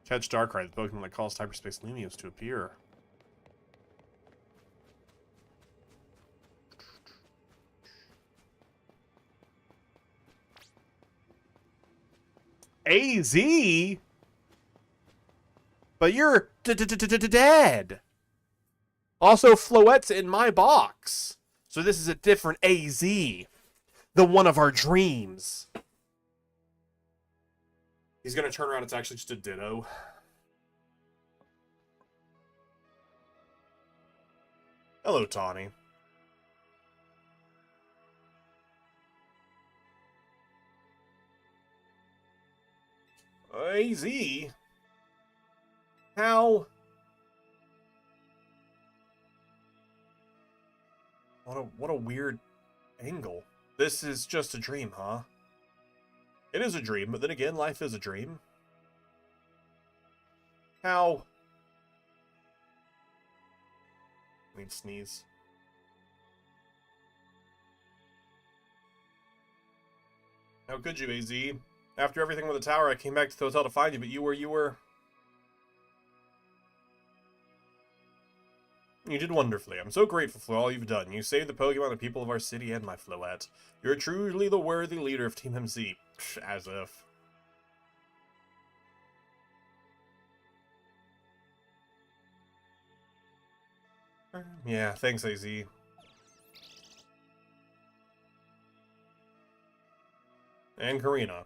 Catch Darkrai, the Pokemon that caused Hyperspace Lumios to appear. AZ? But you're dead. Also, Floette's in my box. So this is a different AZ. The one of our dreams. He's going to turn around. It's actually just a Ditto. Hello, Tawny. AZ? How? What a weird angle. This is just a dream, huh? It is a dream, but then again, life is a dream. How? I mean, sneeze. How could you, AZ? After everything with the tower, I came back to the hotel to find you, but you were... You did wonderfully. I'm so grateful for all you've done. You saved the Pokemon, the people of our city, and my Floette. You're truly the worthy leader of Team MC. Psh, as if. Yeah, thanks, AZ. And Karina.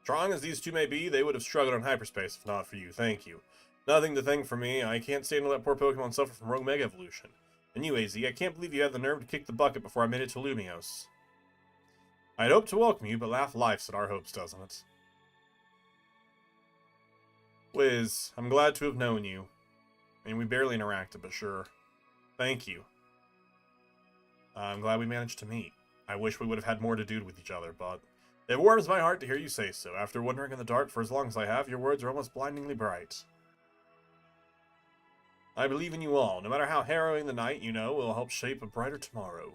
Strong as these two may be, they would have struggled in hyperspace if not for you. Thank you. Nothing to thank for me. I can't stand to let poor Pokemon suffer from Rogue Mega Evolution. And you, AZ, I can't believe you had the nerve to kick the bucket before I made it to Lumios. I'd hoped to welcome you, but laugh life's at our hopes, doesn't it? Wiz, I'm glad to have known you. I mean, we barely interacted, but sure. Thank you. I'm glad we managed to meet. I wish we would have had more to do with each other, but... It warms my heart to hear you say so. After wandering in the dark for as long as I have, your words are almost blindingly bright. I believe in you all. No matter how harrowing the night, you know, will help shape a brighter tomorrow.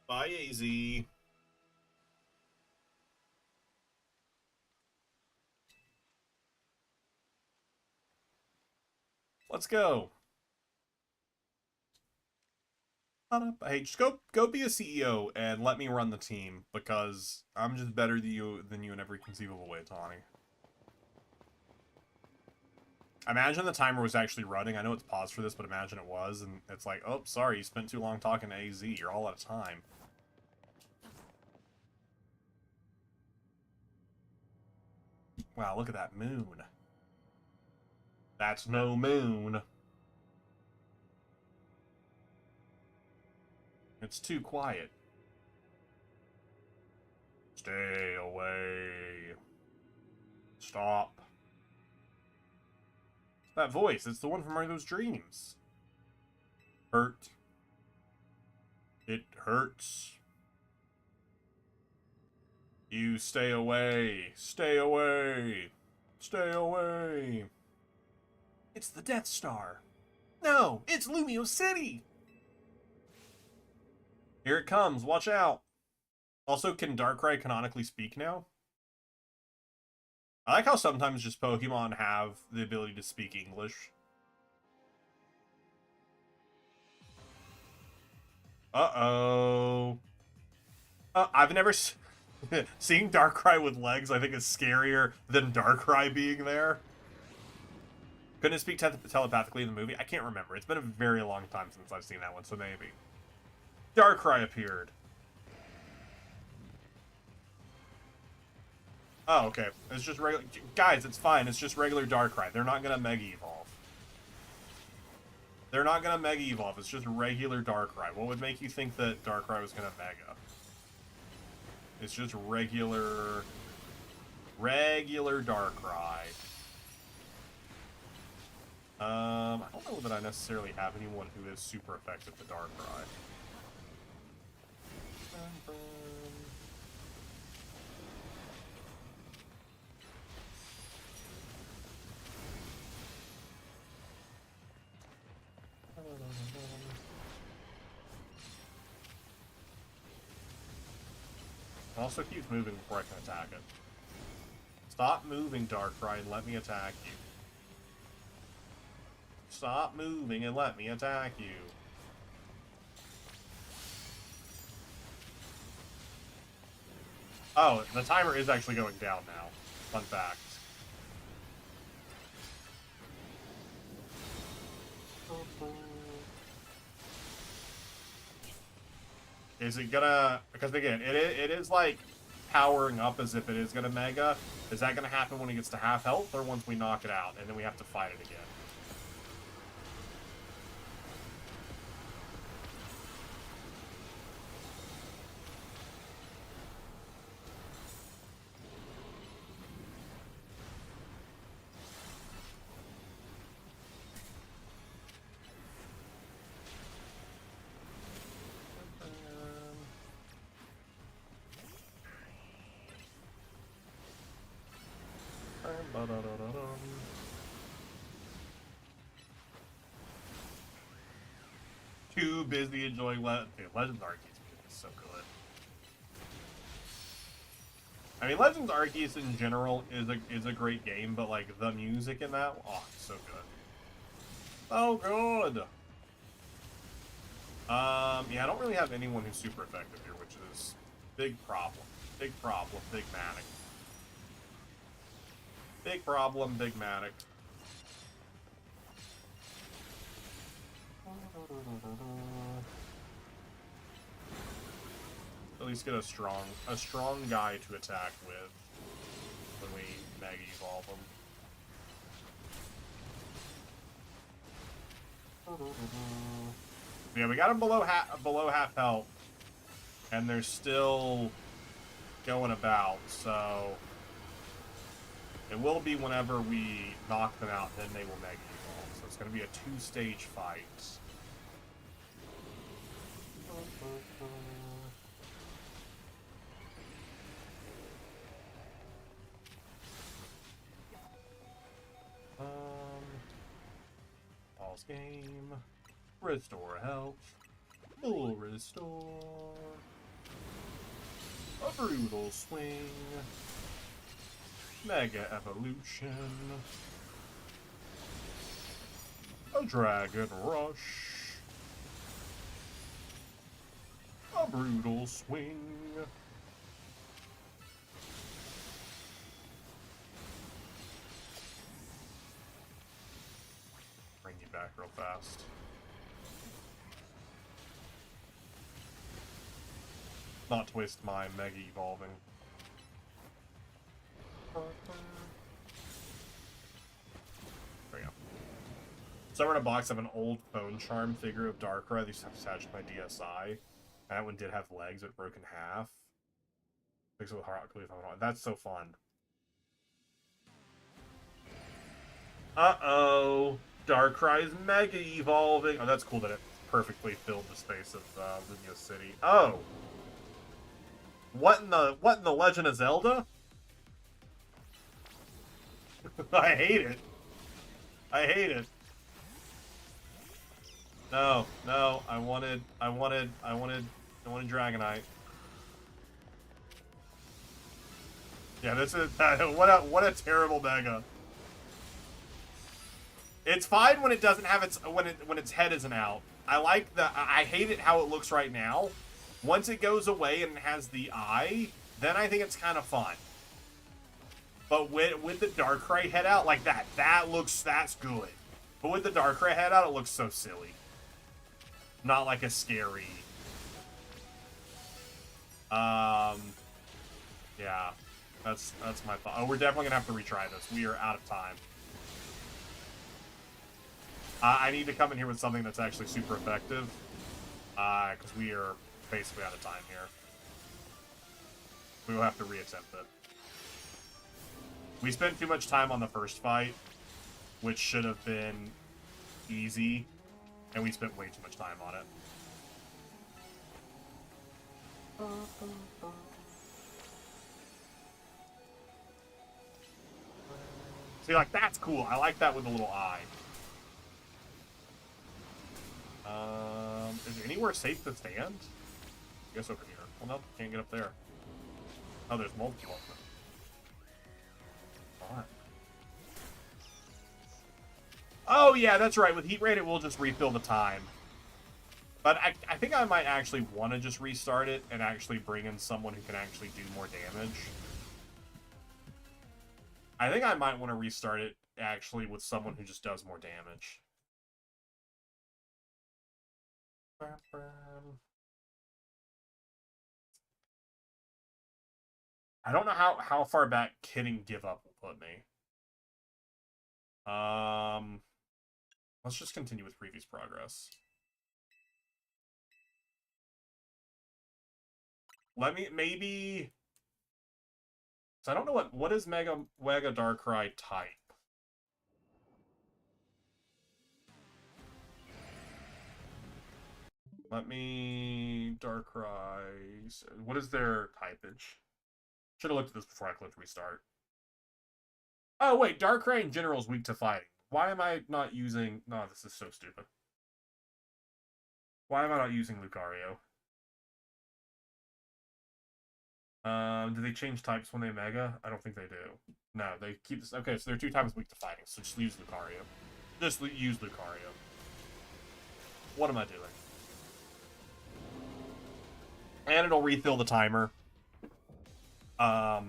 Bye, AZ. Let's go. Hey, just go be a CEO and let me run the team, because I'm just better than you in every conceivable way, Tawny. Imagine the timer was actually running. I know it's paused for this, but imagine it was, and it's like, oh, sorry, you spent too long talking to AZ. You're all out of time. Wow, look at that moon. That's no moon. It's too quiet. Stay away. Stop. That voice, it's the one from those dreams. Hurt. It hurts. You stay away. Stay away. Stay away. It's the Death Star. No, it's Lumio City. Here it comes. Watch out. Also, can Darkrai canonically speak now? I like how sometimes just Pokemon have the ability to speak English. Uh-oh. I've never... Seeing Darkrai with legs, I think, is scarier than Darkrai being there. Couldn't it speak telepathically in the movie? I can't remember. It's been a very long time since I've seen that one, so maybe. Darkrai appeared. Oh, okay. It's just regular... Guys, it's fine. It's just regular Darkrai. They're not gonna Mega Evolve. They're not gonna Mega Evolve. It's just regular Darkrai. What would make you think that Darkrai was gonna Mega? It's just regular Darkrai. I don't know that I necessarily have anyone who is super effective with Darkrai. Also keeps moving before I can attack it. Stop moving, Darkrai, and let me attack you. Stop moving and let me attack you. Oh, the timer is actually going down now. Fun fact. Is it gonna... Because again, it is like powering up as if it is gonna Mega. Is that gonna happen when it gets to half health, or once we knock it out and then we have to fight it again? Too busy enjoying Legends Arceus is so good. I mean, Legends Arceus in general is a great game, but like the music in that, oh, it's so good. So good. Yeah, I don't really have anyone who's super effective here, which is big problem. Big problem, big manic. Big problem, big manic. At least get a strong guy to attack with when we Mega Evolve him. Yeah, we got him below half health, and they're still going about. So it will be whenever we knock them out, then they will Mega Evolve. So it's going to be a two-stage fight. Pause game. Restore health. Full restore. A brutal swing. Mega evolution. A dragon rush. brutal swing. Bring you back real fast. Not to waste my Mega Evolving. There we go. Somewhere in a box, I have an old phone charm figure of Darkrai that used to have attached to my DSi. And that one did have legs, it broke in half. Fix it with Hot Glue. That's so fun. Uh-oh. Darkrai's Mega Evolving. Oh, that's cool that it perfectly filled the space of Lugia City. Oh! What in the Legend of Zelda? I hate it. I hate it. No, no, I wanted Dragonite. Yeah, this is what a terrible Mega. It's fine when it doesn't have its when its head isn't out. I hate it how it looks right now. Once it goes away and it has the eye, then I think it's kind of fun. But with the Darkrai head out, like that's good. But with the Darkrai head out, it looks so silly. Not like a scary. Yeah. That's my thought. Oh, we're definitely gonna have to retry this. We are out of time. I need to come in here with something that's actually super effective. Because we are basically out of time here. We will have to reattempt it. We spent too much time on the first fight, which should have been easy, and we spent way too much time on it. See, like, that's cool. I like that with the little eye. Is there anywhere safe to stand? I guess over here. Well, no, can't get up there. Oh, there's multiple of them. Fine. Oh, yeah, that's right. With Heat Raid, it will just refill the time. But I think I might actually want to just restart it and actually bring in someone who can actually do more damage. I think I might want to restart it, actually, with someone who just does more damage. I don't know how far back hitting Give Up will put me. Let's just continue with previous progress. Let me maybe. So I don't know what is Mega Darkrai type. Let me Darkrai. What is their typage? Should have looked at this before I clicked restart. Oh wait, Darkrai in general is weak to fighting. Why am I not using? No, this is so stupid. Why am I not using Lucario? Do they change types when they Mega? I don't think they do. No, they keep this. Okay, so they're 2 times weak to fighting, so just use Lucario. Just use Lucario. What am I doing? And it'll refill the timer. I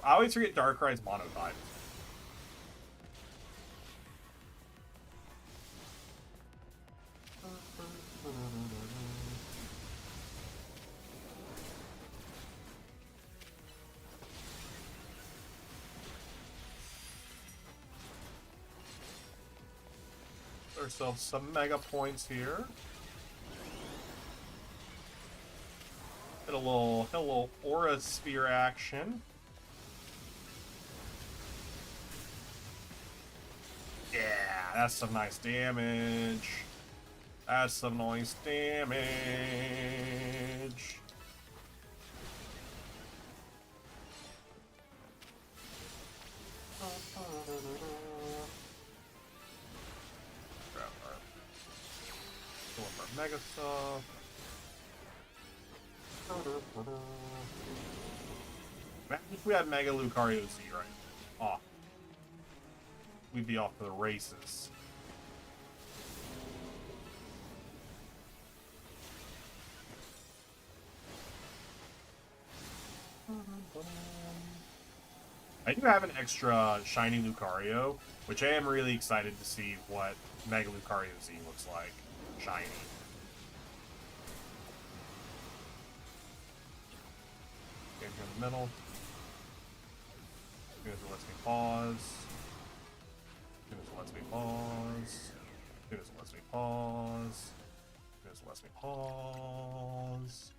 always forget Darkrai's monotype. Ourselves some mega points here. Hit a little aura sphere action. Yeah, that's some nice damage. That's some nice damage. Mega stuff. Imagine if we had Mega Lucario Z right off. We'd be off to the races. I do have an extra shiny Lucario, which I am really excited to see what Mega Lucario Z looks like. Shiny. Okay, go in the middle. As it lets me pause. As it lets me pause. As it lets me pause. As it lets me pause.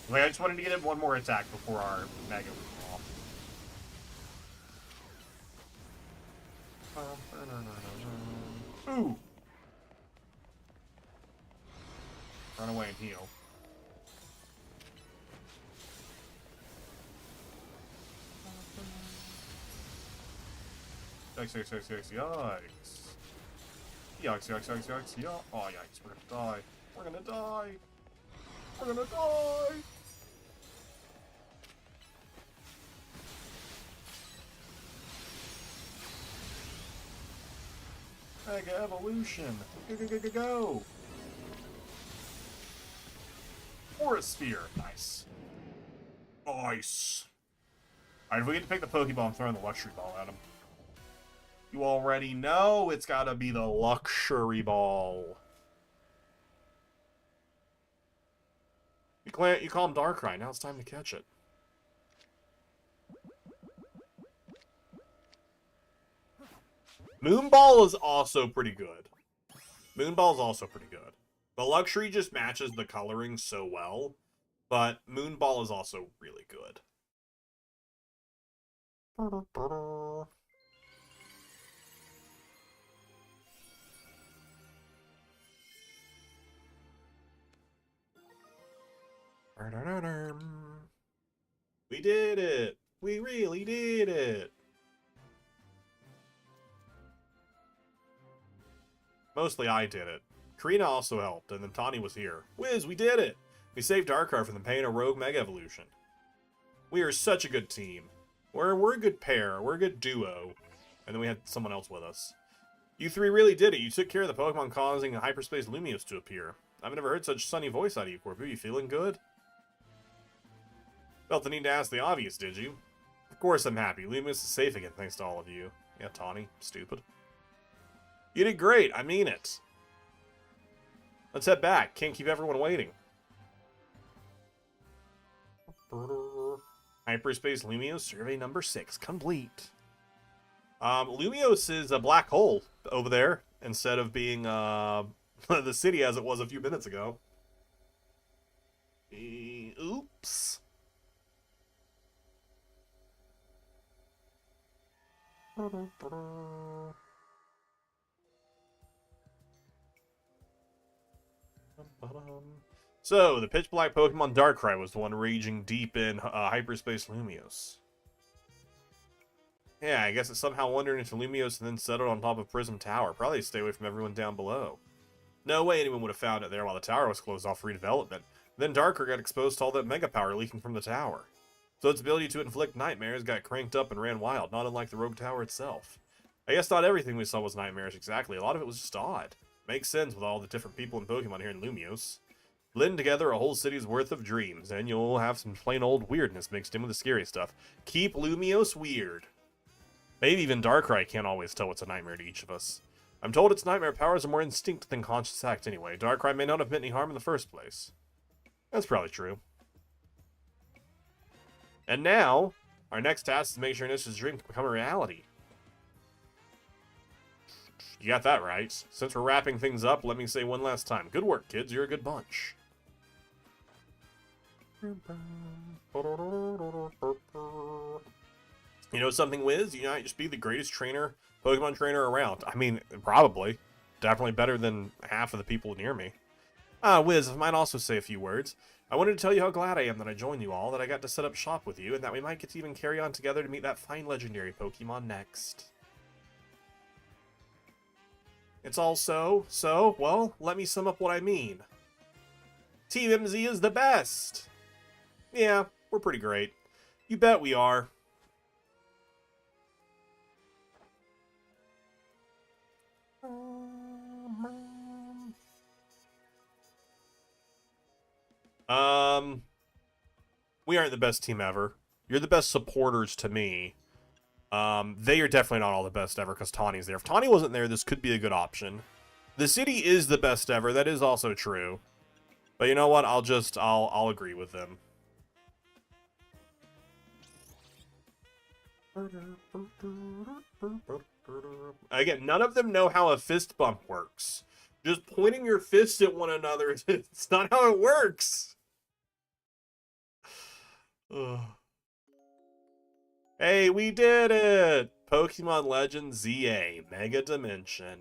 Like, I just wanted to get in one more attack before our Mega was off. Ooh! Run away and heal. Yikes, yikes, yikes, yikes, yikes. Yikes, yikes, yikes, yikes, yikes. Oh, yikes, we're gonna die. We're gonna die. We're gonna die. Mega Evolution. Go. Forest Sphere. Nice. Nice. Alright, if we get to pick the Pokeball, I'm throwing the Luxury Ball at him. You already know it's gotta be the Luxury Ball. You call him Darkrai, now it's time to catch it. Moonball is also pretty good. Moonball is also pretty good. The Luxury just matches the coloring so well, but Moonball is also really good. We did it! We really did it! Mostly I did it. Karina also helped, and then Tawny was here. Wiz, we did it! We saved Darkrai from the pain of Rogue Mega Evolution. We are such a good team. We're a good pair. We're a good duo. And then we had someone else with us. You three really did it. You took care of the Pokemon causing a Hyperspace Lumiose to appear. I've never heard such sunny voice out of you, Corbu. You feeling good? Felt the need to ask the obvious, did you? Of course I'm happy. Lumiose is safe again, thanks to all of you. Yeah, Tawny. Stupid. You did great. I mean it. Let's head back. Can't keep everyone waiting. Hyperspace Lumiose, survey number 6, complete. Lumiose is a black hole over there, instead of being the city as it was a few minutes ago. Oops. So, the pitch black Pokemon Darkrai was the one raging deep in Hyperspace Lumiose. Yeah, I guess it somehow wandered into Lumiose and then settled on top of Prism Tower. Probably to stay away from everyone down below. No way anyone would have found it there while the tower was closed off for redevelopment. Then Darkrai got exposed to all that mega power leaking from the tower. So its ability to inflict nightmares got cranked up and ran wild, not unlike the Rogue Tower itself. I guess not everything we saw was nightmares exactly, a lot of it was just odd. Makes sense with all the different people and Pokemon here in Lumiose. Blend together a whole city's worth of dreams, and you'll have some plain old weirdness mixed in with the scary stuff. Keep Lumiose weird. Maybe even Darkrai can't always tell what's a nightmare to each of us. I'm told its nightmare powers are more instinct than conscious act anyway. Darkrai may not have meant any harm in the first place. That's probably true. And now, our next task is to make sure Nish's dream can become a reality. You got that right. Since we're wrapping things up, let me say one last time. Good work, kids. You're a good bunch. You know something, Wiz? You might just be the greatest trainer, Pokemon trainer around. I mean, probably. Definitely better than half of the people near me. Wiz, I might also say a few words. I wanted to tell you how glad I am that I joined you all, that I got to set up shop with you, and that we might get to even carry on together to meet that fine legendary Pokemon next. It's all so, well, let me sum up what I mean. Team MZ is the best! Yeah, we're pretty great. You bet we are. We aren't the best team ever. You're the best supporters to me. They are definitely not all the best ever because Tawny's there. If Tawny wasn't there, this could be a good option. The city is the best ever. That is also true. But you know what? I'll agree with them. Again, none of them know how a fist bump works. Just pointing your fist at one another, it's not how it works. Ugh. Hey, we did it! Pokemon Legends ZA, Mega Dimension.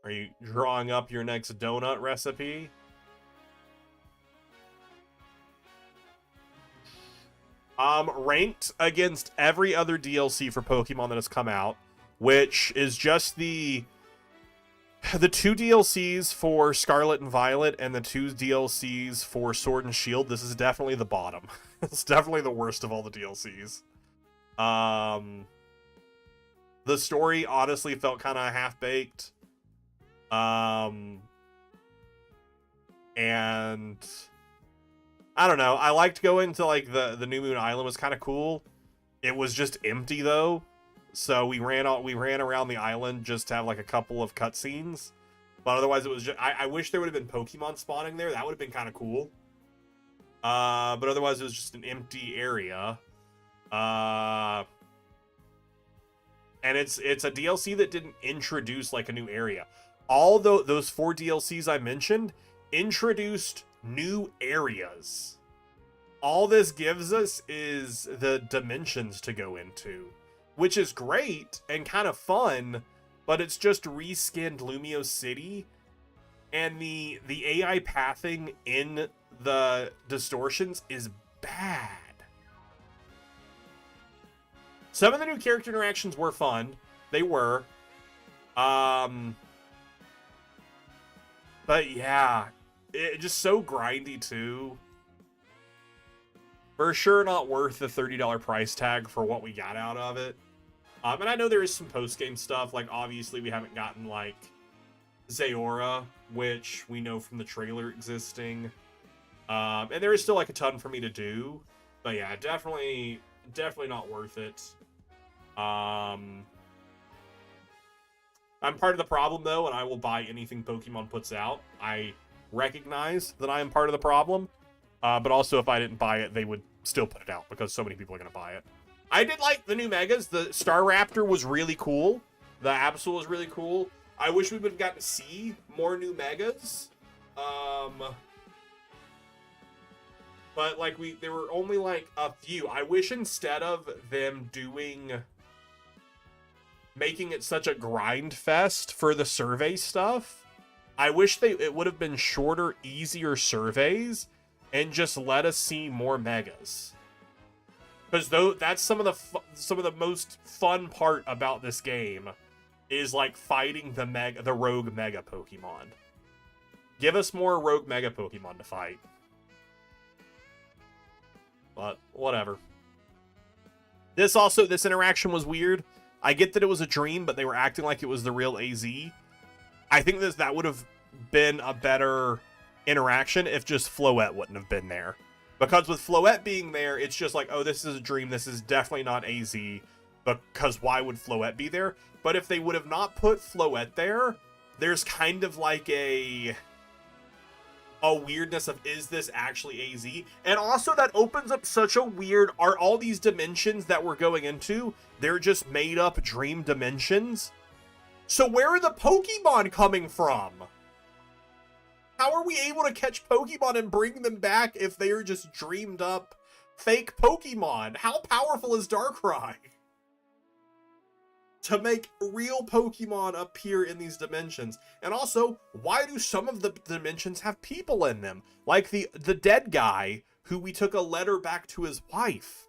Are you drawing up your next donut recipe? Ranked against every other DLC for Pokemon that has come out, which is just the 2 DLCs for Scarlet and Violet and the 2 DLCs for Sword and Shield. This is definitely the bottom. It's definitely the worst of all the DLCs. The story honestly felt kind of half-baked. And I don't know. I liked going to like the New Moon Island. Was kind of cool. It was just empty though. So we ran around the island just to have like a couple of cutscenes. But otherwise it was just I wish there would have been Pokemon spawning there. That would have been kind of cool. But otherwise it was just an empty area. And it's a DLC that didn't introduce like a new area. All those 4 DLCs I mentioned introduced new areas. All this gives us is the dimensions to go into, which is great and kind of fun, but it's just reskinned Lumio City, and the AI pathing in the distortions is bad. Some of the new character interactions were fun. They were. But yeah, it just so grindy too. For sure not worth the $30 price tag for what we got out of it. And I know there is some post-game stuff. Like, obviously, we haven't gotten, like, Zaora, which we know from the trailer existing. And there is still, like, a ton for me to do. But yeah, definitely not worth it. I'm part of the problem, though, and I will buy anything Pokemon puts out. I recognize that I am part of the problem. But also, if I didn't buy it, they would still put it out because so many people are going to buy it. I did like the new Megas. The Staraptor was really cool. The Absol was really cool. I wish we would have gotten to see more new Megas. But, like, there were only, like, a few. I wish instead of them making it such a grind fest for the survey stuff, I wish it would have been shorter, easier surveys and just let us see more Megas. Because that's some of the most fun part about this game is like fighting the rogue Mega Pokemon. Give us more rogue Mega Pokemon to fight. But whatever. This interaction was weird. I get that it was a dream, but they were acting like it was the real AZ. I think that would have been a better interaction if just Floette wouldn't have been there. Because with Floette being there, it's just like, oh, this is a dream. This is definitely not AZ. Because why would Floette be there? But if they would have not put Floette there, there's kind of like a weirdness of, is this actually AZ? And also that opens up such a weird, are all these dimensions that we're going into, they're just made up dream dimensions? So where are the Pokemon coming from? How are we able to catch Pokemon and bring them back if they are just dreamed up fake Pokemon? How powerful is Darkrai to make real Pokemon appear in these dimensions? And also, why do some of the dimensions have people in them? Like the dead guy who we took a letter back to his wife.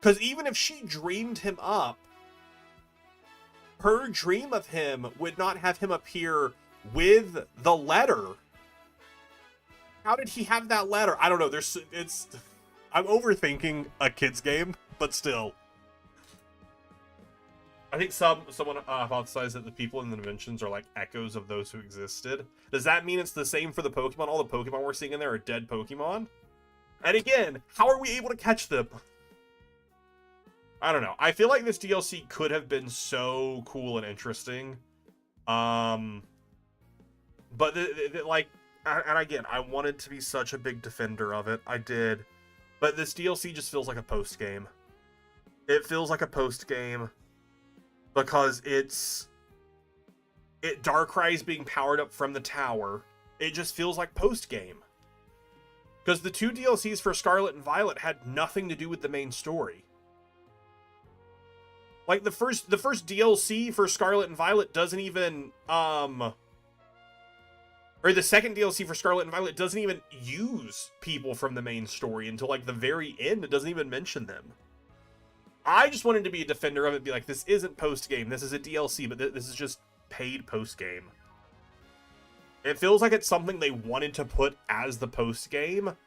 Because even if she dreamed him up, her dream of him would not have him appear with the letter. How did he have that letter? I don't know. I'm overthinking a kid's game, but still. I think someone hypothesized that the people in the dimensions are like echoes of those who existed. Does that mean it's the same for the Pokemon? All the Pokemon we're seeing in there are dead Pokemon? And again, how are we able to catch them? I don't know. I feel like this DLC could have been so cool and interesting. But like, and again, I wanted to be such a big defender of it. I did. But this DLC just feels like a post game. It feels like a post game because Darkrai's being powered up from the tower. It just feels like post game. Because the 2 DLCs for Scarlet and Violet had nothing to do with the main story. Like the first DLC for Scarlet and Violet doesn't even or the second DLC for Scarlet and Violet doesn't even use people from the main story until like the very end. It doesn't even mention them. I just wanted to be a defender of it, be like, this isn't post game. This is a DLC, but this is just paid post game. It feels like it's something they wanted to put as the post game,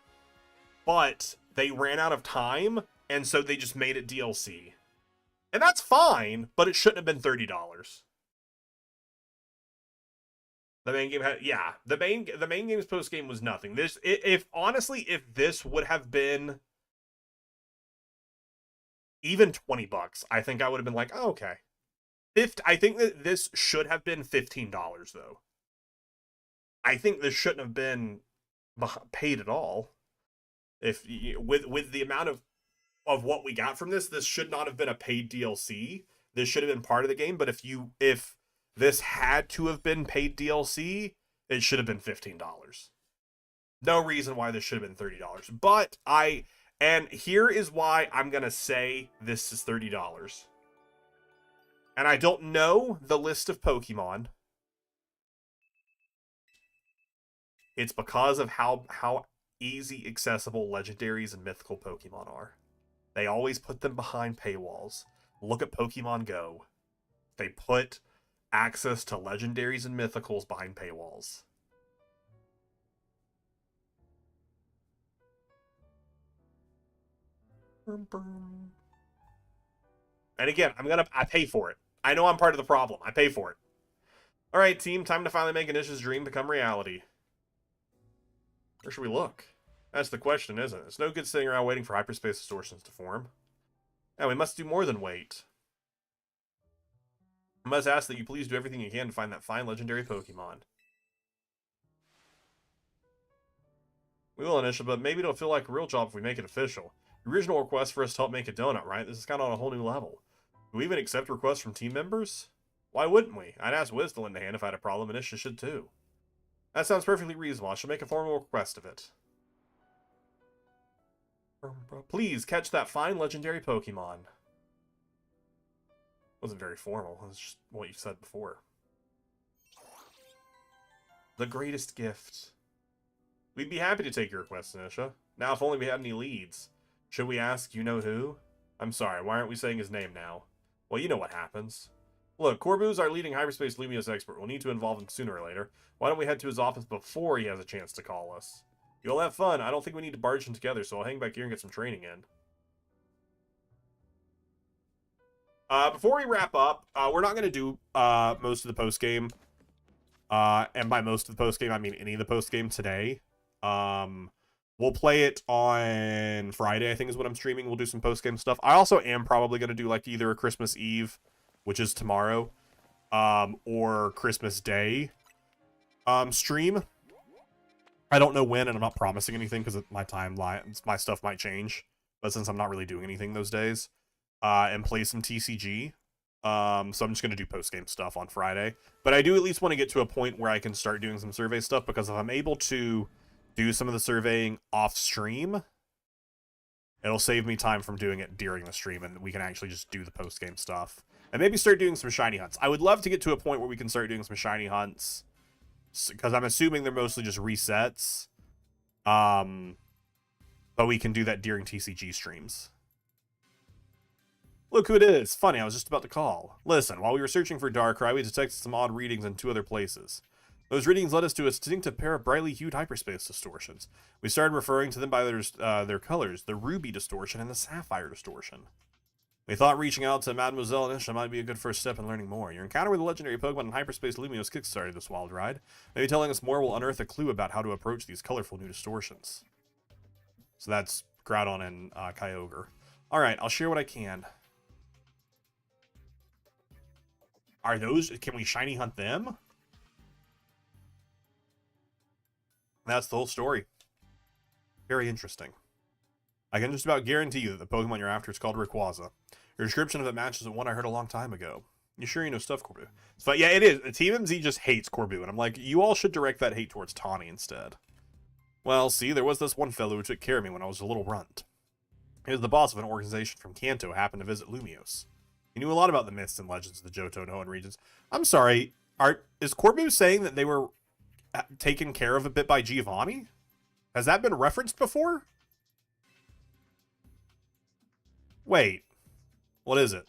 but they ran out of time, and so they just made it DLC. And that's fine, but it shouldn't have been $30. The main game had, yeah, the main game's post game was nothing. If honestly, if this would have been even $20, I think I would have been like, oh, okay. I think that this should have been $15 though. I think this shouldn't have been paid at all. If with the amount of what we got from this should not have been a paid DLC. This should have been part of the game. But if this had to have been paid DLC, it should have been $15. No reason why this should have been $30. But and here is why I'm gonna say this is $30. And I don't know the list of Pokemon. It's because of how easy accessible legendaries and mythical Pokemon are. They always put them behind paywalls. Look at Pokemon Go. They put access to legendaries and mythicals behind paywalls. And again, I pay for it. I know I'm part of the problem. I pay for it. All right, team, time to finally make Anish's dream become reality. Where should we look? That's the question, isn't it? It's no good sitting around waiting for hyperspace distortions to form. Now, we must do more than wait. I must ask that you please do everything you can to find that fine legendary Pokemon. We will, Anisha, but maybe it'll feel like a real job if we make it official. The original request for us to help make a donut, right? This is kind of on a whole new level. Do we even accept requests from team members? Why wouldn't we? I'd ask Wiz to lend a hand if I had a problem, and Anisha should too. That sounds perfectly reasonable. I shall make a formal request of it. Please catch that fine legendary Pokemon. Wasn't very formal. It's just what you said before. The greatest gift. We'd be happy to take your request, Anisha. Now, if only we had any leads. Should we ask you know who? I'm sorry, why aren't we saying his name now? Well, you know what happens. Look, Corbu's our leading hyperspace Lumios expert. We'll need to involve him sooner or later. Why don't we head to his office before he has a chance to call us? You'll have fun. I don't think we need to barge in together, so I'll hang back here and get some training in. Before we wrap up, we're not going to do most of the post-game. And by most of the post-game, I mean any of the post-game today. We'll play it on Friday, I think is what I'm streaming. We'll do some post-game stuff. I also am probably going to do like either a Christmas Eve, which is tomorrow, or Christmas Day stream. I don't know when, and I'm not promising anything because my timeline, my stuff might change. But since I'm not really doing anything those days, and play some TCG, so I'm just going to do post-game stuff on Friday. But I do at least want to get to a point where I can start doing some survey stuff, because if I'm able to do some of the surveying off-stream, it'll save me time from doing it during the stream, and we can actually just do the post-game stuff. And maybe start doing some shiny hunts. I would love to get to a point where we can start doing some shiny hunts, because I'm assuming they're mostly just resets. But we can do that during TCG streams. Look who it is. Funny, I was just about to call. Listen, while we were searching for Darkrai, we detected some odd readings in 2 other places. Those readings led us to a distinctive pair of brightly hued hyperspace distortions. We started referring to them by their colors, the ruby distortion and the sapphire distortion. We thought reaching out to Mademoiselle Anisha might be a good first step in learning more. Your encounter with the legendary Pokemon in hyperspace Lumiose kickstarted this wild ride. Maybe telling us more will unearth a clue about how to approach these colorful new distortions. So that's Groudon and Kyogre. Alright, I'll share what I can. Are those... Can we shiny hunt them? That's the whole story. Very interesting. I can just about guarantee you that the Pokemon you're after is called Rayquaza. Your description of it matches the one I heard a long time ago. You sure you know stuff, Corbu? So yeah, it is. Team MZ just hates Corbu, and I'm like, you all should direct that hate towards Tawny instead. Well, see, there was this one fellow who took care of me when I was a little runt. He was the boss of an organization from Kanto, happened to visit Lumiose. He knew a lot about the myths and legends of the Johto and Hoenn regions. I'm sorry, is Corbu saying that they were taken care of a bit by Giovanni? Has that been referenced before? Wait, what is it?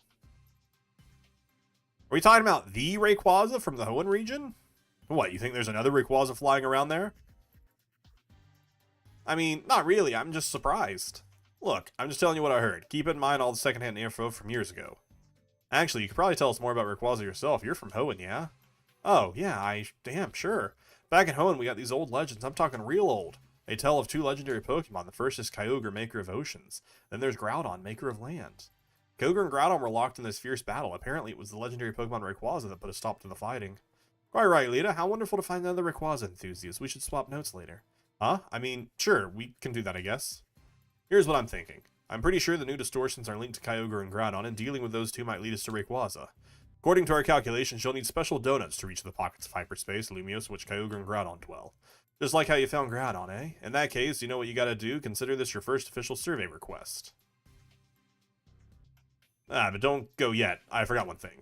Are we talking about the Rayquaza from the Hoenn region? What, you think there's another Rayquaza flying around there? I mean, not really, I'm just surprised. Look, I'm just telling you what I heard. Keep in mind all the secondhand info from years ago. Actually, you could probably tell us more about Rayquaza yourself. You're from Hoenn, yeah? Oh, yeah, damn, sure. Back in Hoenn, we got these old legends. I'm talking real old. They tell of two legendary Pokemon. The first is Kyogre, maker of oceans. Then there's Groudon, maker of land. Kyogre and Groudon were locked in this fierce battle. Apparently, it was the legendary Pokemon Rayquaza that put a stop to the fighting. Quite right, Lita. How wonderful to find another Rayquaza enthusiast. We should swap notes later. Huh? I mean, sure, we can do that, I guess. Here's what I'm thinking. I'm pretty sure the new distortions are linked to Kyogre and Groudon, and dealing with those two might lead us to Rayquaza. According to our calculations, you'll need special donuts to reach the pockets of hyperspace, Lumiose, which Kyogre and Groudon dwell. Just like how you found Groudon, eh? In that case, you know what you gotta do? Consider this your first official survey request. But don't go yet. I forgot one thing.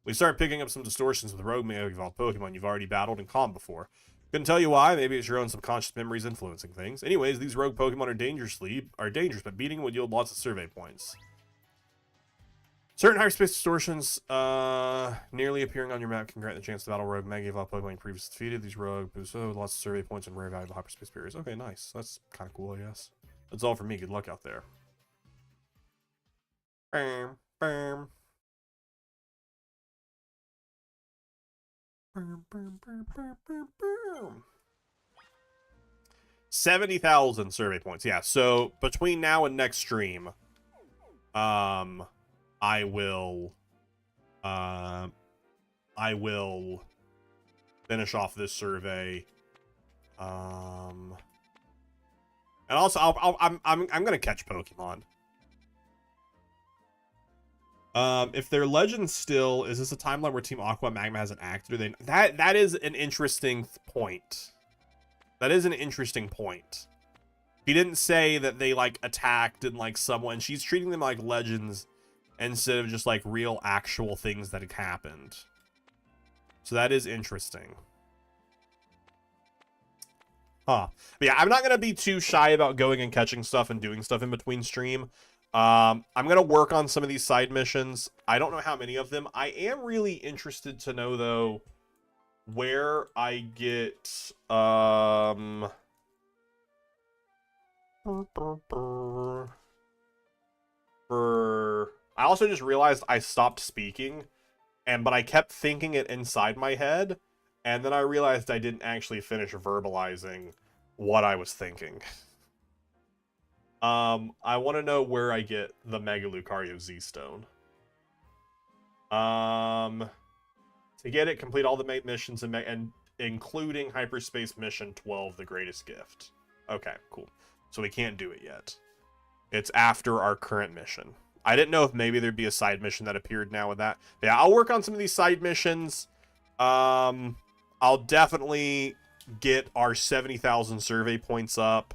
We start picking up some distortions with rogue Mega Evolved Pokemon you've already battled and calmed before. Couldn't tell you why, maybe it's your own subconscious memories influencing things. Anyways, these rogue Pokemon are dangerous, but beating them would yield lots of survey points. Certain hyperspace distortions nearly appearing on your map can grant the chance to battle rogue Mega Evolved Pokemon you previously defeated. These rogue boosts lots of survey points and rare valuable hyperspace barriers. Okay, nice. That's kind of cool, I guess. That's all for me. Good luck out there. Bam, bam. 70,000 survey points. Yeah, so between now and next stream, I will finish off this survey. And also I'm gonna catch Pokemon. If their legends still, is this a timeline where Team Aqua and Magma hasn't acted? Or they, that is an interesting point. That is an interesting point. He didn't say that they like attacked and like someone. She's treating them like legends instead of just like real actual things that had happened. So that is interesting. Huh. But yeah, I'm not gonna be too shy about going and catching stuff and doing stuff in between stream. I'm gonna work on some of these side missions. I don't know how many of them. I am really interested to know though where I get I also just realized I stopped speaking, but I kept thinking it inside my head, and then I realized I didn't actually finish verbalizing what I was thinking. I want to know where I get the Mega Lucario Z-Stone. To get it, complete all the missions and including Hyperspace Mission 12, the Greatest Gift. Okay, cool. So we can't do it yet. It's after our current mission. I didn't know if maybe there'd be a side mission that appeared now with that. But yeah, I'll work on some of these side missions. I'll definitely get our 70,000 survey points up.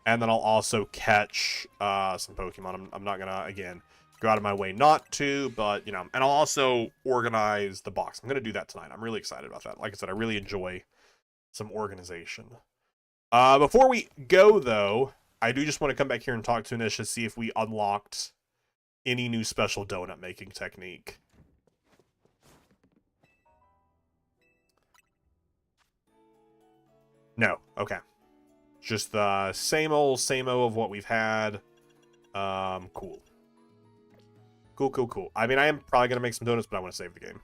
And then I'll also catch some Pokemon. I'm not gonna, again, go out of my way not to, but, you know, and I'll also organize the box. I'm gonna do that tonight. I'm really excited about that. Like I said, I really enjoy some organization. Before we go, though, I do just want to come back here and talk to Anisha, see if we unlocked any new special donut making technique. No. Okay. Just the same old of what we've had. Cool. Cool. I mean, I am probably going to make some donuts, but I want to save the game.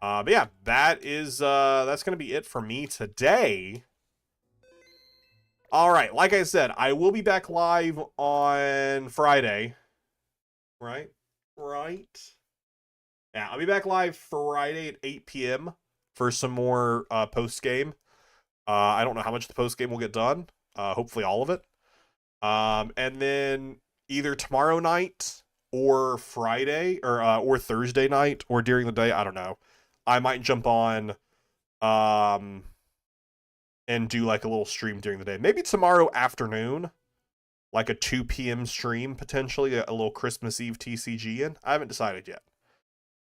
But yeah, that is, that's going to be it for me today. All right. Like I said, I will be back live on Friday. Right? Yeah, I'll be back live Friday at 8 p.m. for some more post-game. I don't know how much the post-game will get done. Hopefully all of it. And then either tomorrow night or Friday or Thursday night or during the day, I don't know. I might jump on and do like a little stream during the day. Maybe tomorrow afternoon, like a 2 p.m. stream, potentially a little Christmas Eve TCG in. I haven't decided yet.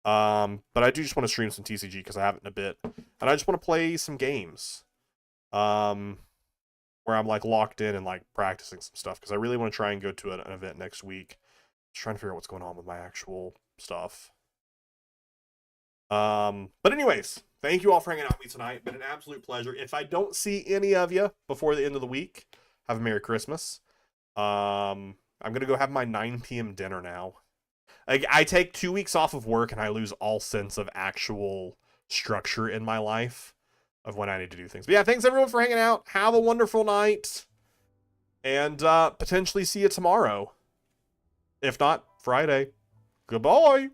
But I do just want to stream some TCG because I haven't in a bit. And I just want to play some games. Where I'm like locked in and like practicing some stuff because I really want to try and go to an event next week. Just trying to figure out what's going on with my actual stuff. But anyways, thank you all for hanging out with me tonight. Been an absolute pleasure. If I don't see any of you before the end of the week, have a Merry Christmas. I'm gonna go have my 9 p.m. dinner now. I take 2 weeks off of work and I lose all sense of actual structure in my life of when I need to do things. But yeah, thanks everyone for hanging out. Have a wonderful night. And potentially see you tomorrow. If not, Friday. Goodbye.